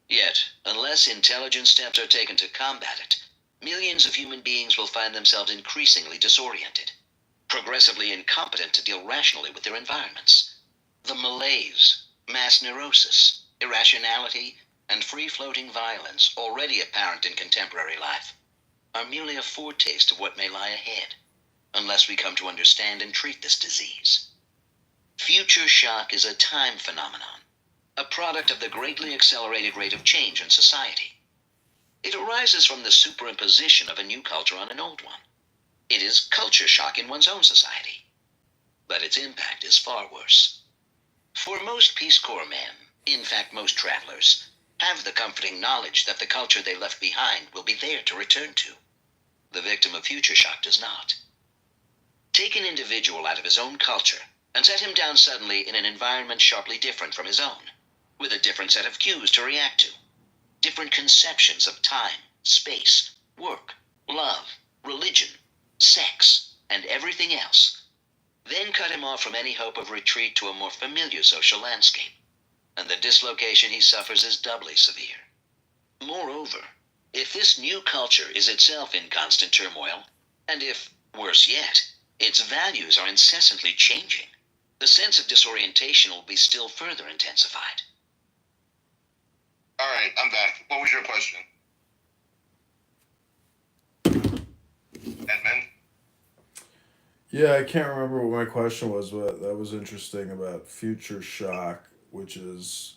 Yet, unless intelligent steps are taken to combat it, millions of human beings will find themselves increasingly disoriented, progressively incompetent to deal rationally with their environments. The malaise, mass neurosis, irrationality, and free-floating violence already apparent in contemporary life are merely a foretaste of what may lie ahead, unless we come to understand and treat this disease. Future shock is a time phenomenon, a product of the greatly accelerated rate of change in society. It arises from the superimposition of a new culture on an old one. It is culture shock in one's own society. But its impact is far worse. For most Peace Corps men, in fact most travelers, have the comforting knowledge that the culture they left behind will be there to return to. The victim of future shock does not. Take an individual out of his own culture and set him down suddenly in an environment sharply different from his own, with a different set of cues to react to, different conceptions of time, space, work, love, religion, sex, and everything else. Then cut him off from any hope of retreat to a more familiar social landscape, and the dislocation he suffers is doubly severe. Moreover, if this new culture is itself in constant turmoil, and if, worse yet, its values are incessantly changing, the sense of disorientation will be still further intensified. All right, I'm back. What was your question? Edmund? Yeah, I can't remember what my question was, but that was interesting about future shock, which is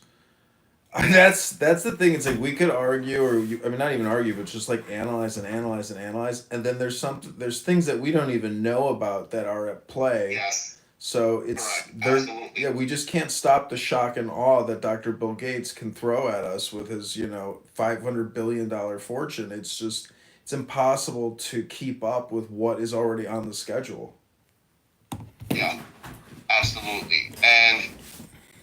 that's the thing. It's like we could argue, I mean, not even argue, but just like analyze and analyze and analyze, and then there's things that we don't even know about that are at play. Yes. So it's there. Yeah, we just can't stop the shock and awe that Dr. Bill Gates can throw at us with his $500 billion fortune. It's impossible to keep up with what is already on the schedule. Yeah, absolutely. And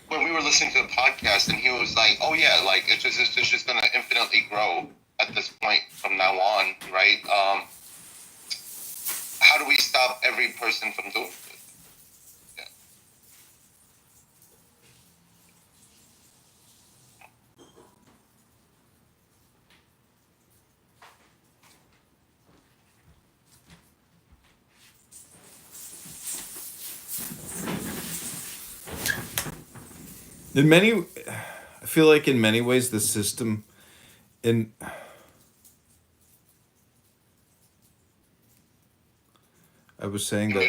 when we were listening to the podcast, and he was like, "Oh yeah, like it's just gonna infinitely grow at this point from now on, right? How do we stop every person from doing it?" Yeah. I feel like in many ways the system I was saying that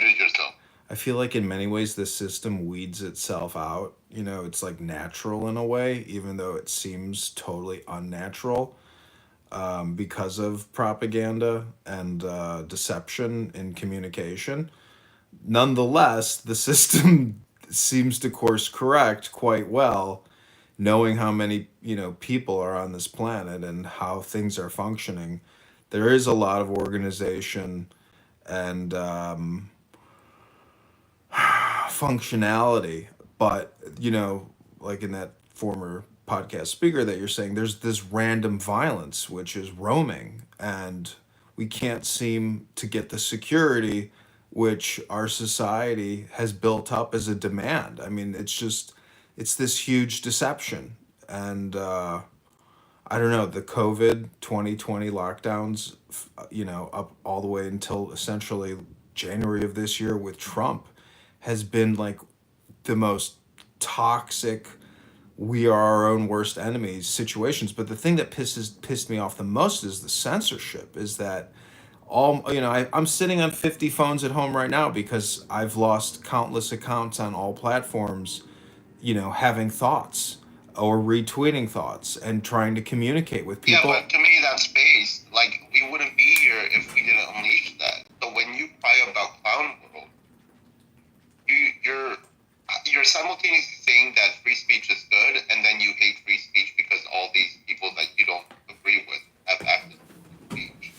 I feel like in many ways the system weeds itself out. It's like natural in a way, even though it seems totally unnatural because of propaganda and deception in communication. Nonetheless, the system seems to course correct quite well, knowing how many people are on this planet and how things are functioning. There is a lot of organization and functionality, but like in that former podcast speaker that you're saying, there's this random violence which is roaming, and we can't seem to get the security which our society has built up as a demand. I mean, it's this huge deception. And I don't know, the COVID 2020 lockdowns, up all the way until essentially January of this year with Trump, has been like the most toxic, we are our own worst enemies situations. But the thing that pissed me off the most is the censorship. Is that I'm sitting on 50 phones at home right now because I've lost countless accounts on all platforms, having thoughts or retweeting thoughts and trying to communicate with people. Yeah, but to me that's based. Like, we wouldn't be here if we didn't unleash that. So when you cry about Clown World, you're simultaneously saying that free speech is good, and then you hate free speech because all these people that you don't agree with have access to free speech.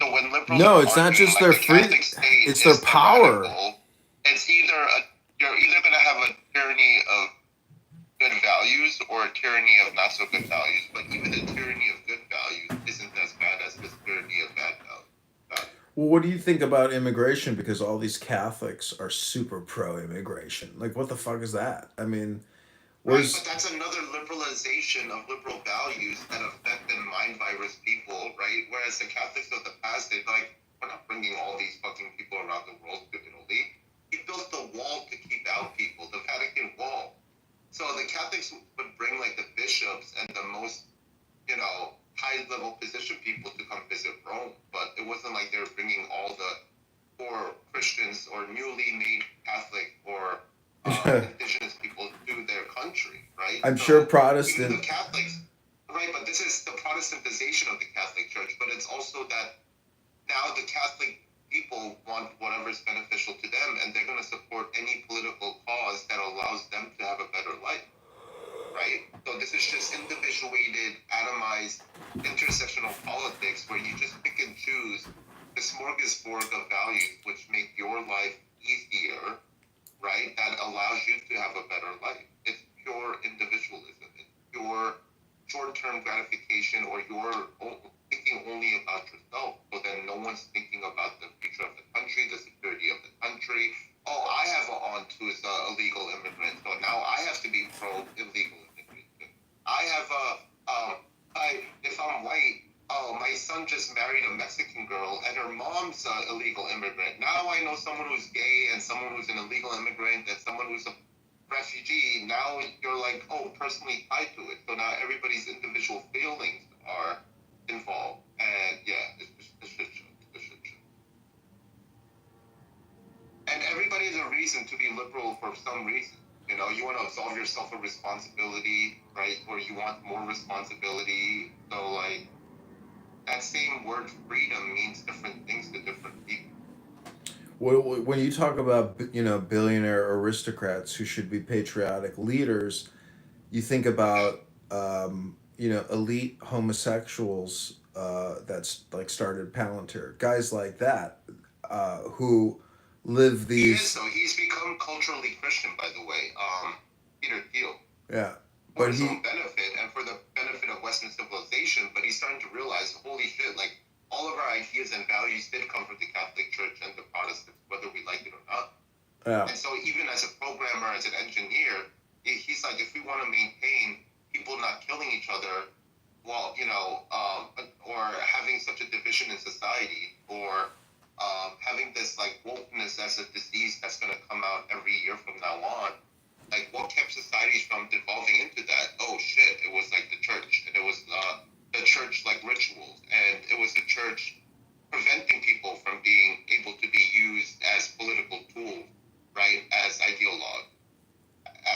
So when liberals it's not just their free, it's their power. It's you're either going to have a tyranny of good values or a tyranny of not so good values. But even the tyranny of good values isn't as bad as the tyranny of bad values. Well, what do you think about immigration? Because all these Catholics are super pro-immigration. Like, what the fuck is that? I mean, Right, but that's another liberalization of liberal values that affect and mind virus people, right? Whereas the Catholics of the past, they're like, we're not bringing all these fucking people around the world to Italy. He built the wall to keep out people, the Vatican Wall. So the Catholics would bring like the bishops and the most, high-level position people to come visit Rome, but it wasn't like they were bringing all the poor Christians or newly made Catholic or indigenous people to their country, right? I'm sure Protestant. Even the Catholics, right? But this is the Protestantization of the Catholic Church. But it's also that now the Catholic people want whatever is beneficial to them, and they're going to support any political cause that allows them to have a better life, right? So this is just individuated, atomized, intersectional politics where you just pick and choose the smorgasbord of values which make your life easier, right? That allows you to have a better life. It's pure individualism. It's pure short-term gratification, or you're thinking only about yourself. So then no one's thinking about the future of the country, the security of the country. Oh, I have an aunt who is an illegal immigrant, so now I have to be pro-illegal immigration. I have if I'm white, oh, my son just married a Mexican girl, and her mom's an illegal immigrant. Now I know someone who's gay, and someone who's an illegal immigrant, and someone who's a refugee. Now you're like, oh, personally tied to it. So now everybody's individual feelings are involved. And yeah, it's a shit show. It's a shit show. And everybody has a reason to be liberal for some reason. You want to absolve yourself of responsibility, right? Or you want more responsibility. So, like, that same word freedom means different things to different people. When you talk about billionaire aristocrats who should be patriotic leaders, you think about elite homosexuals that's like started Palantir, guys like that who live these. He is, though. He's become culturally Christian, by the way. Peter Thiel. Yeah. For his own benefit and for the benefit of Western civilization, but he's starting to realize, holy shit, like, all of our ideas and values did come from the Catholic Church and the Protestants, whether we like it or not. Yeah. And so even as a programmer, as an engineer, he's like, if we want to maintain people not killing each other, well, or having such a division in society, or having this, like, wokeness as a disease that's going to come out every year from now on, like, what kept societies from devolving into that? Oh, shit, it was, like, the church, and it was the church, like, rituals, and it was the church preventing people from being able to be used as political tools, right, as ideologue,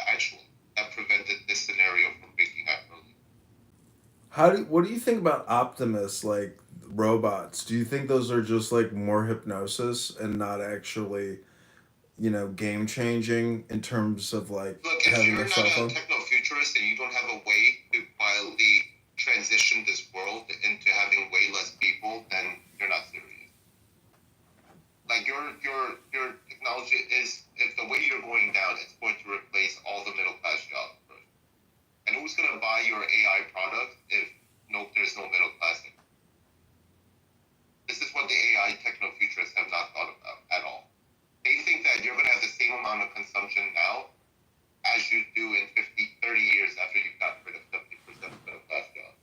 actually, that prevented this scenario from breaking out early. What do you think about optimists, like robots? Do you think those are just, like, more hypnosis and not actually game changing in terms of, like, look, if having you're a cell not phone? a techno-futurist and you don't have a way to quietly transition this world into having way less people, then you're not serious. Like, your technology is, if the way you're going down, it's going to replace all the middle class jobs first. And who's going to buy your AI product if there's no middle class anymore? This is what the AI techno-futurists have not thought about at all. They think that you're going to have the same amount of consumption now as you do in 30 years after you've gotten rid of 70% of middle class jobs.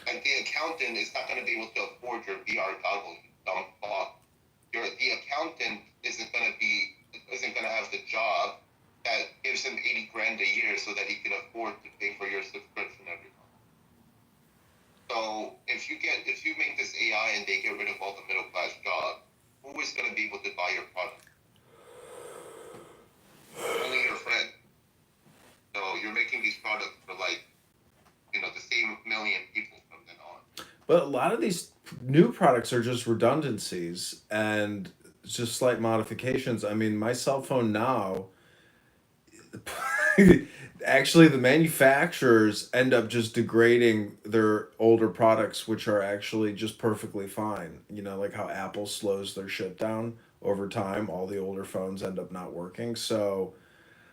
Like, the accountant is not going to be able to afford your VR goggles, you dumb fuck. The accountant isn't going to have the job that gives him $80 grand a year so that he can afford to pay for your subscription every month. So if you make this AI and they get rid of all the middle class jobs, who is going to be able to buy your product? Only your friend. So you're making these products for, like, the same million people from then on. But a lot of these new products are just redundancies and just slight modifications. I mean, my cell phone now, actually, the manufacturers end up just degrading their older products, which are actually just perfectly fine. Like how Apple slows their shit down over time, all the older phones end up not working. So,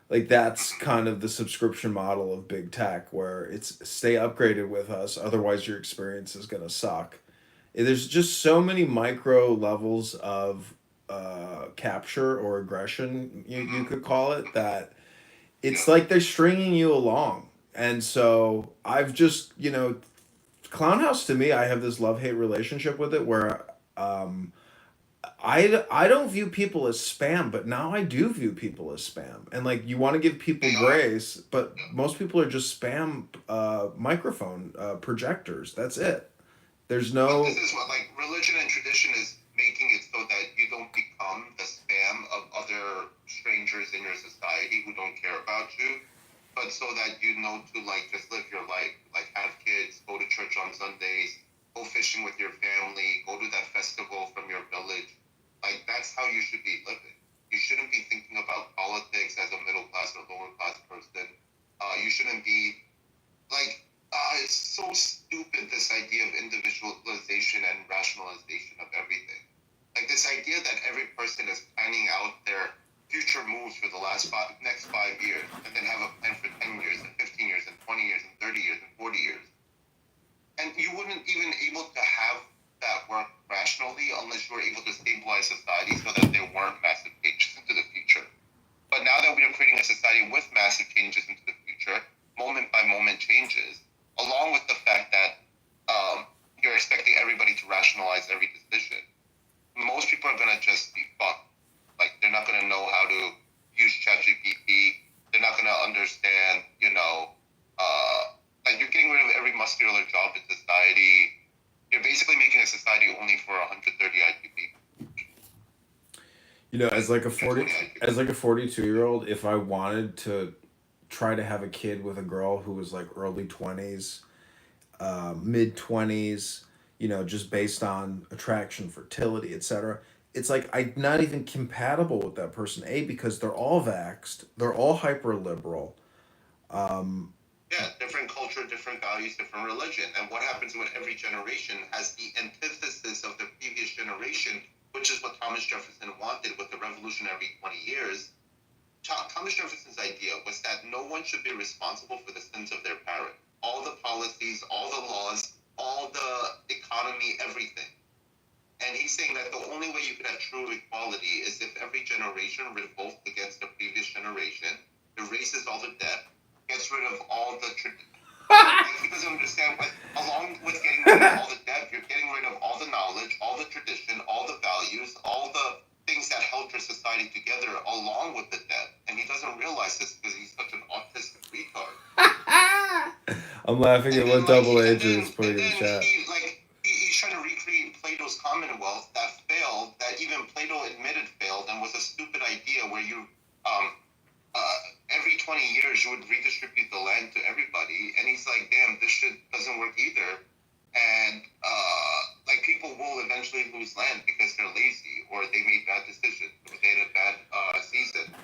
like, that's kind of the subscription model of big tech, where it's stay upgraded with us, otherwise your experience is going to suck. There's just so many micro levels of capture or aggression, you could call it, that it's like they're stringing you along. And so I've just, Clownhouse, to me, I have this love-hate relationship with it where I don't view people as spam, but now I do view people as spam. And like, you want to give people grace, but most people are just spam microphone projectors. That's it. There's no. This is what, like, religion and tradition is making it so that you don't become the spam of other strangers in your society who don't care about you, but so that you know to, like, just live your life. Like, have kids, go to church on Sundays, go fishing with your family, go to that festival from your village. Like, that's how you should be living. You shouldn't be thinking about politics as a middle class or lower class person. You shouldn't be, like, it's so stupid, this idea of individualization and rationalization of everything. Like, this idea that every person is planning out their future moves for the next 5 years, and then have a plan for 10 years, and 15 years, and 20 years, and 30 years, and 40 years. And you wouldn't even able to have that work rationally unless you were able to stabilize society so that there weren't massive changes into the future. But now that we are creating a society with massive changes into the future, moment by moment changes, along with the fact that you're expecting everybody to rationalize every decision, most people are going to just be fucked. Like, they're not going to know how to use ChatGPT. They're not going to understand, like, you're getting rid of every muscular job in society. You're basically making a society only for 130 IQ people. As like a 42-year-old, if I wanted to try to have a kid with a girl who was like early 20s, mid 20s, just based on attraction, fertility, etc. It's like I'm not even compatible with that person. Because they're all vaxxed, they're all hyper liberal. Yeah, different culture, different values, different religion. And what happens when every generation has the antithesis of the previous generation, which is what Thomas Jefferson wanted with the revolution every 20 years. Thomas Jefferson's idea was that no one should be responsible for the sins of their parent. All the policies, all the laws, all the economy, everything. And he's saying that the only way you could have true equality is if every generation revolts against the previous generation, erases all the debt, gets rid of all the he doesn't understand, but along with getting rid of all the debt, you're getting rid of all the knowledge, all the tradition, all the values, all the things that held your society together along with the debt. And he doesn't realize this because he's such an autistic retard. I'm laughing at what Double Agent is putting in the chat. He's trying to recreate Plato's Commonwealth that failed, that even Plato admitted failed, and was a stupid idea where you every 20 years you would redistribute the land to everybody. And he's like, damn, this shit doesn't work either. And people will eventually lose land because they're lazy, or they made bad decisions, or they had a bad season.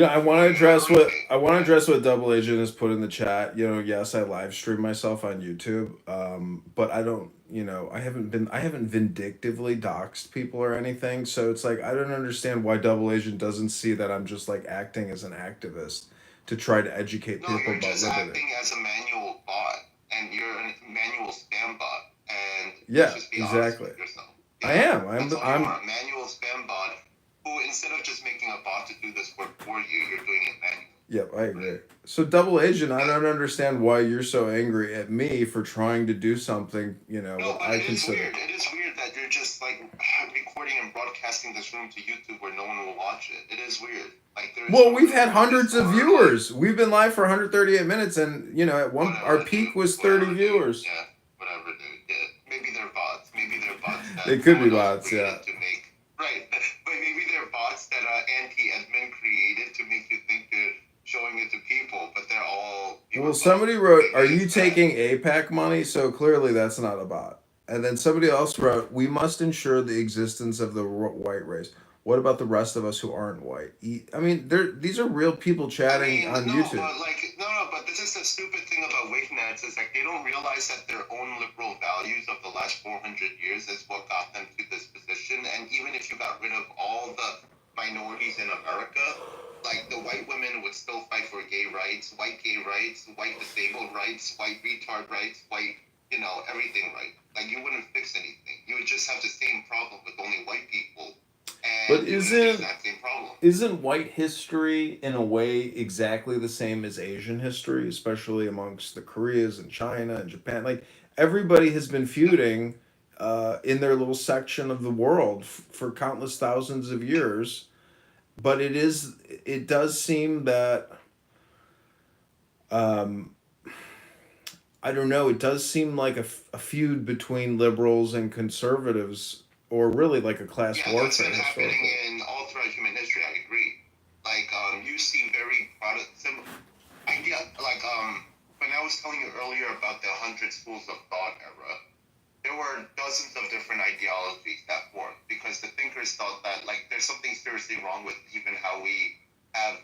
I want to address what Double Agent has put in the chat. Yes, I live stream myself on YouTube, but I don't. I haven't vindictively doxed people or anything. So it's like I don't understand why Double Agent doesn't see that I'm just like acting as an activist to try to educate people about liberty. You're just acting as a manual bot, and you're a manual spam bot. And yeah, just be exactly. Honest with yourself. I am. I'm a manual spam bot who, instead of just making a bot to do this work for you, you're doing it manually. Yep, I agree. So Double Agent, I don't understand why you're so angry at me for trying to do something, what I consider. It is weird that you're just like recording and broadcasting this room to YouTube where no one will watch it. It is weird. We've had hundreds of viewers. We've been live for 138 minutes, and our peak was 30 viewers. Yeah, whatever, dude. Yeah. Maybe they're bots. They could be bots, yeah. Right, but maybe they're bots that anti-admin created to make you think they're showing it to people, but they're all... Well, somebody wrote, are you taking APAC money? So clearly that's not a bot. And then somebody else wrote, we must ensure the existence of the white race. What about the rest of us who aren't white? These are real people chatting on YouTube. But this is the stupid thing about WikiNets is they don't realize that their own liberal values of the last 400 years is what got them to this position. And even if you got rid of all the minorities in America, the white women would still fight for gay rights, white disabled rights, white retard rights, white, everything right. You wouldn't fix anything. You would just have the same problem with only white people. And but isn't that same problem. isn't white history in a way exactly the same as Asian history, especially amongst the Koreas and China and Japan? Like everybody has been feuding in their little section of the world for countless thousands of years, but it does seem that um, I don't know. It does seem like a feud between liberals and conservatives, or really like a class Yeah, warfare. that's been happening historically. in all throughout human history. I agree. Like, you see very product sim idea. Like, when I was telling you earlier about the 100 schools of thought era, there were dozens of different ideologies that formed because the thinkers thought that like there's something seriously wrong with even how we have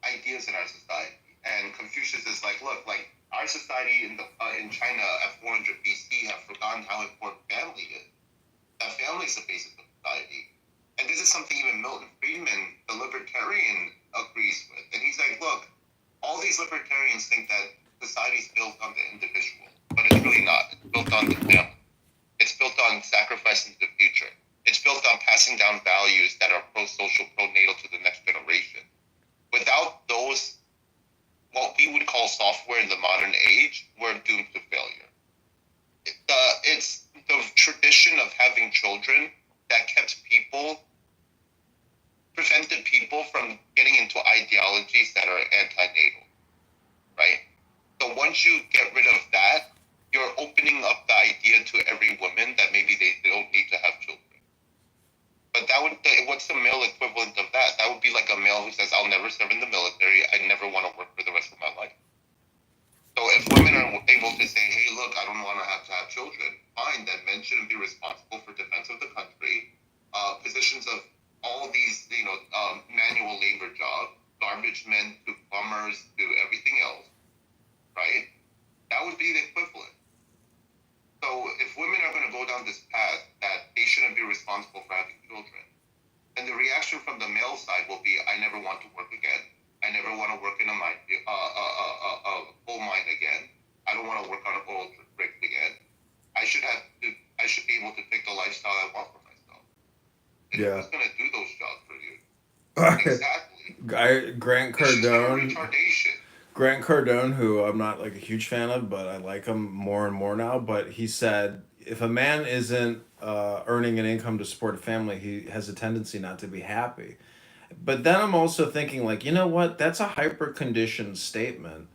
ideas in our society. And Confucius is like, look, like our society in China at 400 BC have forgotten how important family is. That family is the basis of society. And this is something even Milton Friedman, the libertarian, agrees with. And he's like, look, all these libertarians think that society is built on the individual, but it's really not. It's built on the family. It's built on sacrificing the future. It's built on passing down values that are pro-social, pro-natal to the next generation. Without those, what we would call software in the modern age, we're doomed to failure. It's the tradition of having children that prevented people from getting into ideologies that are anti-natal, right? So once you get rid of that, you're opening up the idea to every woman that maybe they don't need to have children. But what's the male equivalent of that? That would be like a male who says, I'll never serve in the military. I never want to work for the rest of my life. So if women are able to say, hey, look, I don't want to have children, fine, then men shouldn't be responsible for defense of the country, positions of all these, manual labor jobs, garbage men to plumbers to everything else, right? That would be the equivalent. So if women are going to go down this path that they shouldn't be responsible for having children, then the reaction from the male side will be, I never want to work again. I never want to work in a coal mine again. I don't want to work on a oil rig again. I should be able to pick the lifestyle I want for myself. And who's going to do those jobs for you? Exactly. Grant Cardone. Grant Cardone, who I'm not like a huge fan of, but I like him more and more now. But he said, if a man isn't earning an income to support a family, he has a tendency not to be happy. But then I'm also thinking, like, you know what? That's a hyper-conditioned statement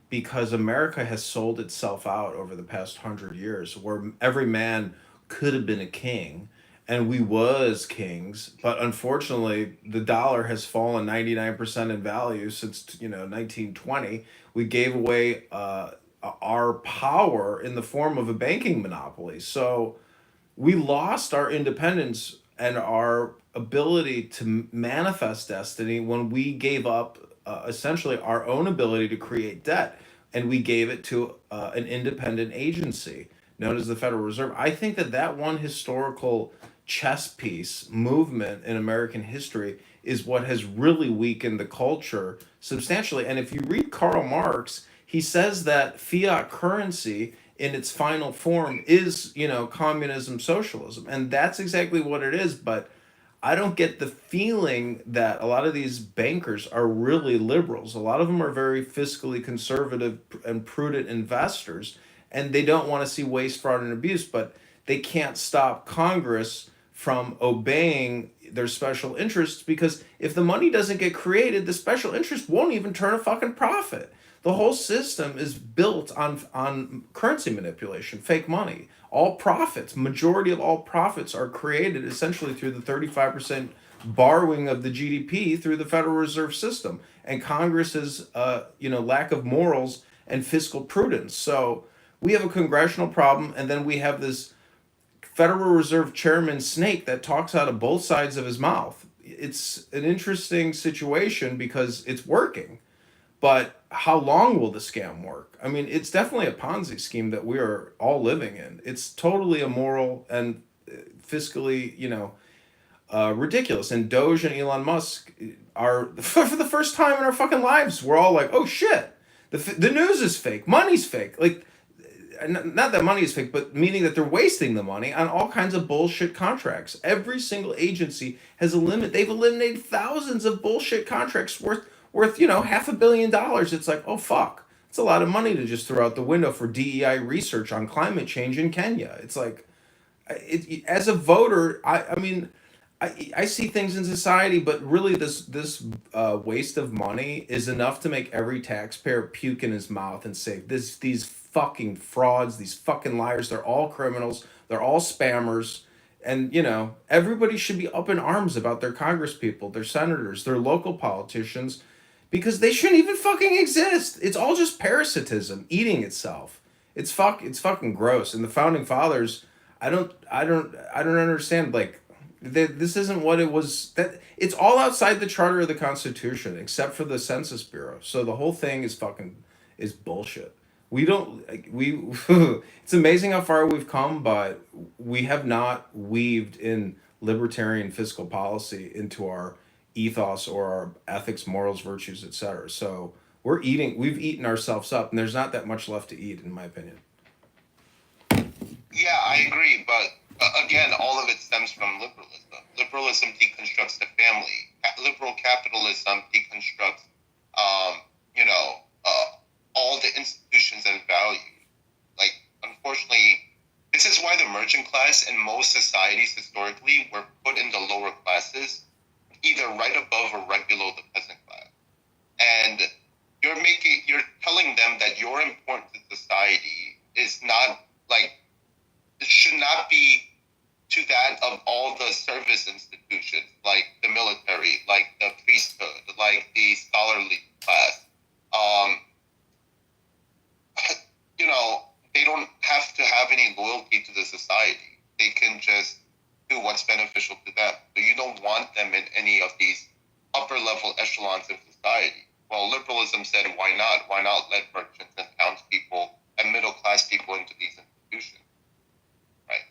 because America has sold itself out over the past 100 years where every man could have been a king and we was kings. But unfortunately, the dollar has fallen 99% in value since, 1920. We gave away our power in the form of a banking monopoly. So we lost our independence and our ability to manifest destiny when we gave up essentially our own ability to create debt, and we gave it to an independent agency known as the Federal Reserve. I think that one historical chess piece movement in American history is what has really weakened the culture substantially. And if you read Karl Marx, he says that fiat currency in its final form is, communism, socialism. And that's exactly what it is. But I don't get the feeling that a lot of these bankers are really liberals. A lot of them are very fiscally conservative and prudent investors, and they don't want to see waste, fraud, and abuse, but they can't stop Congress from obeying their special interests because if the money doesn't get created, the special interest won't even turn a fucking profit. The whole system is built on currency manipulation, fake money. All profits, majority of all profits are created essentially through the 35% borrowing of the GDP through the Federal Reserve System and Congress's lack of morals and fiscal prudence. So we have a congressional problem, and then we have this Federal Reserve Chairman snake that talks out of both sides of his mouth. It's an interesting situation because it's working. But how long will the scam work? I mean, it's definitely a Ponzi scheme that we are all living in. It's totally immoral and fiscally, ridiculous. And Doge and Elon Musk are, for the first time in our fucking lives, we're all like, oh shit, the news is fake, money's fake. Like, not that money is fake, but meaning that they're wasting the money on all kinds of bullshit contracts. Every single agency has a limit. They've eliminated thousands of bullshit contracts worth $500 million. It's like, oh fuck, it's a lot of money to just throw out the window for DEI research on climate change in Kenya. It's like, as a voter, I mean, I see things in society, but really this waste of money is enough to make every taxpayer puke in his mouth and say, these fucking frauds, these fucking liars, they're all criminals, they're all spammers, and everybody should be up in arms about their congresspeople, their senators, their local politicians, because they shouldn't even fucking exist. It's all just parasitism eating itself. It's fucking gross. And the founding fathers, I don't understand. Like, this isn't what it was. That it's all outside the charter of the Constitution, except for the Census Bureau. So the whole thing is bullshit. We don't like, we. It's amazing how far we've come, but we have not weaved in libertarian fiscal policy into our ethos or our ethics, morals, virtues, etc. So we've eaten ourselves up, and there's not that much left to eat, in my opinion. Yeah, I agree, but again, all of it stems from liberalism. Liberalism deconstructs the family. Liberal capitalism deconstructs, all the institutions and values. Like, unfortunately, this is why the merchant class in most societies historically were put in the lower classes, either right above or right below the peasant class. And you're telling them that your importance to society is not like, it should not be to that of all the service institutions, like the military, like the priesthood, like the scholarly class. They don't have to have any loyalty to the society. They can just do what's beneficial to them. So you don't want them in any of these upper level echelons of society. Well, liberalism said, why not? Why not let merchants and townspeople and middle class people into these institutions? Right.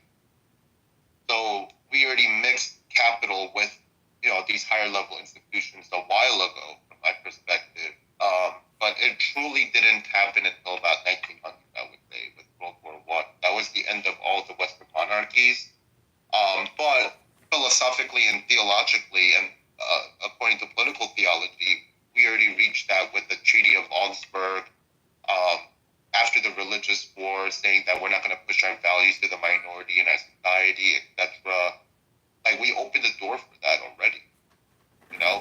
So we already mixed capital with, these higher level institutions a while ago, from my perspective. But it truly didn't happen until about 1900, I would say, with World War I. That was the end of all the Western monarchies. But philosophically and theologically, and according to political theology, we already reached that with the Treaty of Augsburg, after the religious war, saying that we're not going to push our values to the minority in our society, etc. Like, we opened the door for that already,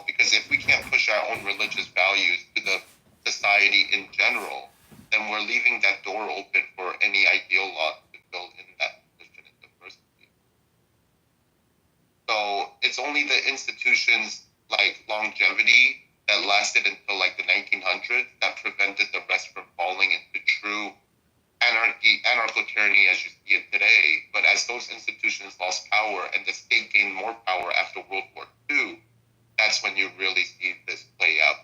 because if we can't push our own religious values to the society in general, then we're leaving that door open for any ideologue to fill in that position in the first place. So it's only the institutions like longevity that lasted until like the 1900s that prevented the rest from falling into true anarcho-tyranny as you see it today. But as those institutions lost power and the state gained more power after World War II, that's when you really see this play out.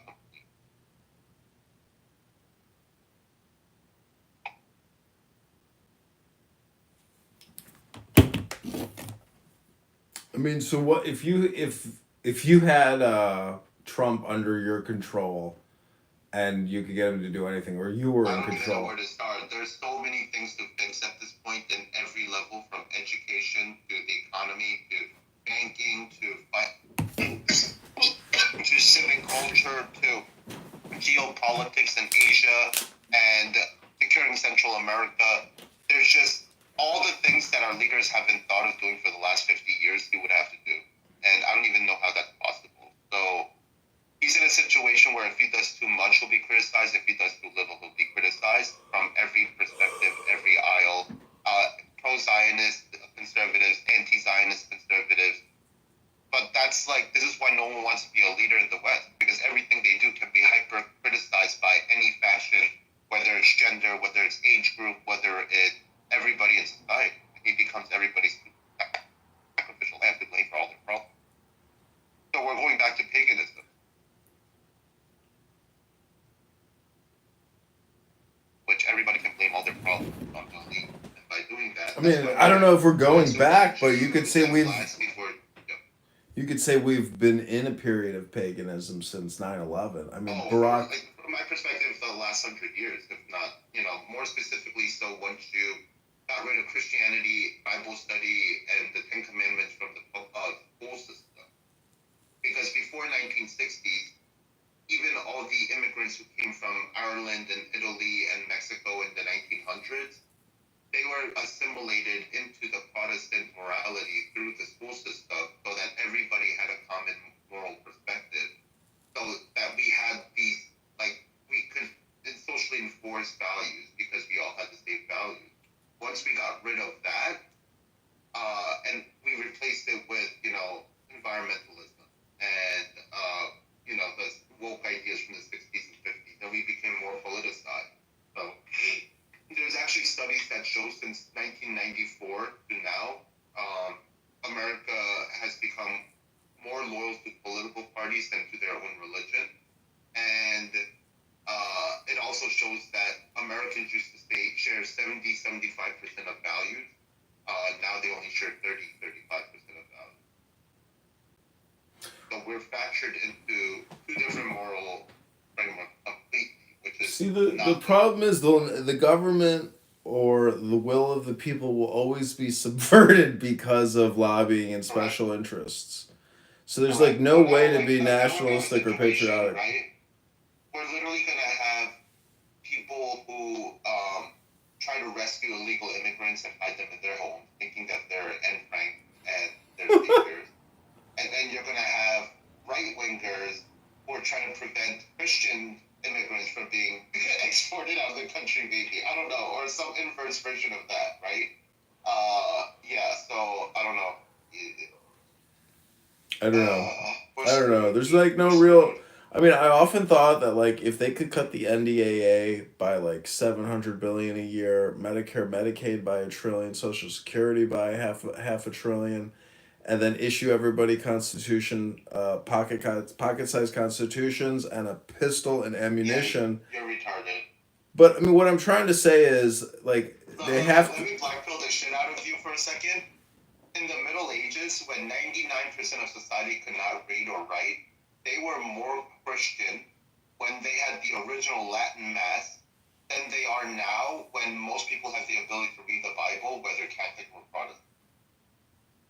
I mean, so what if you had Trump under your control, and you could get him to do anything, or you were in I don't even know control? where to start. There's so many things to fix at this point in every level, from education to the economy to banking to civic culture to geopolitics in Asia and securing Central America. There's just all the things that our leaders haven't thought of doing for the last 50 years he would have to do. And I don't even know how that's possible. So he's in a situation where if he does too much, he'll be criticized. If he does too little, he'll be criticized from every perspective, every aisle. Pro-Zionist conservatives, anti-Zionist conservatives. But that's like, this is why no one wants to be a leader in the West, because everything they do can be hyper-criticized by any fashion, whether it's gender, whether it's age group, whether it's everybody in society. He becomes everybody's sacrificial lamb to blame for all their problems. So we're going back to paganism. Which everybody can blame all their problems on belief. And by doing that, I mean, I don't know if we're going back, but you could say we've been in a period of paganism since 9/11. I mean, Barack. From my perspective, the last 100 years, if not, more specifically, so once you got rid of Christianity, Bible study, and the Ten Commandments from the school system. Because before 1960s, even all the immigrants who came from Ireland and Italy and Mexico in the 1900s, they were assimilated into the Protestant morality through the school system so that everybody had a common moral perspective. So that we had these, we could socially enforce values because we all had the same values. Once we got rid of that, and we replaced it with, environmentalism and, the woke ideas from the 60s and 50s, and we became more politicized. So there's actually studies that show since 1994 to now, America has become more loyal to political parties than to their own religion. And it also shows that Americans used to share 70-75% of values. Now they only share 30-35% of values. So we're fractured into two different moral frameworks completely, which is The problem is the government or the will of the people will always be subverted because of lobbying and special interests. So there's no way to be nationalistic or patriotic. Right? We're literally going to have people who try to rescue illegal immigrants and hide them in their homes, thinking that they're Anne Frank and they're saviors. And then you're going to have right-wingers who are trying to prevent Christian immigrants from being exported out of the country, maybe. I don't know. Or some inverse version of that, right? So I don't know. I don't know. There's no real... I mean, I often thought that if they could cut the NDAA by $700 billion a year, Medicare, Medicaid by $1 trillion, Social Security by half a trillion, and then issue everybody constitution, pocket-sized constitutions and a pistol and ammunition. Yeah, you're retarded. But I mean, what I'm trying to say is they have to. Let me blackpill the shit out of you for a second. In the Middle Ages, when 99% of society could not read or write, they were more Christian when they had the original Latin Mass than they are now when most people have the ability to read the Bible, whether Catholic or Protestant.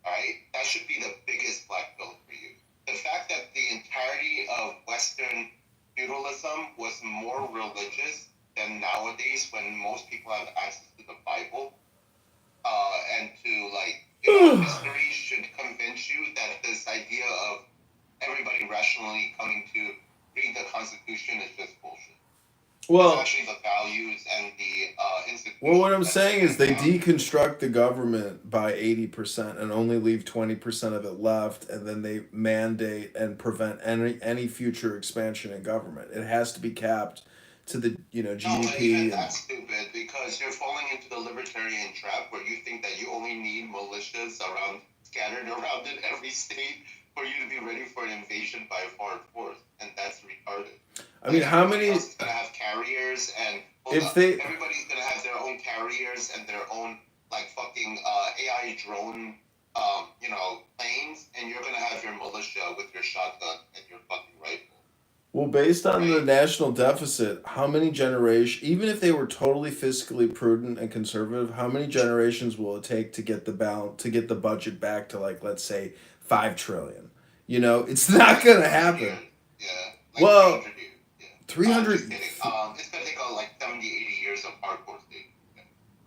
Alright? That should be the biggest black pill for you. The fact that the entirety of Western feudalism was more religious than nowadays when most people have access to the Bible, and to history should convince you that this idea of everybody rationally coming to read the Constitution is just bullshit. Well, it's actually the values and the institutions. Well, what I'm saying is they deconstruct the government by 80% and only leave 20% of it left, and then they mandate and prevent any future expansion in government. It has to be capped to the GDP. No, even that's stupid because you're falling into the libertarian trap where you think that you only need militias scattered around in every state for you to be ready for an invasion by a foreign force, and that's retarded. I mean, how many? Everybody's gonna have carriers, and everybody's gonna have their own carriers and their own fucking AI drone, planes, and you're gonna have your militia with your shotgun and your fucking rifle. Well, based on the national deficit, how many generations, even if they were totally fiscally prudent and conservative, how many generations will it take to get the budget back to let's say $5 trillion? It's not gonna happen. Yeah. 300. It's gonna take 70, 80 years of hardcore state,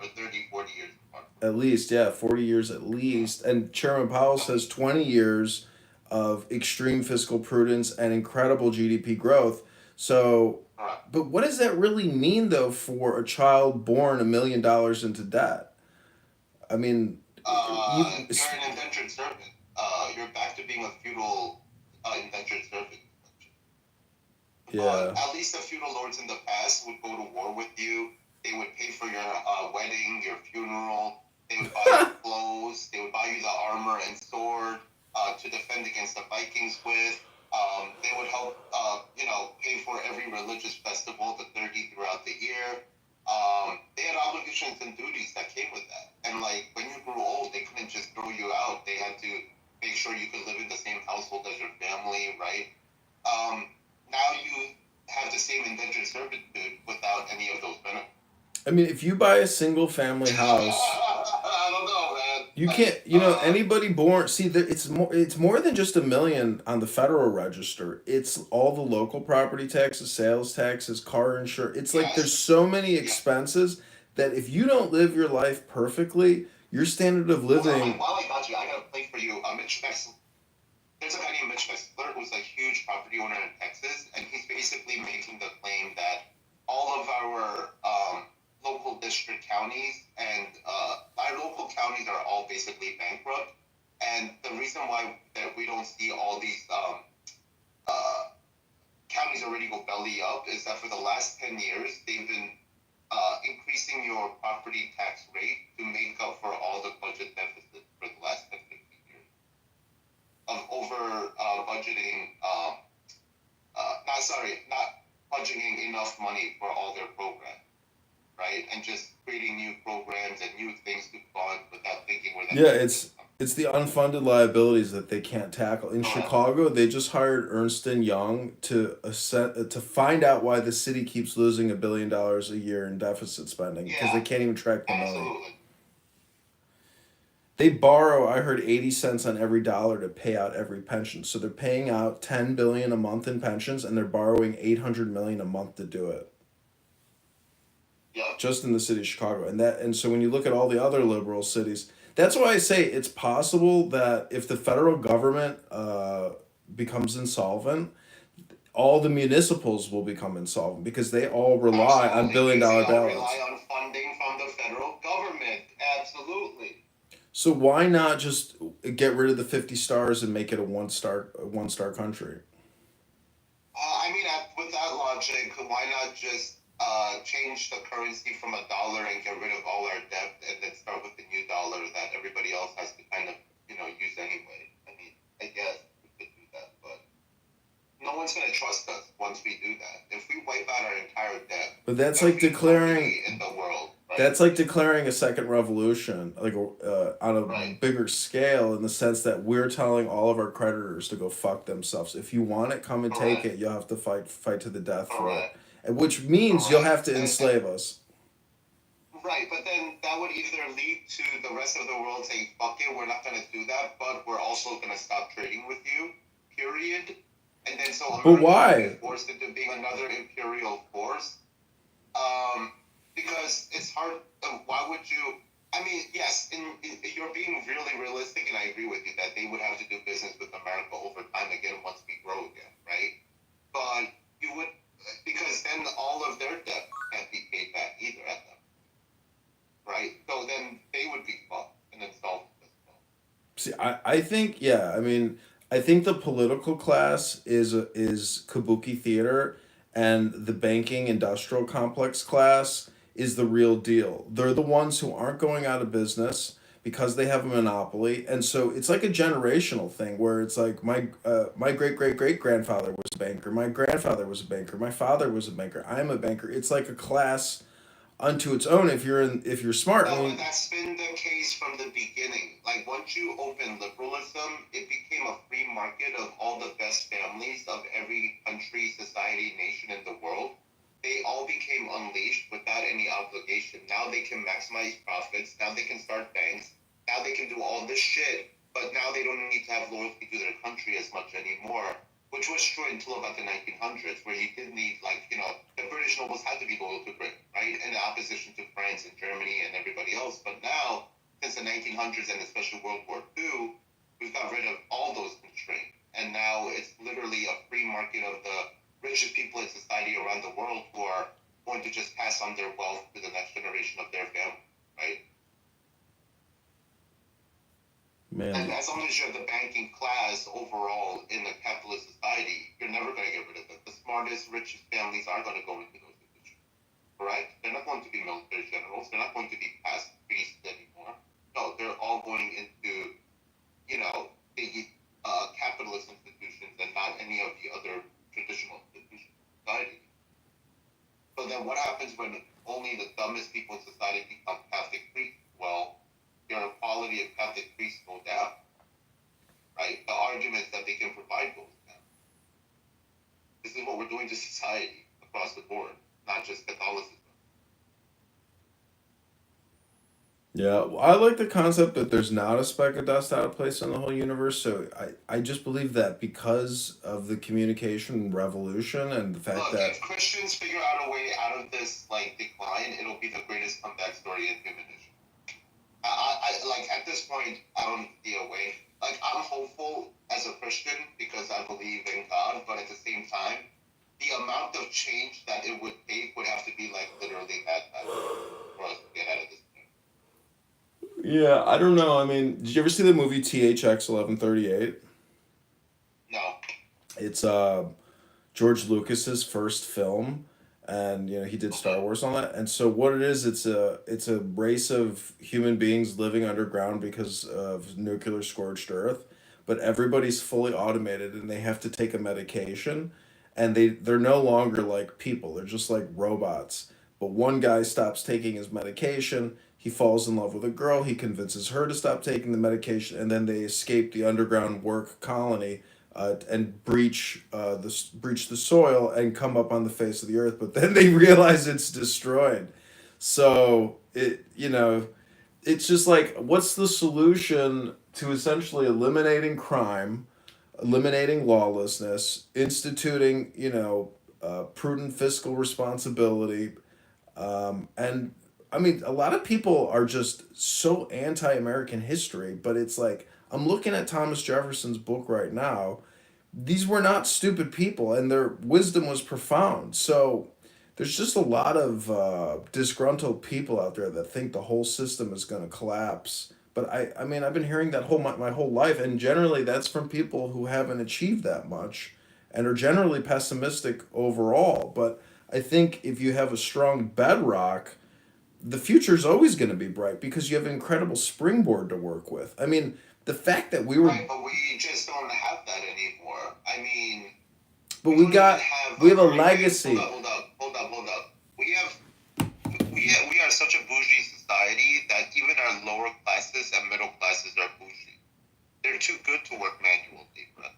or 30, 40 years of hardcore. At least, 40 years at least. And Chairman Powell says 20 years of extreme fiscal prudence and incredible GDP growth. So, but what does that really mean, though, for a child born $1 million into debt? I mean, you're an indentured servant. You're back to being a feudal indentured servant. Yeah. At least the feudal lords in the past would go to war with you. They would pay for your wedding, your funeral. They would buy you clothes. They would buy you the armor and sword to defend against the Vikings with. They would help, pay for every religious festival, the 30 throughout the year. They had obligations and duties that came with that. And when you grew old, they couldn't just throw you out. They had to make sure you could live in the same household as your family, right? Now you have the same indentured servitude with I mean, if you buy a single family house, I don't know, man. you can't. You know, anybody born. See, it's more. It's more than just $1 million on the federal register. It's all the local property taxes, sales taxes, car insurance. It's like there's so many expenses that if you don't live your life perfectly, your standard of living. While I got you, I got a play for you. Mitch Metzler. There's a guy named Mitch Metzler who's a huge property owner in Texas, and he's basically making the claim that all of our local district counties and our local counties are all basically bankrupt. And the reason why that we don't see all these counties already go belly up is that for the last 10 years, they've been increasing your property tax rate to make up for all the budget deficits for the last 10, 15 years of over budgeting, not budgeting enough money for all their programs, right? And just creating new programs and new things to fund without thinking where that. Yeah, it's the unfunded liabilities that they can't tackle. In Chicago, they just hired Ernst and Young to find out why the city keeps losing $1 billion a year in deficit spending because they can't even track the money. They borrow, I heard, 80 cents on every dollar to pay out every pension. So they're paying out $10 billion a month in pensions, and they're borrowing $800 million a month to do it. Just in the city of Chicago, and so when you look at all the other liberal cities, that's why I say it's possible that if the federal government becomes insolvent, all the municipals will become insolvent because they all rely on $1 billion ballots. They all rely on funding from the federal government. Absolutely. So why not just get rid of the 50 stars and make it a one-star country? I mean, with that logic, why not just change the currency from $1 and get rid of all our debt and then start with the new dollar that everybody else has to kind of, use anyway? I mean, I guess we could do that, but no one's going to trust us once we do that. If we wipe out our entire debt, but that's like declaring in the world. Right? That's like declaring a second revolution, like on a bigger scale, in the sense that we're telling all of our creditors to go fuck themselves. If you want it, come and take it. You'll have to fight to the death for it, and which means you'll have to enslave us. Right, but then that would either lead to the rest of the world saying, fuck it, we're not going to do that, but we're also going to stop trading with you, period. And then so America will be forced into being another imperial force. Because it's hard, why would you, I mean, yes, you're being really realistic, and I agree with you that they would have to do business with America over time again once we grow again, right? But you would, because then all of their debt can't be paid back either at them. Right? So then they would be fucked and insolvent as well. See, I think, yeah, I mean, I think the political class is kabuki theater, and the banking industrial complex class is the real deal. They're the ones who aren't going out of business because they have a monopoly, and so it's like a generational thing where it's like my great grandfather was a banker, my grandfather was a banker, my father was a banker, I'm a banker. It's like a class unto its own if you're smart. No, but that's been the case from the beginning. Like once you open liberalism, it became a free market of all the best families of every country, society, nation in the world. They all became unleashed without any obligation. Now they can maximize profits. Now they can start banks. Now they can do all this shit. But now they don't need to have loyalty to their country as much anymore. Which was true until about the 1900s, where you did need, the British nobles had to be loyal to Britain, right? In opposition to France and Germany and everybody else. But now, since the 1900s and especially World War II, we've got rid of all those constraints. And now it's literally a free market of the richest people in society around the world who are going to just pass on their wealth to the next generation of their family, right? Man. And as long as you're the banking class overall in a capitalist society, you're never going to get rid of it. The smartest, richest families are going to go into those positions, right? They're not going to be military generals. They're not going to be past priests anymore. No, they're all going into, the capitalist institutions and not any of the other traditional institutions of society. So then what happens when only the dumbest people in society become Catholic priests? Well, your quality of Catholic priests go down, right? The arguments that they can provide goes down. This is what we're doing to society across the board, not just Catholicism. Yeah, well, I like the concept that there's not a speck of dust out of place in the whole universe. So I just believe that because of the communication revolution and the fact Look, that if Christians figure out a way out of this like decline, it'll be the greatest comeback story in human history. I like at this point, I don't see a way. Like I'm hopeful as a Christian because I believe in God, but at the same time, the amount of change that it would take would have to be like literally that for us to get out of this. yeah, I don't know. I mean, did you ever see the movie THX 1138? No. It's George Lucas's first film, and you know he did Star Wars and all that. And so what it is, it's a race of human beings living underground because of nuclear scorched Earth, but everybody's fully automated and they have to take a medication, and they're no longer like people. They're just like robots. But one guy stops taking his medication. He falls in love with a girl. He convinces her to stop taking the medication, and then they escape the underground work colony and breach the soil and come up on the face of the earth. But then they realize it's destroyed. So it's just like, what's the solution to essentially eliminating crime, eliminating lawlessness, instituting prudent fiscal responsibility, and I mean, a lot of people are just so anti-American history, but it's like I'm looking at Thomas Jefferson's book right now. These were not stupid people, and their wisdom was profound. So there's just a lot of disgruntled people out there that think the whole system is going to collapse. But I mean, I've been hearing that my whole life, and generally that's from people who haven't achieved that much and are generally pessimistic overall. But I think if you have a strong bedrock, the future is always going to be bright because you have an incredible springboard to work with. I mean, the fact that we were, Right, but we just don't have that anymore. I mean, but we have a legacy. Hold up. We are such a bougie society that even our lower classes and middle classes are bougie. They're too good to work manual labor.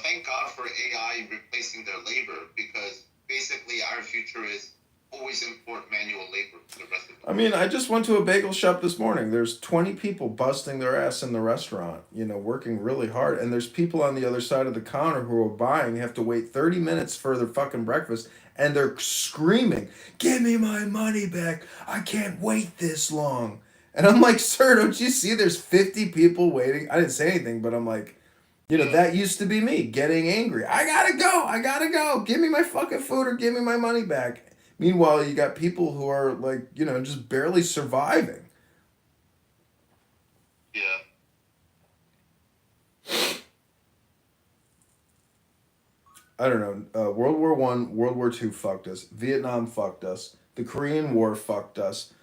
Thank God for AI replacing their labor, because basically our future is always import manual labor for the rest of the I mean, I just went to a bagel shop this morning. There's 20 people busting their ass in the restaurant, working really hard. And there's people on the other side of the counter who are buying, have to wait 30 minutes for their fucking breakfast, and they're screaming, "Give me my money back. I can't wait this long." And I'm like, "Sir, don't you see there's 50 people waiting?" I didn't say anything, but I'm like, that used to be me getting angry. I gotta go. Give me my fucking food or give me my money back. Meanwhile, you got people who are like, just barely surviving. Yeah. I don't know. World War One, World War Two fucked us. Vietnam fucked us. The Korean War fucked us.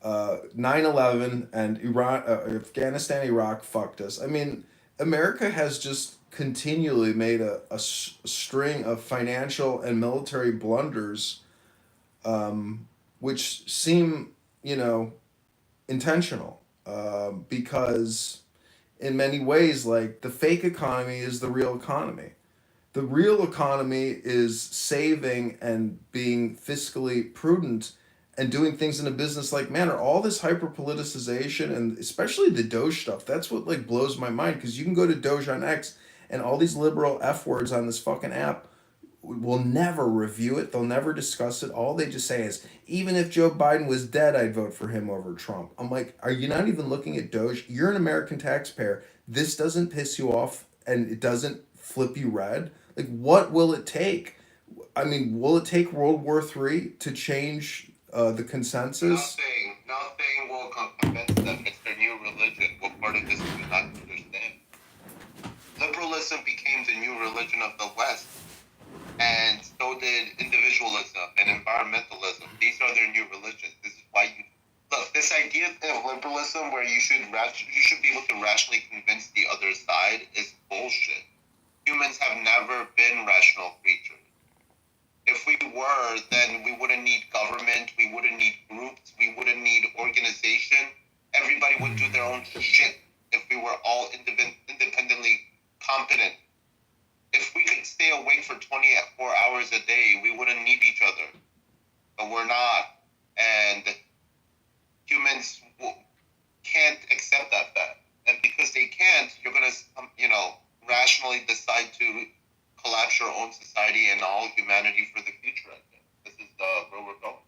9/11 and Iran, Afghanistan, Iraq fucked us. I mean, America has just continually made a string of financial and military blunders, which seem, intentional, because in many ways, like, the fake economy is the real economy. The real economy is saving and being fiscally prudent and doing things in a business-like manner. All this hyper politicization and especially the Doge stuff, that's what like blows my mind, because you can go to Doge on X and all these liberal F words on this fucking app will never review it. They'll never discuss it. All they just say is, even if Joe Biden was dead, I'd vote for him over Trump. I'm like, are you not even looking at Doge? You're an American taxpayer. This doesn't piss you off and it doesn't flip you red. Like, what will it take? I mean, will it take World War III to change the consensus? Nothing will convince them it's their new religion. What part of this do you not understand? Liberalism became the new religion of the West, and so did individualism and environmentalism. These are their new religions. This is why you look. This idea of liberalism, where you should be able to rationally convince the other side, is bullshit. Humans have never been rational creatures. If we were, then we wouldn't need government, we wouldn't need groups, we wouldn't need organization. Everybody would do their own shit if we were all independently competent. If we could stay awake for 24 hours a day, we wouldn't need each other. But we're not. and humans can't accept that fact. And because they can't, you're gonna, rationally decide to collapse your own society and all humanity for the future. I think this is where we're going.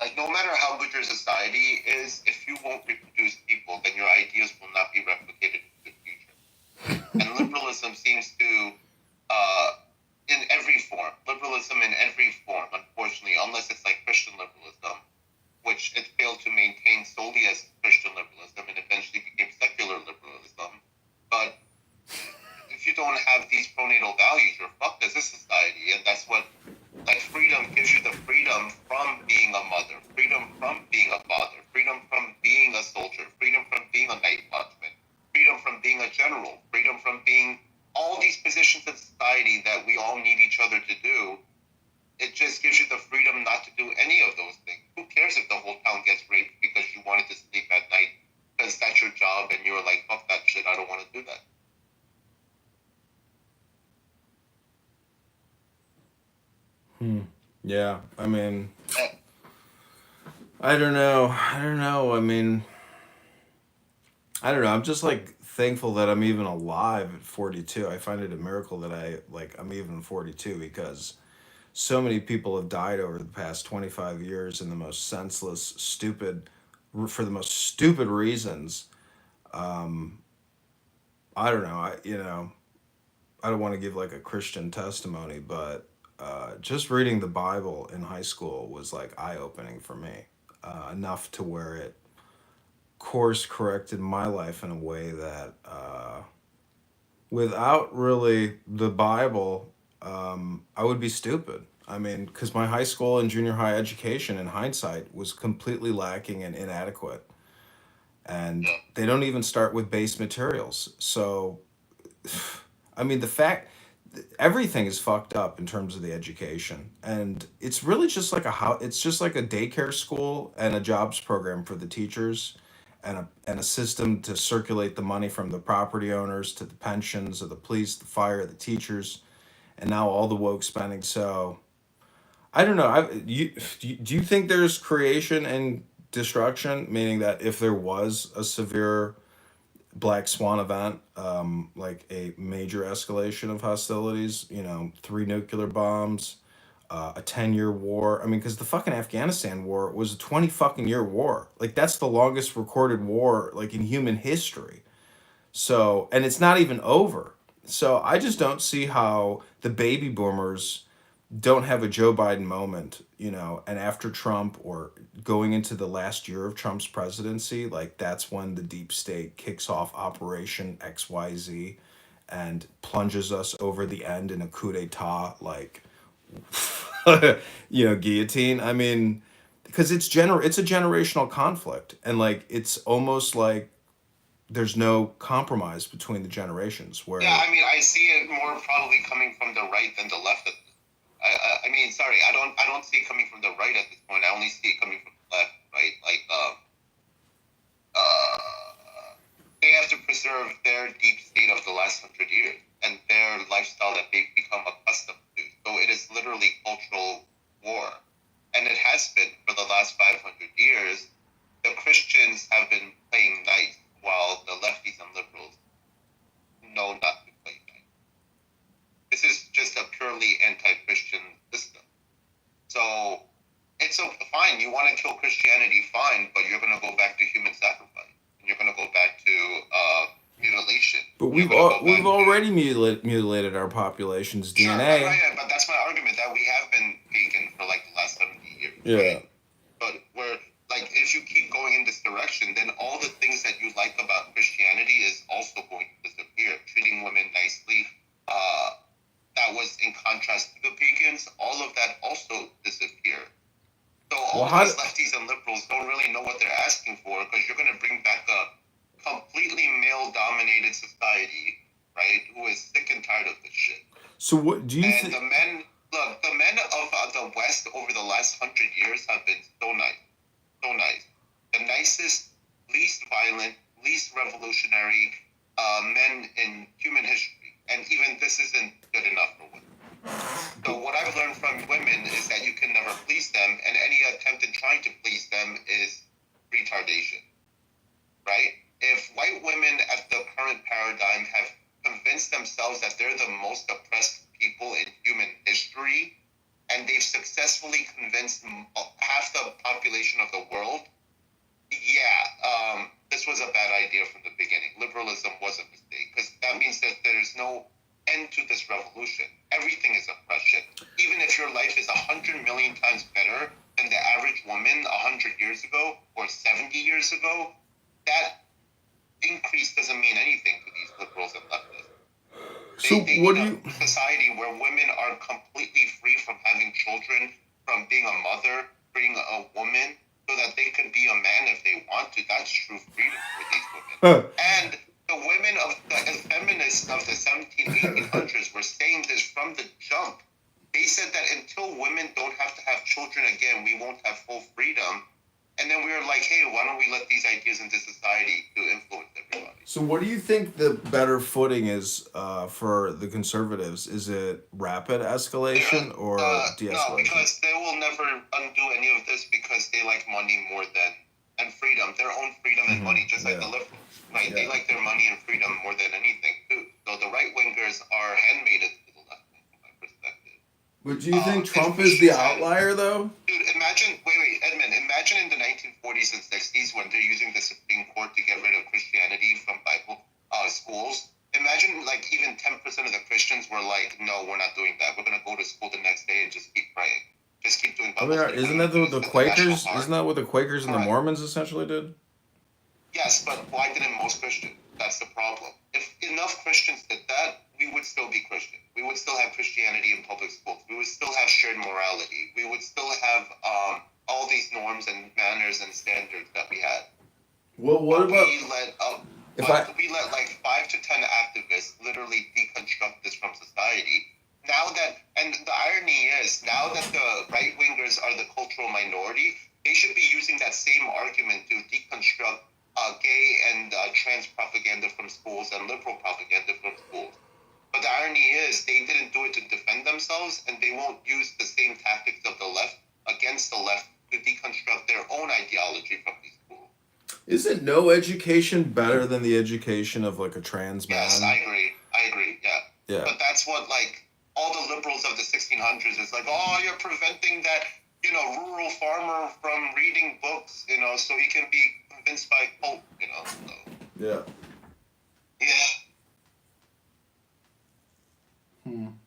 Like, no matter how good your society is, if you won't reproduce people, then your ideas will not be replicated in the future. And liberalism seems to, in every form, unfortunately, unless it's like Christian liberalism, which it failed to maintain solely as Christian liberalism and eventually became secular liberalism. But if you don't have these pronatal values, you're fucked as a society, and that's what, like, freedom gives you the freedom from being a mother, freedom from being a father, freedom from being a soldier, freedom from being a night watchman, freedom from being a general, freedom from being all these positions in society that we all need each other to do. It just gives you the freedom not to do any of those things. Who cares if the whole town gets raped because you wanted to sleep at night because that's your job and you're like, fuck that shit, I don't want to do that. Yeah, I mean, I don't know. I mean, I don't know. I'm just like thankful that I'm even alive at 42. I find it a miracle that I'm even 42 because so many people have died over the past 25 years in the most senseless, for the most stupid reasons. I don't know. I don't want to give like a Christian testimony, but just reading the Bible in high school was like eye-opening for me, enough to where it course corrected my life in a way that without really the Bible, I would be stupid. I mean, because my high school and junior high education in hindsight was completely lacking and inadequate. And they don't even start with base materials. So, I mean, everything is fucked up in terms of the education. And it's really just like it's just like a daycare school and a jobs program for the teachers and a system to circulate the money from the property owners to the pensions of the police, the fire, the teachers, and now all the woke spending. So I don't know. Do you think there's creation and destruction, meaning that if there was a severe black swan event, like a major escalation of hostilities, 3 nuclear bombs, a 10-year war. I mean, because the fucking Afghanistan war was a 20 fucking year war. Like, that's the longest recorded war, like, in human history. So, and it's not even over. So I just don't see how the baby boomers don't have a Joe Biden moment, and after Trump or going into the last year of Trump's presidency, like that's when the deep state kicks off Operation XYZ and plunges us over the end in a coup d'etat, like, guillotine. I mean, because it's a generational conflict, and like it's almost like there's no compromise between the generations. Where Yeah, I mean, I see it more probably coming from the right than the left. I mean, sorry, I don't see it coming from the right at this point. I only see it coming from the left, right? Like, they have to preserve their deep state of the last 100 years and their lifestyle that they've become accustomed to. So it is literally cultural war, and it has been for the last 500 years. The Christians have been playing nice, while the lefties and liberals know not to play nice. This is just a purely anti-Christian system. So it's fine. You want to kill Christianity, fine, but you're going to go back to human sacrifice. And you're going to go back to mutilation. But we've already mutilated our population's Sure, DNA. yeah, but that's my argument, that we have been pagan for like the last 70 years. Yeah. Right? But if you keep going in this direction, then all the things that you like about Christianity is also going to disappear. Treating women nicely, that was in contrast to the pagans. All of that also disappeared. So these lefties and liberals don't really know what they're asking for, because you're going to bring back a completely male-dominated society, right? Who is sick and tired of this shit. So what do you think? The men of the West over the last 100 years have been so nice. So nice. The nicest, least violent, least revolutionary men in human history. and even this isn't good enough for women. So what I've learned from women is that you can never please them, and any attempt in trying to please them is retardation, right? If white women at the current paradigm have convinced themselves that they're the most oppressed people in human history, and they've successfully convinced half the population of the world, this was a bad idea from the beginning. Liberalism was a mistake, because that means that there's no end to this revolution. Everything is oppression. Even if your life is 100 million times better than the average woman 100 years ago or 70 years ago, that increase doesn't mean anything to these liberals and leftists. So what do you... Society where women are completely free from having children, from being a mother, being a woman, so that they can be a man if they want to. That's true freedom for these women. And the women of the feminists of the 1800s were saying this from the jump. They said that until women don't have to have children again, we won't have full freedom. And then we were like, hey, why don't we let these ideas into society to influence everybody? So what do you think the better footing is for the conservatives? Is it rapid escalation or de-escalation? No, because they will never undo any of this because they like money more and freedom, their own freedom and money, just like the liberals, right? They like their money and freedom more than anything, too. So the right-wingers are handmaided to the left, from my perspective. But do you think Trump is the outlier, though? Dude, Edmund, imagine in the 1940s and 60s when they're using the Supreme Court to get rid of Christianity from Bible schools. Imagine, like, even 10% of the Christians were like, no, we're not doing that. We're going to go to school the next day and just keep praying. Just keep doing Bible study. Isn't that what the Quakers? Isn't that what the Quakers and the Mormons essentially did? Yes, but why didn't most Christians? That's the problem. If enough Christians did that, we would still be Christian. We would still have Christianity in public schools. We would still have shared morality. We would still have all these norms and manners and standards that we had. Well, what about... We let like 5 to 10 activists literally deconstruct this from society. Now that, and the irony is, now that the right-wingers are the cultural minority, they should be using that same argument to deconstruct gay and trans propaganda from schools and liberal propaganda from schools. But the irony is, they didn't do it to defend themselves, and they won't use the same tactics of the left against the left to deconstruct their own ideology from these schools. Isn't no education better than the education of, like, a trans man? Yes, I agree, yeah. But that's what, like, all the liberals of the 1600s is like, oh, you're preventing that, rural farmer from reading books, so he can be convinced by Pope, so. Yeah.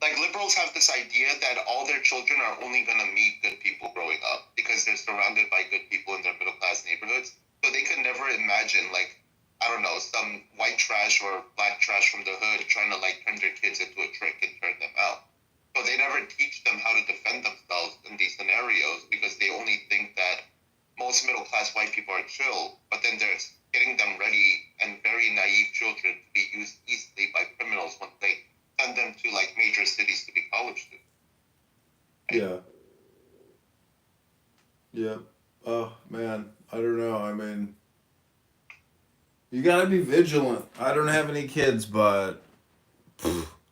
Like, liberals have this idea that all their children are only going to meet good people growing up because they're surrounded by good people in their middle-class neighborhoods. So they could never imagine, like, I don't know, some white trash or black trash from the hood trying to, like, turn their kids into a trick and turn them out. So they never teach them how to defend themselves in these scenarios because they only think that most middle-class white people are chill, but then they're getting them ready and very naive children to be used easily by criminals once they send them to, like, major cities to be college students. Yeah. Oh, man. I don't know. I mean, you gotta be vigilant. I don't have any kids, but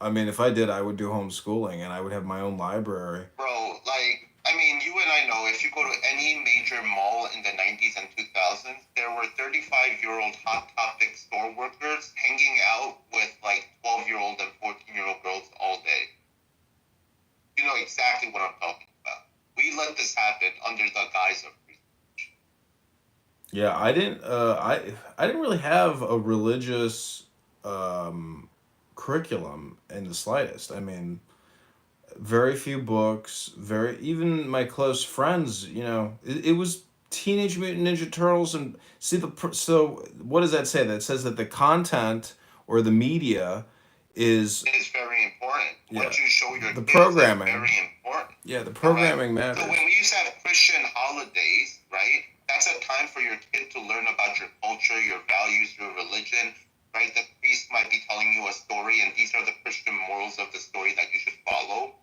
I mean, if I did, I would do homeschooling and I would have my own library. Bro, like, I mean, you and I know if you go to any major mall in the 90s and 2000s, there were 35-year-old Hot Topic store workers hanging out with, like, 12-year-old and 14-year-old girls all day. You know exactly what I'm talking about. We let this happen under the guise of free speech. Yeah, I didn't really have a religious curriculum in the slightest. I mean, very few books, even my close friends, it was Teenage Mutant Ninja Turtles and so what does that say? That says that the content or the media is very important. Yeah. What you show your The kids programming. is very important. Yeah, the programming Right? matters. So when we used to have Christian holidays, right? That's a time for your kid to learn about your culture, your values, your religion, right? The priest might be telling you a story, and these are the Christian morals of the story that you should follow.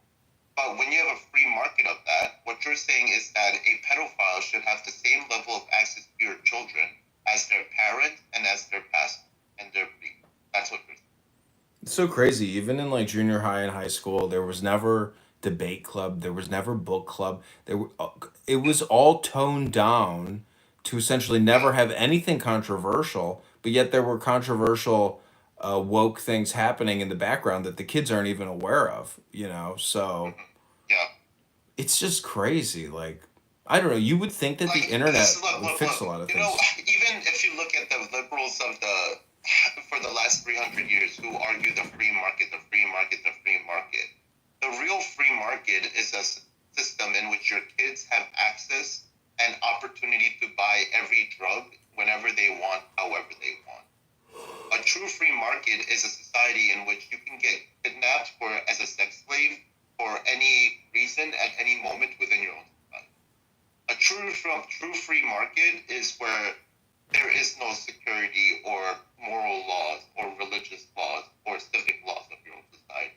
But when you have a free market of that, what you're saying is that a pedophile should have the same level of access to your children as their parent and as their pastor and their priest. That's what you're saying. It's so crazy. Even in like junior high and high school, there was never debate club. There was never book club. It was all toned down to essentially never have anything controversial. But yet there were controversial, woke things happening in the background that the kids aren't even aware of. You know, so Yeah. it's just crazy. Like I don't know. You would think that the Like, internet look, would fix a lot of you things. know, even if you look at the liberals of for the last 300 years who argue the free market, the free market, the free market, the real free market is a system in which your kids have access and opportunity to buy every drug whenever they want, however they want. A true free market is a society in which you can get kidnapped as a sex slave for any reason at any moment within your own society. A true free market is where there is no security or moral laws or religious laws or civic laws of your own society.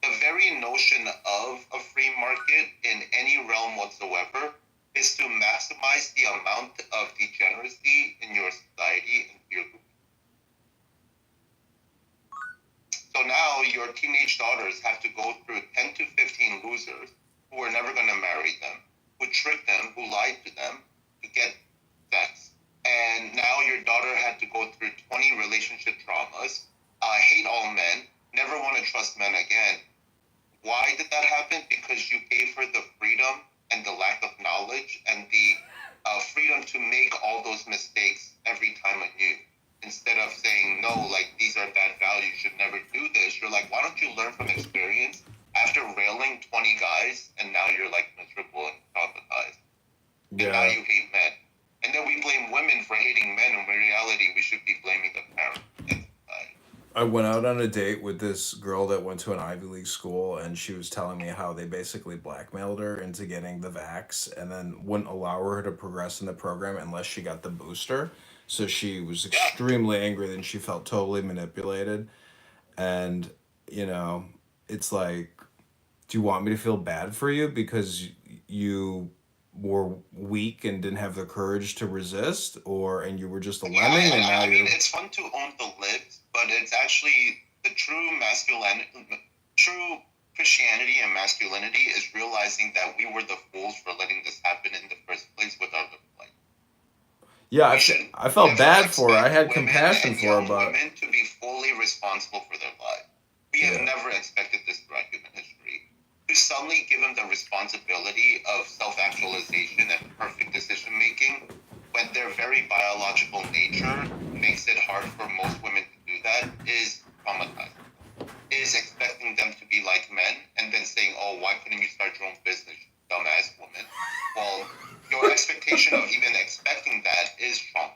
The very notion of a free market in any realm whatsoever is to maximize the amount of degeneracy in your society and your group. So now your teenage daughters have to go through 10 to 15 losers who are never going to marry them, who tricked them, who lied to them to get sex. And now your daughter had to go through 20 relationship traumas, hate all men, never want to trust men again. Why did that happen? Because you gave her the freedom and the lack of knowledge and the freedom to make all those mistakes every time anew. Instead of saying, no, like, these are bad values, you should never do this, you're like, why don't you learn from experience after railing 20 guys and now you're like miserable and traumatized? And now you hate men. And then we blame women for hating men, and in reality, we should be blaming the parents. I went out on a date with this girl that went to an Ivy League school, and she was telling me how they basically blackmailed her into getting the vax and then wouldn't allow her to progress in the program unless she got the booster. So she was extremely angry and she felt totally manipulated. And, you know, it's like, do you want me to feel bad for you because you were weak and didn't have the courage to resist, and you were just a lemming, and now I mean, you're... it's fun to own the libs, but it's actually the true Christianity and masculinity is realizing that we were the fools for letting this happen in the first place with our life. Yeah, I felt bad for her. I had compassion for her, but women to be fully responsible for their lives. We have never expected this throughout human history. To suddenly give them the responsibility of self-actualization and perfect decision-making when their very biological nature makes it hard for most women to do that is traumatizing. Is expecting them to be like men and then saying, oh, why couldn't you start your own business, dumbass woman? Well, your expectation of even expecting that is trauma.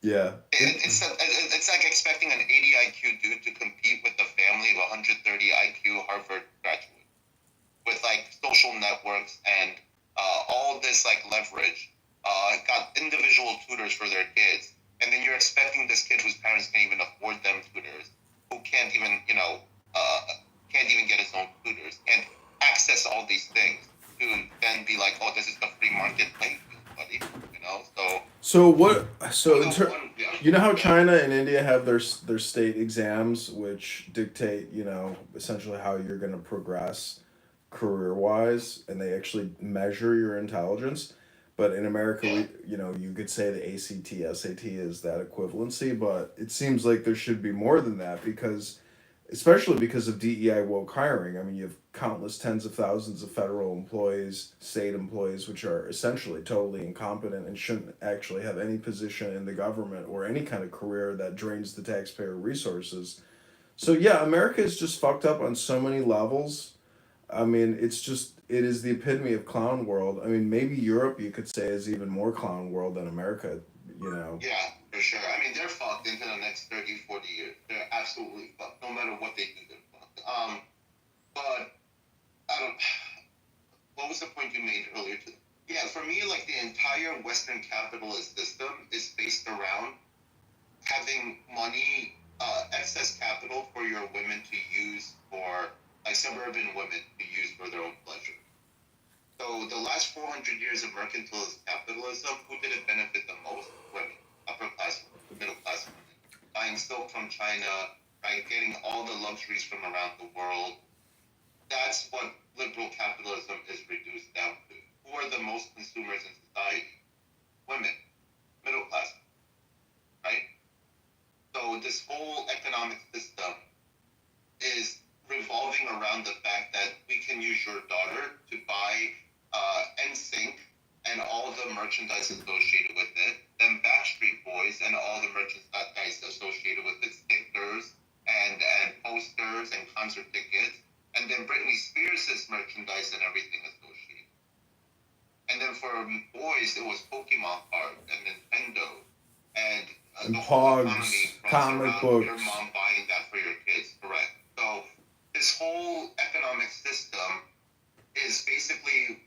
yeah. It's like expecting an 80 IQ dude to compete with the family of 130 IQ Harvard graduate with like social networks and all this like leverage, got individual tutors for their kids, and then you're expecting this kid whose parents can't even afford them tutors, who can't even get his own tutors, can't access all these things, to then be like, oh, this is the free market playing field, buddy, you know? You know how China and India have their state exams, which dictate, you know, essentially how you're going to progress career wise, and they actually measure your intelligence. But in America, you know, you could say the ACT, SAT is that equivalency, but it seems like there should be more than that especially because of DEI woke hiring. I mean, you have countless tens of thousands of federal employees, state employees, which are essentially totally incompetent and shouldn't actually have any position in the government or any kind of career that drains the taxpayer resources. So yeah, America is just fucked up on so many levels. I mean, it is the epitome of clown world. I mean, maybe Europe, you could say, is even more clown world than America, you know. Yeah, for sure. I mean, they're fucked into the next 30, 40 years. They're absolutely fucked. No matter what they do, they're fucked. But I don't... What was the point you made earlier? Yeah, for me, like, the entire Western capitalist system is based around having money, excess capital for your women to use for, like, suburban women to use for their own pleasure. So the last 400 years of mercantilist capitalism, who did it benefit the most? Women, upper class, middle class women, buying silk from China China, right, getting all the luxuries from around the world. That's what liberal capitalism is reduced down to. Who are the most consumers in society? Women, middle class, right? So this whole economic system is revolving around the fact that we can use your daughter to buy NSYNC and all the merchandise associated with it, then Backstreet Boys and all the merchandise associated with it, stickers and posters and concert tickets, and then Britney Spears' merchandise and everything associated. And then for boys, it was Pokemon cards and Nintendo and the whole economy Pogs, comic books. Your mom buying that for your kids, correct? So this whole economic system is basically,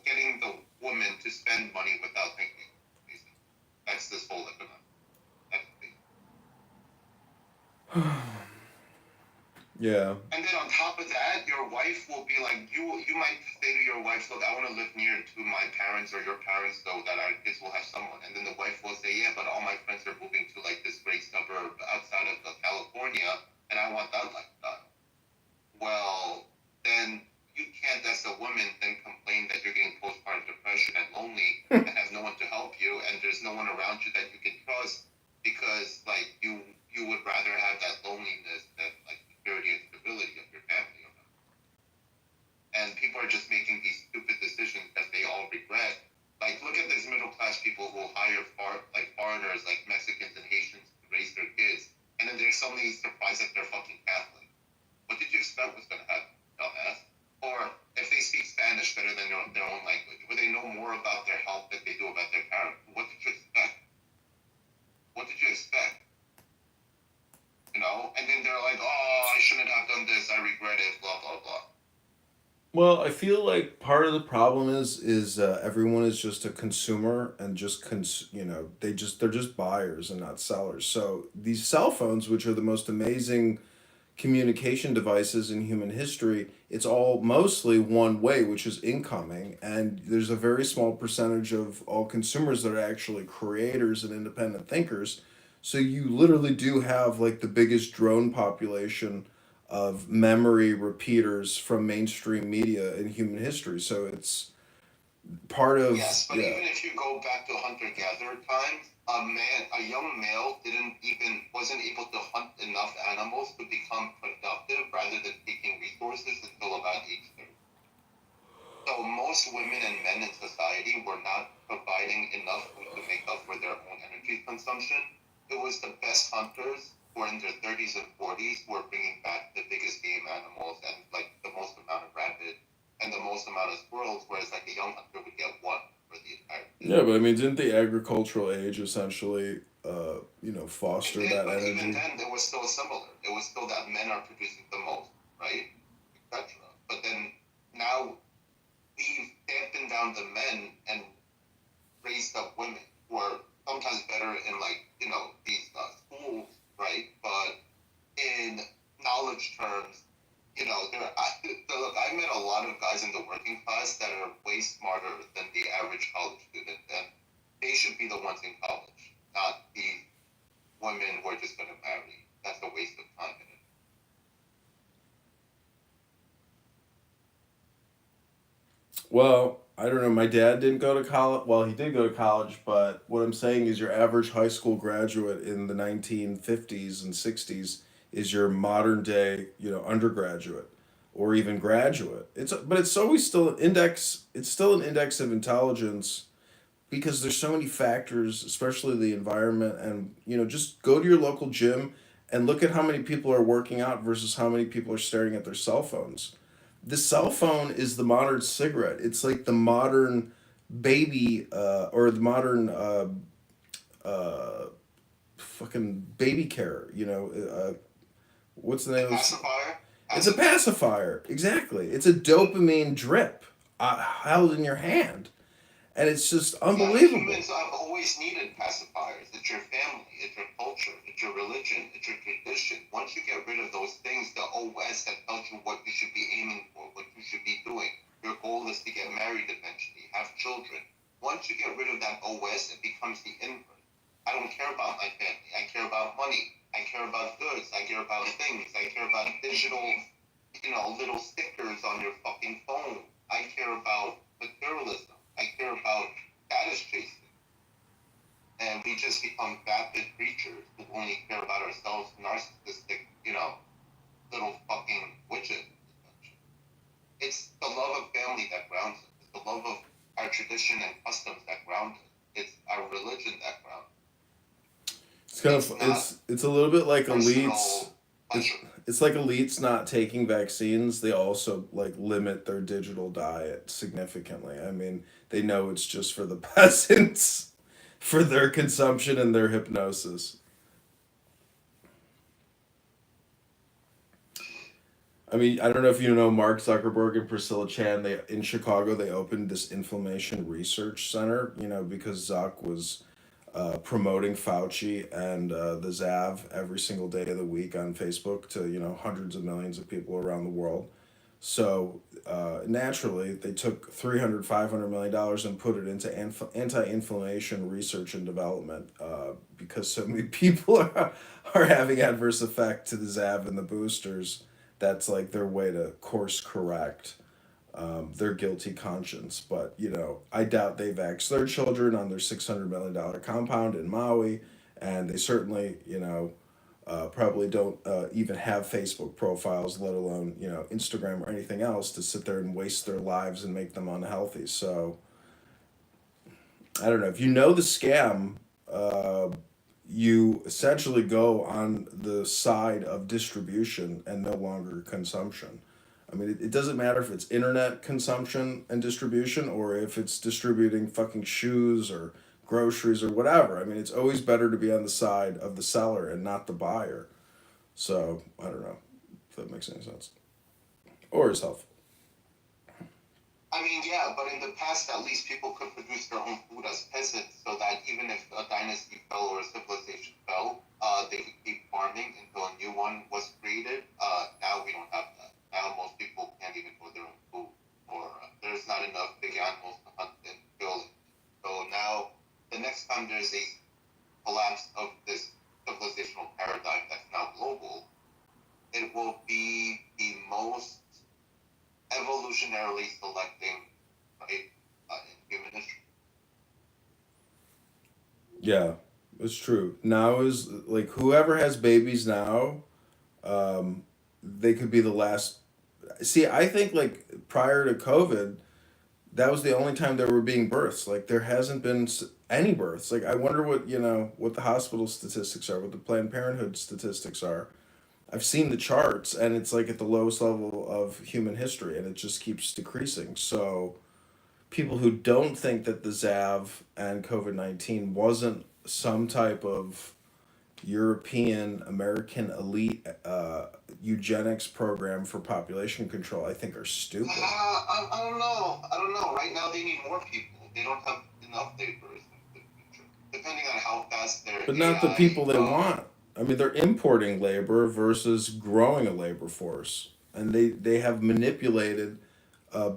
getting the woman to spend money without thinking. Basically. That's this whole economic. Yeah. And then on top of that, your wife will be like, you might say to your wife, look, I want to live near to my parents or your parents so that our kids will have someone. And then the wife will say, yeah, but all my friends are moving to like this great suburb outside of California, and I want that lifestyle. Well, then you can't, as a woman, then complain that you're getting postpartum depression and lonely and have no one to help you, and there's no one around you that you can trust because, like, you would rather have that loneliness than, like, security and stability of your family or not. And people are just making these stupid decisions that they all regret. Like, look at these middle-class people who hire foreigners, like Mexicans and Haitians, to raise their kids, and then they're suddenly surprised that they're fucking Catholic. What did you expect was going to happen, dumbass? Or if they speak Spanish better than their own language, would they know more about their health than they do about their parents? What did you expect? What did you expect? And then they're like, oh, I shouldn't have done this, I regret it, blah, blah, blah. Well, I feel like part of the problem is everyone is just a consumer and just they're just buyers and not sellers. So these cell phones, which are the most amazing communication devices in human history, it's all mostly one way, which is incoming, and there's a very small percentage of all consumers that are actually creators and independent thinkers. So you literally do have like the biggest drone population of memory repeaters from mainstream media in human history. So it's part of Yes, but even if you go back to hunter-gatherer times, a young male wasn't able to hunt enough animals to become productive rather than taking resources until about age 30. So most women and men in society were not providing enough food to make up for their own energy consumption. It was the best hunters who are in their 30s and 40s who were bringing back the biggest game animals and like the most amount of rabbit and the most amount of squirrels, whereas like a young hunter would get one for the entire day. Yeah, but I mean, didn't the agricultural age essentially, foster that but energy? even then, it was still similar. It was still that men are producing the most, right, etc. But then now we've dampened down the men and raised up women who are sometimes better in these schools, right? But in knowledge terms, I met a lot of guys in the working class that are way smarter than the average college student, and they should be the ones in college, not the women who are just going to marry. That's a waste of time. Well, I don't know. My dad didn't go to college. Well, he did go to college, but what I'm saying is your average high school graduate in the 1950s and 60s is your modern day, undergraduate or even graduate. But it's always still an index. It's still an index of intelligence because there's so many factors, especially the environment, and just go to your local gym and look at how many people are working out versus how many people are staring at their cell phones. The cell phone is the modern cigarette. It's like the modern baby, or the modern fucking baby care. What's the name? Pacifier. It's a pacifier. Exactly. It's a dopamine drip held in your hand, and it's just unbelievable. Humans have always needed pacifiers. It's your family, it's your culture, it's your religion, it's your tradition. Once you get rid of those things, the OS that tells you what you should be aiming for, what you should be doing, your goal is to get married eventually, have children. Once you get rid of that OS, it becomes the inverse. I don't care about my family. I care about money. I care about goods. I care about things. I care about digital, little stickers on your fucking phone. I care about materialism. I care about status chasing. And we just become vapid creatures who only care about ourselves, narcissistic, little fucking witches. It's the love of family that grounds us. It's the love of our tradition and customs that ground us. It's our religion that grounds us. It's kind of it's a little bit like elites. It's like elites not taking vaccines. They also like limit their digital diet significantly. I mean, they know it's just for the peasants, for their consumption and their hypnosis. I mean, I don't know if you know Mark Zuckerberg and Priscilla Chan. In Chicago, they opened this inflammation research center. Because Zuck was promoting Fauci and the Zav every single day of the week on Facebook to hundreds of millions of people around the world. So naturally, they took $300-500 million and put it into anti-inflammation research and development because so many people are having adverse effect to the Zav and the boosters. That's like their way to course correct their guilty conscience. But, I doubt they vax their children on their $600 million compound in Maui. And they certainly, probably don't even have Facebook profiles, let alone, Instagram or anything else to sit there and waste their lives and make them unhealthy. So, I don't know. If you know the scam, you essentially go on the side of distribution and no longer consumption. I mean, it doesn't matter if it's internet consumption and distribution or if it's distributing fucking shoes or groceries or whatever. I mean, it's always better to be on the side of the seller and not the buyer. So, I don't know if that makes any sense. Or is helpful. I mean, yeah, but in the past, at least people could produce their own food as peasants, so that even if a dynasty fell or a civilization fell, they could keep farming until a new one was created. Now we don't have that. Now most people can't even grow their own food, or there's not enough big animals to hunt and kill. So now, the next time there's a collapse of this civilizational paradigm that's now global, it will be the most evolutionarily selecting, right, in human history. Yeah, it's true. Now is like whoever has babies now, they could be the last. See, I think like prior to COVID, that was the only time there were being births. Like there hasn't been any births. Like I wonder what the hospital statistics are, what the Planned Parenthood statistics are. I've seen the charts, and it's like at the lowest level of human history, and it just keeps decreasing. So, people who don't think that the ZAV and COVID-19 wasn't some type of European American elite eugenics program for population control, I think are stupid. I don't know. Right now, they need more people. They don't have enough laborers in the future, depending on how fast they're. But not the people they want. I mean, they're importing labor versus growing a labor force, and they have manipulated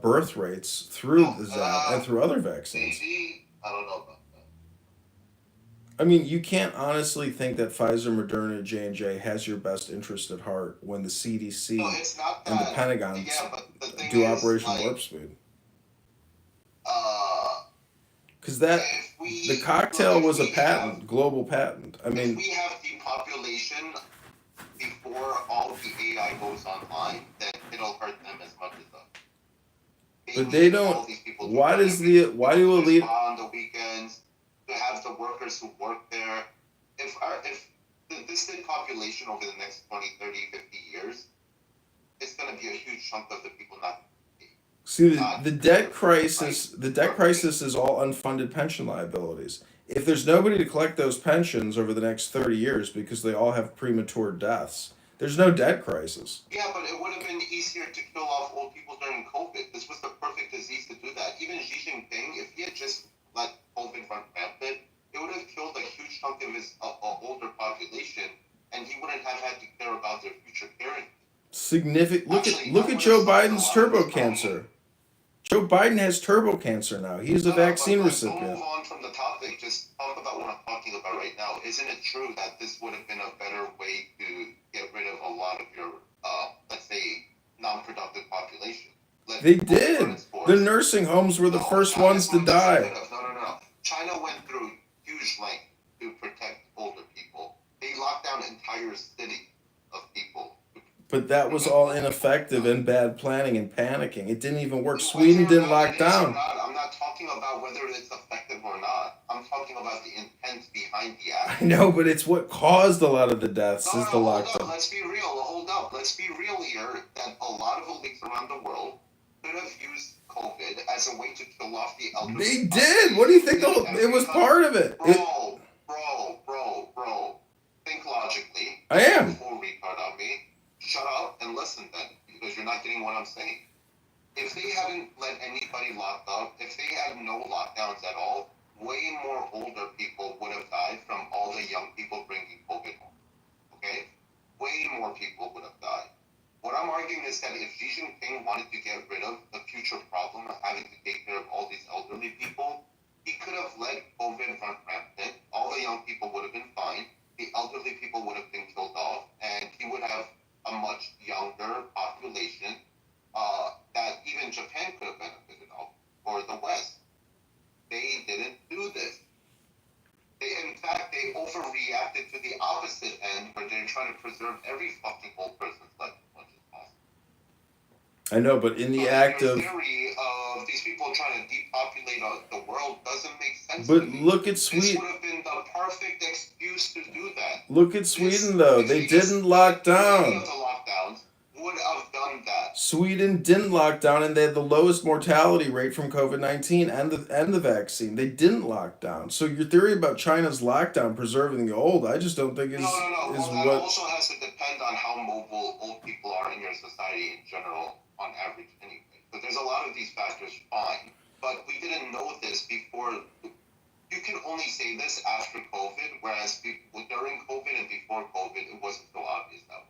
birth rates through the ZAP and through other vaccines. Maybe, I don't know about that. I mean, you can't honestly think that Pfizer, Moderna, J&J has your best interest at heart when the CDC and the Pentagon do Operation Warp Speed. Because the cocktail was a patent, global patent. I mean, if we have depopulation before all of the AI goes online, then it'll hurt them as much as us. But they don't. Why do elite on the weekends to have the workers who work there? If this depopulation over the next 20, 30, 50 years, it's going to be a huge chunk of the people not. See, the debt crisis. The debt crisis is all unfunded pension liabilities. If there's nobody to collect those pensions over the next 30 years because they all have premature deaths, there's no debt crisis. Yeah, but it would have been easier to kill off old people during COVID. This was the perfect disease to do that. Even Xi Jinping, if he had just let COVID run rampant, it would have killed a huge chunk of his older population, and he wouldn't have had to care about their future parents. Significant. Look at Joe Biden's turbo cancer. Joe Biden has turbo cancer now. He's a vaccine recipient. Move on from the topic. Just talk about about what I'm talking about right now. Isn't it true that this would have been a better way to get rid of a lot of your, let's say, non-productive population? They did. The nursing homes were the first ones to die. No. China went through huge length to protect older people. They locked down entire cities of people. But that was all ineffective and bad planning and panicking. It didn't even work. Sweden didn't lock down. I'm not talking about whether it's effective or not. I'm talking about the intent behind the act. I know, but it's what caused a lot of the deaths is the lockdown. Hold up. Let's be real. Hold up. Let's be real here that a lot of elites around the world could have used COVID as a way to kill off the elderly. They did. What do you think? It was part of it. Bro. Think logically. I am. Full retard on me. Shut up and listen then, because you're not getting what I'm saying. If they hadn't let anybody locked up, if they had no lockdowns at all, way more older people would have died from all the young people bringing COVID home. Okay? Way more people would have died. What I'm arguing is that if Xi Jinping wanted to get rid of the future problem of having to take care of all these elderly people, he could have let COVID run rampant. All the young people would have been fine. The elderly people would have been killed off, and he would have a much younger population that even Japan could have benefited of, or the West. They didn't do this. In fact, they overreacted to the opposite end, where they're trying to preserve every fucking old person's life as much as possible. I know, but in the act of... theory of these people trying to depopulate the world doesn't make sense. But look at Sweden. This would have been the perfect excuse to do that. Look at Sweden, though. They didn't lock down. The lockdowns would have done that. Sweden didn't lock down, and they had the lowest mortality rate from COVID-19 and the vaccine. They didn't lock down. So your theory about China's lockdown preserving the old, I just don't think is No. is Well, what. That also has to depend on how mobile old people are in your society in general, on average, anyway. But there's a lot of these factors, fine. But we didn't know this before. You can only say this after COVID, whereas during COVID and before COVID, it wasn't so obvious now.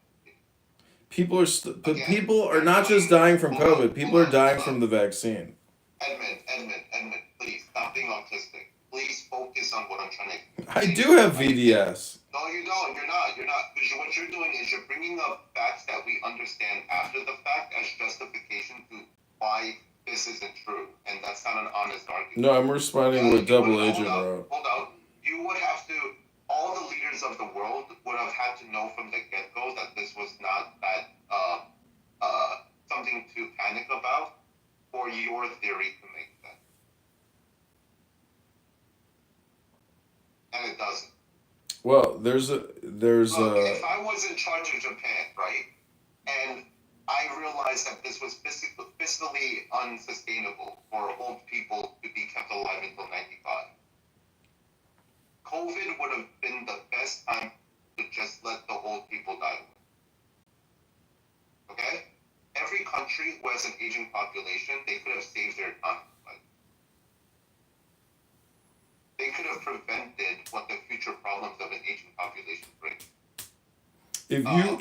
People are not just dying from COVID. People are dying from the vaccine. Edmund, please stop being autistic. Please focus on what I'm trying to. I do have VDS. No, you don't. You're not. Because what you're doing is you're bringing up facts that we understand after the fact as justification to why this isn't true, and that's not an honest argument. No, I'm responding with Double Agent wrote. Hold out. You would have to. All the leaders of the world would have had to know from the get-go that this was not that something to panic about, for your theory to make sense. And it doesn't. Well, there's Look, if I was in charge of Japan, right, and I realized that this was fiscally unsustainable for old people to be kept alive until 95. COVID would have been the best time to just let the old people die. Okay? Every country who has an aging population, they could have saved their time. They could have prevented what the future problems of an aging population bring.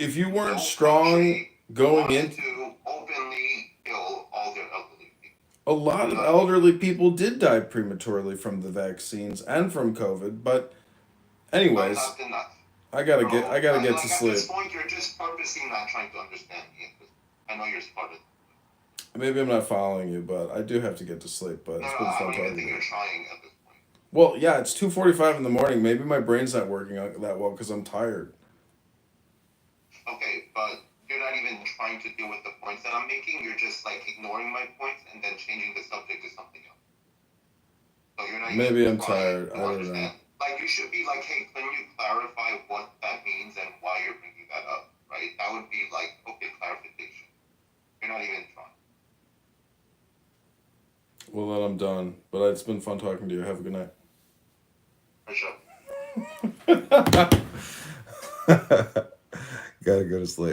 If you weren't strong going into to openly kill all their elderly people. a lot of elderly people did die prematurely from the vaccines and from COVID, but anyways, I gotta get to sleep. At this point, you're just purposely not trying to understand me. I know you're smart. Maybe I'm not following you, but I do have to get to sleep. But it's been fun I don't even talking to think you. you're trying at this point. Well, yeah, it's 2:45 in the morning. Maybe my brain's not working that well because I'm tired. Okay, but you're not even trying to deal with the points that I'm making. You're just like ignoring my points and then changing the subject to something else. So you're not. Maybe even I'm tired. I don't know. Like you should be like, hey, can you clarify what that means and why you're bringing that up? Right? That would be like, okay, clarification. You're not even trying. Well, then I'm done. But it's been fun talking to you. Have a good night. For sure. Gotta go to sleep.